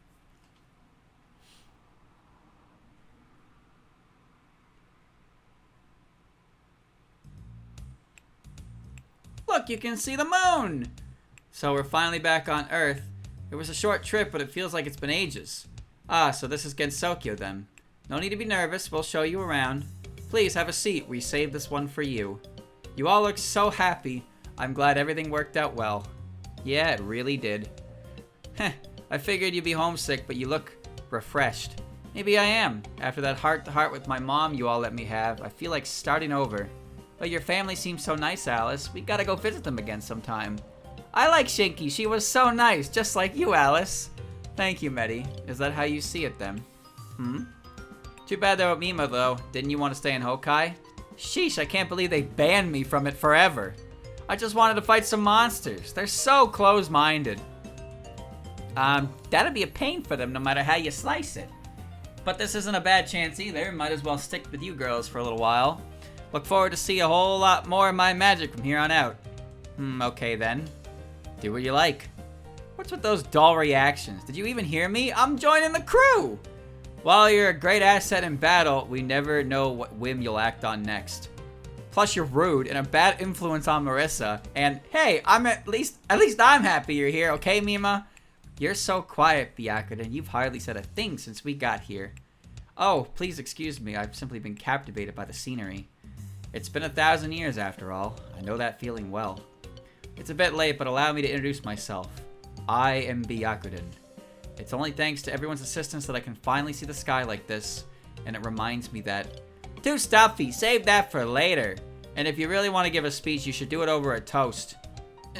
Look, you can see the moon! So we're finally back on Earth. It was a short trip, but it feels like it's been ages. Ah, so this is Gensokyo then. No need to be nervous, we'll show you around. Please have a seat, we saved this one for you. You all look so happy. I'm glad everything worked out well. Yeah, it really did. Heh, I figured you'd be homesick, but you look refreshed. Maybe I am. After that heart-to-heart with my mom you all let me have, I feel like starting over. But your family seems so nice, Alice. We gotta go visit them again sometime. I like Shinki. She was so nice, just like you, Alice. Thank you, Medi. Is that how you see it, then? Too bad about Mima, though. Didn't you want to stay in Hokai? Sheesh, I can't believe they banned me from it forever. I just wanted to fight some monsters. They're so close-minded. That'd be a pain for them no matter how you slice it. But this isn't a bad chance either. Might as well stick with you girls for a little while. Look forward to see a whole lot more of my magic from here on out. Okay then. Do what you like. What's with those dull reactions? Did you even hear me? I'm joining the crew! While you're a great asset in battle, we never know what whim you'll act on next. Plus you're rude and a bad influence on Marissa. And hey, at least I'm happy you're here, okay Mima? You're so quiet, Byakuren. You've hardly said a thing since we got here. Oh, please excuse me. I've simply been captivated by the scenery. It's been 1,000 years after all. I know that feeling well. It's a bit late, but allow me to introduce myself. I am Byakuren. It's only thanks to everyone's assistance that I can finally see the sky like this, and it reminds me that... Too stuffy, save that for later. And if you really want to give a speech, you should do it over a toast.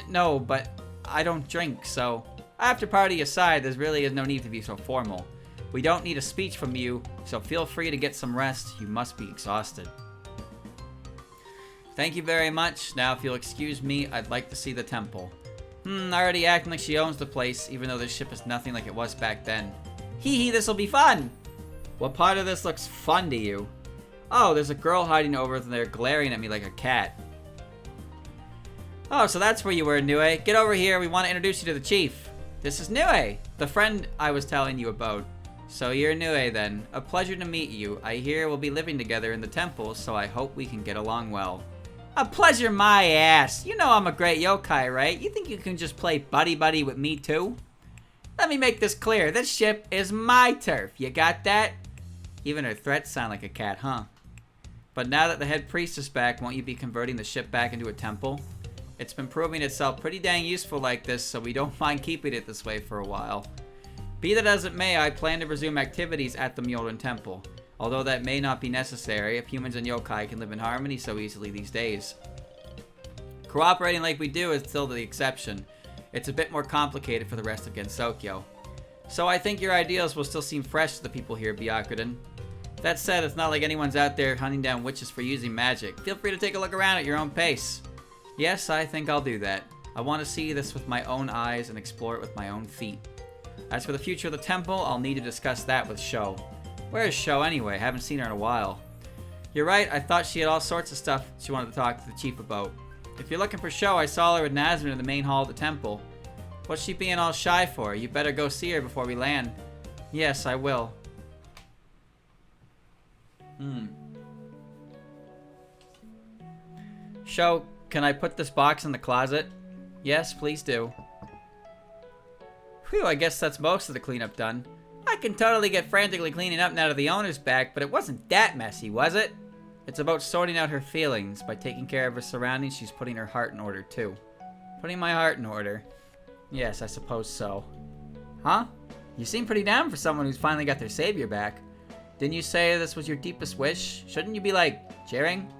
No, but I don't drink, so... After party aside, there really is no need to be so formal. We don't need a speech from you, so feel free to get some rest. You must be exhausted. Thank you very much. Now, if you'll excuse me, I'd like to see the temple. Already acting like she owns the place, even though this ship is nothing like it was back then. Hee hee, this'll be fun! What part of this looks fun to you? Oh, there's a girl hiding over there glaring at me like a cat. Oh, so that's where you were, Nue. Get over here, we want to introduce you to the chief. This is Nue, the friend I was telling you about. So you're Nue then. A pleasure to meet you. I hear we'll be living together in the temple, so I hope we can get along well. A pleasure my ass. You know I'm a great yokai, right? You think you can just play buddy-buddy with me too? Let me make this clear. This ship is my turf. You got that? Even her threats sound like a cat, huh? But now that the head priest is back, won't you be converting the ship back into a temple? It's been proving itself pretty dang useful like this, so we don't mind keeping it this way for a while. Be that as it may, I plan to resume activities at the Myoden Temple. Although that may not be necessary if humans and yokai can live in harmony so easily these days. Cooperating like we do is still the exception. It's a bit more complicated for the rest of Gensokyo. So I think your ideals will still seem fresh to the people here, Byakuren. That said, it's not like anyone's out there hunting down witches for using magic. Feel free to take a look around at your own pace. Yes, I think I'll do that. I want to see this with my own eyes and explore it with my own feet. As for the future of the temple, I'll need to discuss that with Sho. Where is Sho anyway? Haven't seen her in a while. You're right, I thought she had all sorts of stuff she wanted to talk to the chief about. If you're looking for Sho, I saw her with Nazmin in the main hall of the temple. What's she being all shy for? You better go see her before we land. Yes, I will. Sho, can I put this box in the closet? Yes, please do. Phew, I guess that's most of the cleanup done. I can totally get frantically cleaning up now that the owner's back, but it wasn't that messy, was it? It's about sorting out her feelings. By taking care of her surroundings, she's putting her heart in order, too. Putting my heart in order. Yes, I suppose so. Huh? You seem pretty down for someone who's finally got their savior back. Didn't you say this was your deepest wish? Shouldn't you be, like, cheering?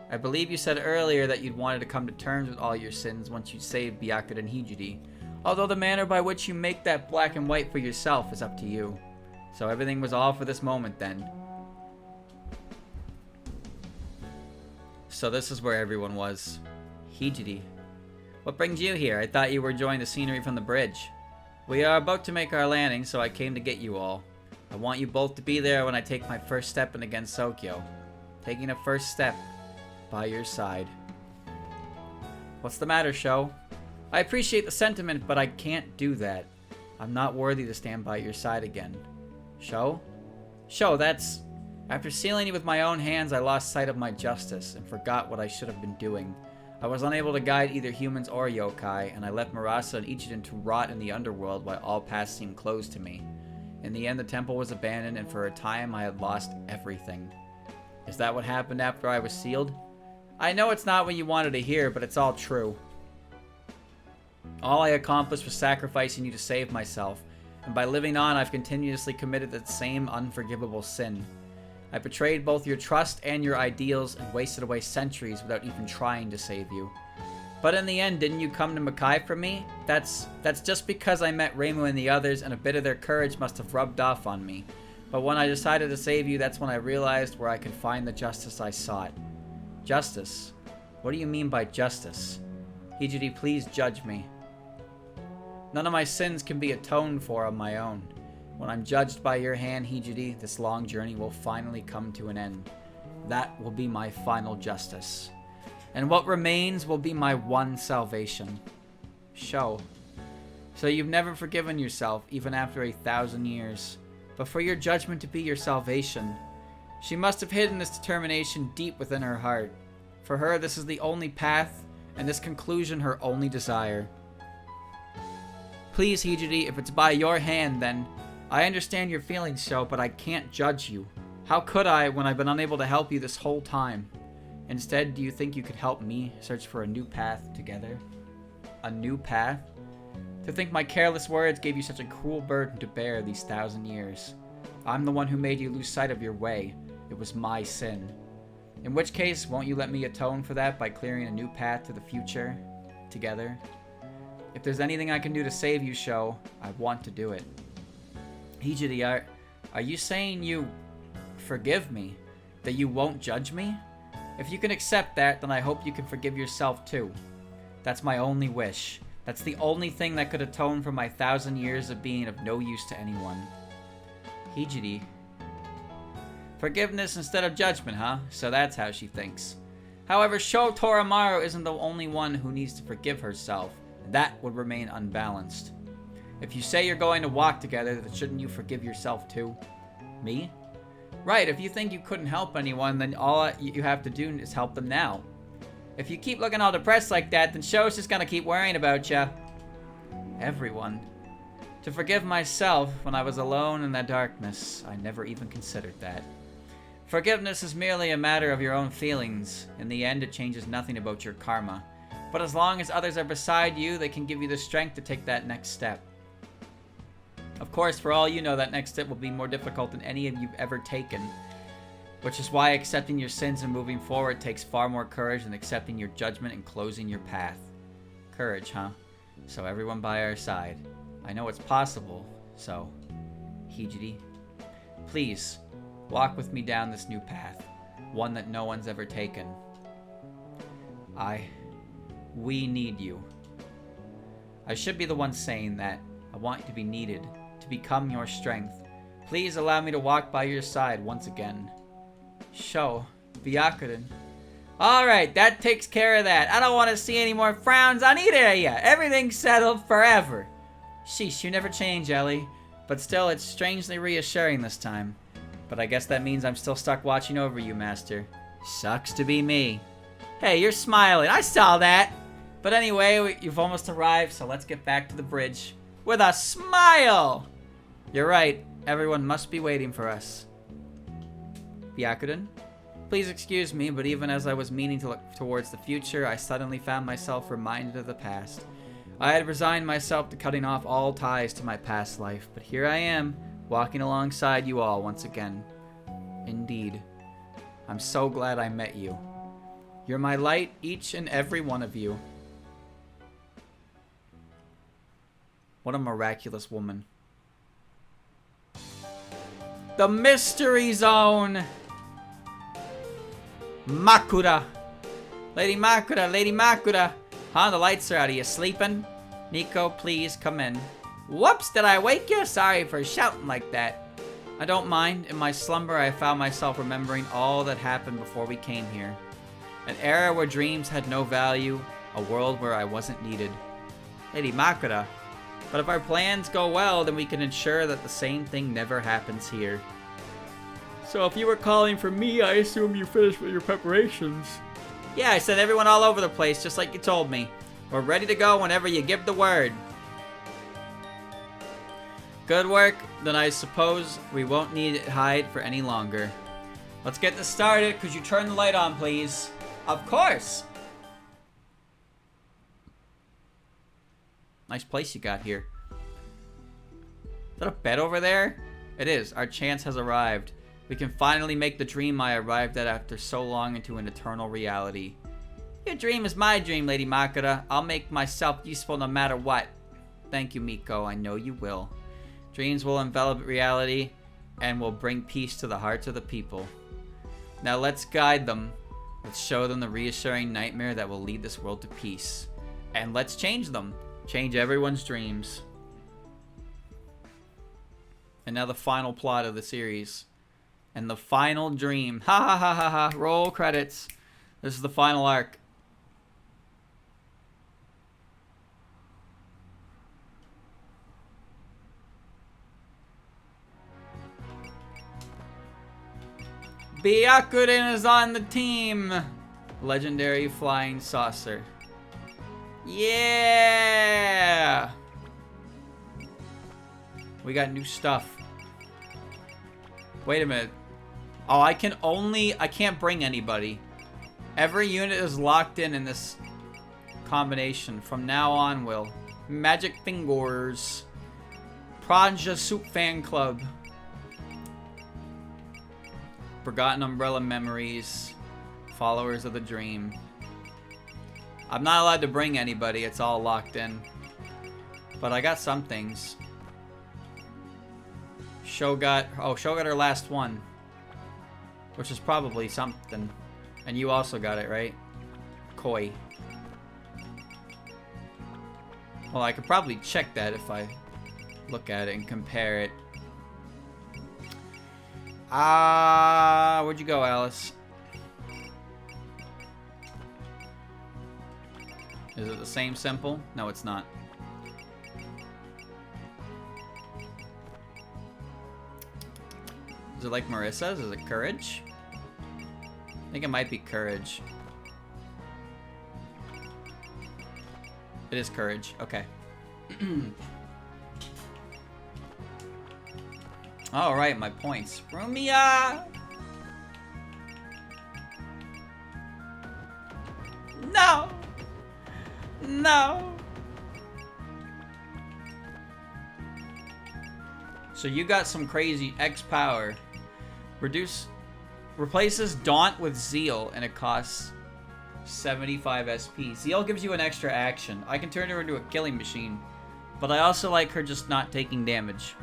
I believe you said earlier that you'd wanted to come to terms with all your sins once you saved Byakuren Hijiri. Although the manner by which you make that black and white for yourself is up to you. So everything was all for this moment then. So this is where everyone was. Hijiri. What brings you here? I thought you were enjoying the scenery from the bridge. We are about to make our landing, so I came to get you all. I want you both to be there when I take my first step into Gensokyo. Taking a first step by your side. What's the matter, Sho? I appreciate the sentiment, but I can't do that. I'm not worthy to stand by your side again. Sho? Sho, that's... After sealing you with my own hands, I lost sight of my justice and forgot what I should have been doing. I was unable to guide either humans or yokai, and I left Marasa and Ichiden to rot in the underworld while all paths seemed closed to me. In the end, the temple was abandoned, and for a time I had lost everything. Is that what happened after I was sealed? I know it's not what you wanted to hear, but it's all true. All I accomplished was sacrificing you to save myself, and by living on, I've continuously committed that same unforgivable sin. I betrayed both your trust and your ideals and wasted away centuries without even trying to save you. But in the end, didn't you come to Makai for me? That's just because I met Reimu and the others, and a bit of their courage must have rubbed off on me. But when I decided to save you, that's when I realized where I could find the justice I sought. Justice? What do you mean by justice? Hijiri, please judge me. None of my sins can be atoned for on my own. When I'm judged by your hand, Hijiri, this long journey will finally come to an end. That will be my final justice. And what remains will be my one salvation. So you've never forgiven yourself, even after 1,000 years. But for your judgment to be your salvation, she must have hidden this determination deep within her heart. For her, this is the only path, and this conclusion her only desire. Please, Hijiri, if it's by your hand, then I understand your feelings, Sho, but I can't judge you. How could I when I've been unable to help you this whole time? Instead, do you think you could help me search for a new path together? A new path? To think my careless words gave you such a cruel burden to bear these 1,000 years. I'm the one who made you lose sight of your way. It was my sin. In which case, won't you let me atone for that by clearing a new path to the future together? If there's anything I can do to save you, Sho, I want to do it. Hijiri, are you saying you forgive me? That you won't judge me? If you can accept that, then I hope you can forgive yourself too. That's my only wish. That's the only thing that could atone for my 1,000 years of being of no use to anyone. Hijiri. Forgiveness instead of judgment, huh? So that's how she thinks. However, Sho Toramaru isn't the only one who needs to forgive herself. That would remain unbalanced. If you say you're going to walk together, then shouldn't you forgive yourself too? Me? Right, if you think you couldn't help anyone, then all you have to do is help them now. If you keep looking all depressed like that, then Sho's just gonna keep worrying about ya. Everyone. To forgive myself when I was alone in the darkness, I never even considered that. Forgiveness is merely a matter of your own feelings. In the end, it changes nothing about your karma. But as long as others are beside you, they can give you the strength to take that next step. Of course, for all you know, that next step will be more difficult than any of you've ever taken. Which is why accepting your sins and moving forward takes far more courage than accepting your judgment and closing your path. Courage, huh? So everyone by our side. I know it's possible, so... Hijiri, please, walk with me down this new path. One that no one's ever taken. We need you. I should be the one saying that. I want you to be needed, to become your strength. Please allow me to walk by your side once again. Sho, Byakuren. Alright, that takes care of that. I don't want to see any more frowns on either of you. Everything's settled forever. Sheesh, you never change, Ellie. But still, it's strangely reassuring this time. But I guess that means I'm still stuck watching over you, Master. Sucks to be me. Hey, you're smiling. I saw that. But anyway, you've almost arrived, so let's get back to the bridge. With a smile! You're right. Everyone must be waiting for us. Byakuren? Please excuse me, but even as I was meaning to look towards the future, I suddenly found myself reminded of the past. I had resigned myself to cutting off all ties to my past life, but here I am, walking alongside you all once again. Indeed. I'm so glad I met you. You're my light, each and every one of you. What a miraculous woman. The Mystery Zone! Makura! Lady Makura, Lady Makura! Huh, the lights are out. Are you sleeping? Nico, please, come in. Whoops, did I wake you? Sorry for shouting like that. I don't mind. In my slumber, I found myself remembering all that happened before we came here. An era where dreams had no value, a world where I wasn't needed. Lady Makura. But if our plans go well, then we can ensure that the same thing never happens here. So if you were calling for me, I assume you finished with your preparations. Yeah, I sent everyone all over the place, just like you told me. We're ready to go whenever you give the word. Good work. Then I suppose we won't need to hide for any longer. Let's get this started. Could you turn the light on, please? Of course. Nice place you got here. Is that a bed over there? It is. Our chance has arrived. We can finally make the dream I arrived at after so long into an eternal reality. Your dream is my dream, Lady Makura. I'll make myself useful no matter what. Thank you, Miko. I know you will. Dreams will envelop reality and will bring peace to the hearts of the people. Now let's guide them. Let's show them the reassuring nightmare that will lead this world to peace. And let's change them. Change everyone's dreams. And now the final plot of the series. And the final dream. Ha ha ha ha ha. Roll credits. This is the final arc. Byakuren is on the team. Legendary flying saucer. Yeah! We got new stuff. Wait a minute. Oh, I can't bring anybody. Every unit is locked in this combination. From now on, will. Magic Fingers. Pranja Soup Fan Club. Forgotten Umbrella Memories. Followers of the Dream. I'm not allowed to bring anybody. It's all locked in. But I got some things. Sho got her last one. Which is probably something. And you also got it, right? Koi. Well, I could probably check that if I look at it and compare it. Where'd you go, Alice? Is it the same simple? No, it's not. Is it like Marissa's? Is it Courage? I think it might be Courage. It is Courage. Okay. All right, my points. Rumia! No! No! So you got some crazy X power. Replaces Daunt with Zeal, and it costs 75 SP. Zeal gives you an extra action. I can turn her into a killing machine, but I also like her just not taking damage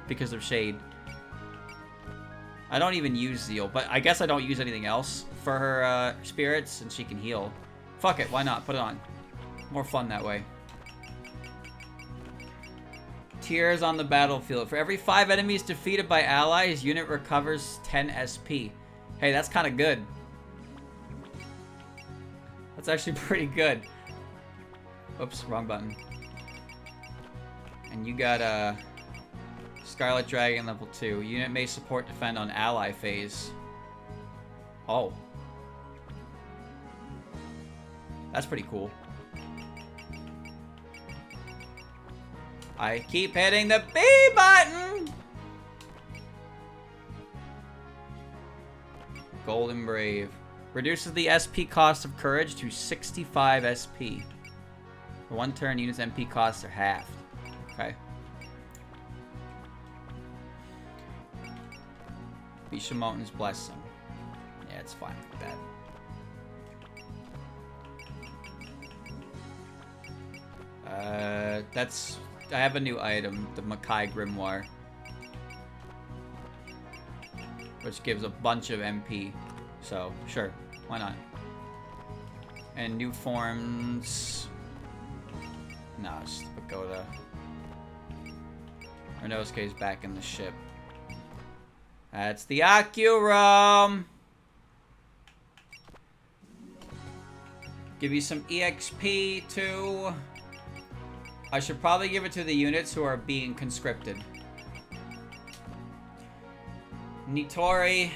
because of Shade. I don't even use Zeal, but I guess I don't use anything else for her spirits, and she can heal. Fuck it, why not? Put it on. More fun that way. Tears on the battlefield. For every 5 enemies defeated by allies, unit recovers 10 SP. Hey, that's kind of good. That's actually pretty good. Oops, wrong button. And you got Scarlet Dragon level 2. Unit may support defend on ally phase. Oh. That's pretty cool. I keep hitting the B button! Golden Brave. Reduces the SP cost of Courage to 65 SP. For one turn, units' MP costs are halved. Okay. Bishamoten's Blessing. Yeah, it's fine with that. I have a new item, the Makai Grimoire, which gives a bunch of MP. So, sure, why not? And new forms. No, it's just Pagoda. Renosuke's back in the ship. That's the Akurum! Give you some EXP too. I should probably give it to the units who are being conscripted. Nitori.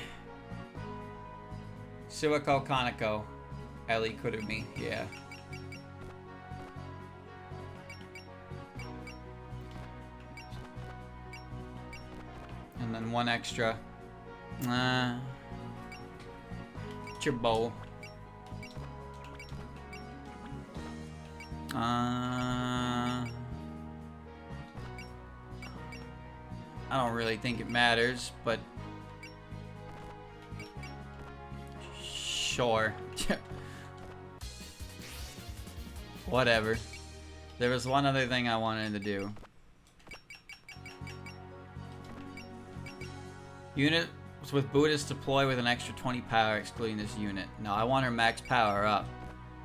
Suiko Kaneko. Eli Kurumi. Yeah. And then one extra. Chibo. I don't really think it matters, but sure. Whatever. There was one other thing I wanted to do. Unit So with Buddhist deploy with an extra 20 power excluding this unit. No, I want her max power up.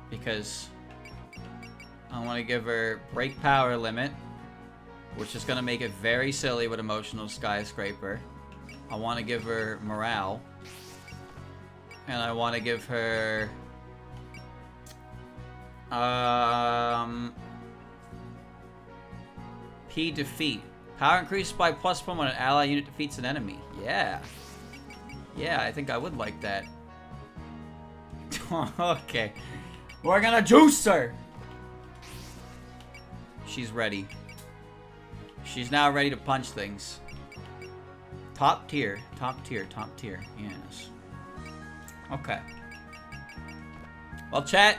Because I want to give her break power limit. Which is going to make it very silly with emotional skyscraper. I want to give her morale. And I want to give her... P defeat. Power increased by +1 when an ally unit defeats an enemy. Yeah. Yeah, I think I would like that. Okay. We're gonna juice her! She's ready. She's now ready to punch things. Top tier. Top tier. Top tier. Yes. Okay. Well, chat.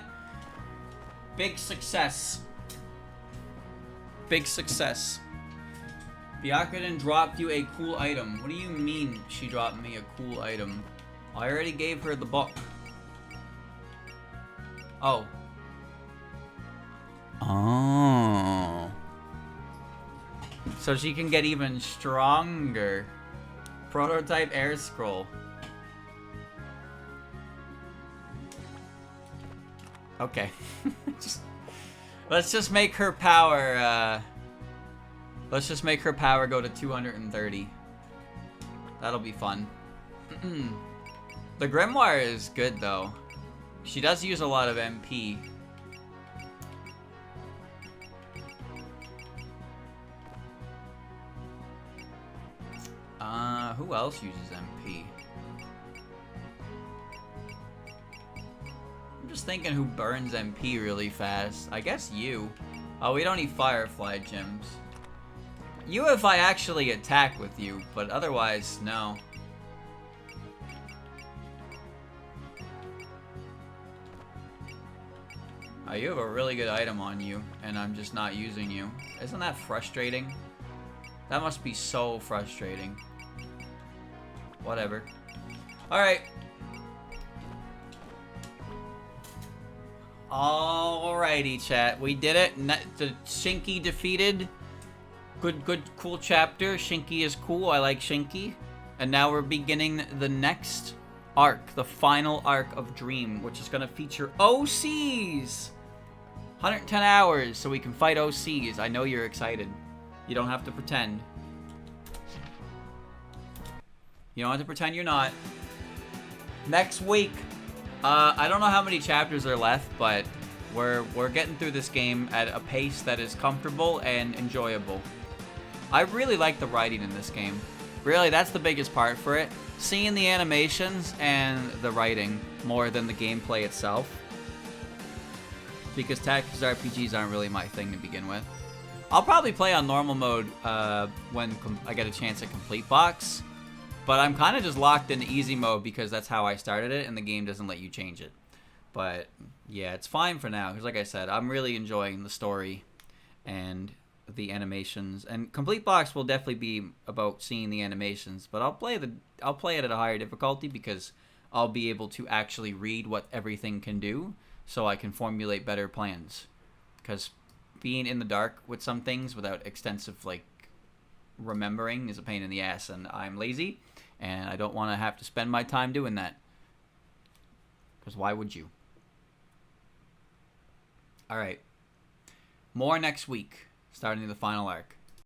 Big success. Big success. Byakuren dropped you a cool item. What do you mean she dropped me a cool item? I already gave her the book. Oh. Oh. So she can get even stronger. Prototype air scroll. Okay. Let's just make her power, let's just make her power go to 230. That'll be fun. The Grimoire is good, though. She does use a lot of MP. Who else uses MP? I'm just thinking who burns MP really fast. I guess you. Oh, we don't need Firefly gems. You if I actually attack with you, but otherwise, no. Oh, you have a really good item on you, and I'm just not using you. Isn't that frustrating? That must be so frustrating. Whatever. Alright. Alrighty, chat. We did it. The Shinki defeated. Good, cool chapter. Shinki is cool. I like Shinki. And now we're beginning the next arc. The final arc of Dream, which is going to feature OCs. 110 hours so we can fight OCs. I know you're excited. You don't have to pretend. You don't have to pretend you're not. Next week, I don't know how many chapters are left, but we're getting through this game at a pace that is comfortable and enjoyable. I really like the writing in this game. Really, that's the biggest part for it. Seeing the animations and the writing more than the gameplay itself. Because tactics RPGs aren't really my thing to begin with. I'll probably play on normal mode when I get a chance at Complete Box. But I'm kind of just locked into easy mode because that's how I started it, and the game doesn't let you change it. But yeah, it's fine for now because, like I said, I'm really enjoying the story and the animations. And Complete Box will definitely be about seeing the animations, but I'll play it at a higher difficulty because I'll be able to actually read what everything can do, so I can formulate better plans. Because being in the dark with some things without extensive remembering is a pain in the ass, and I'm lazy. And I don't want to have to spend my time doing that. Because why would you? Alright. More next week. Starting the final arc.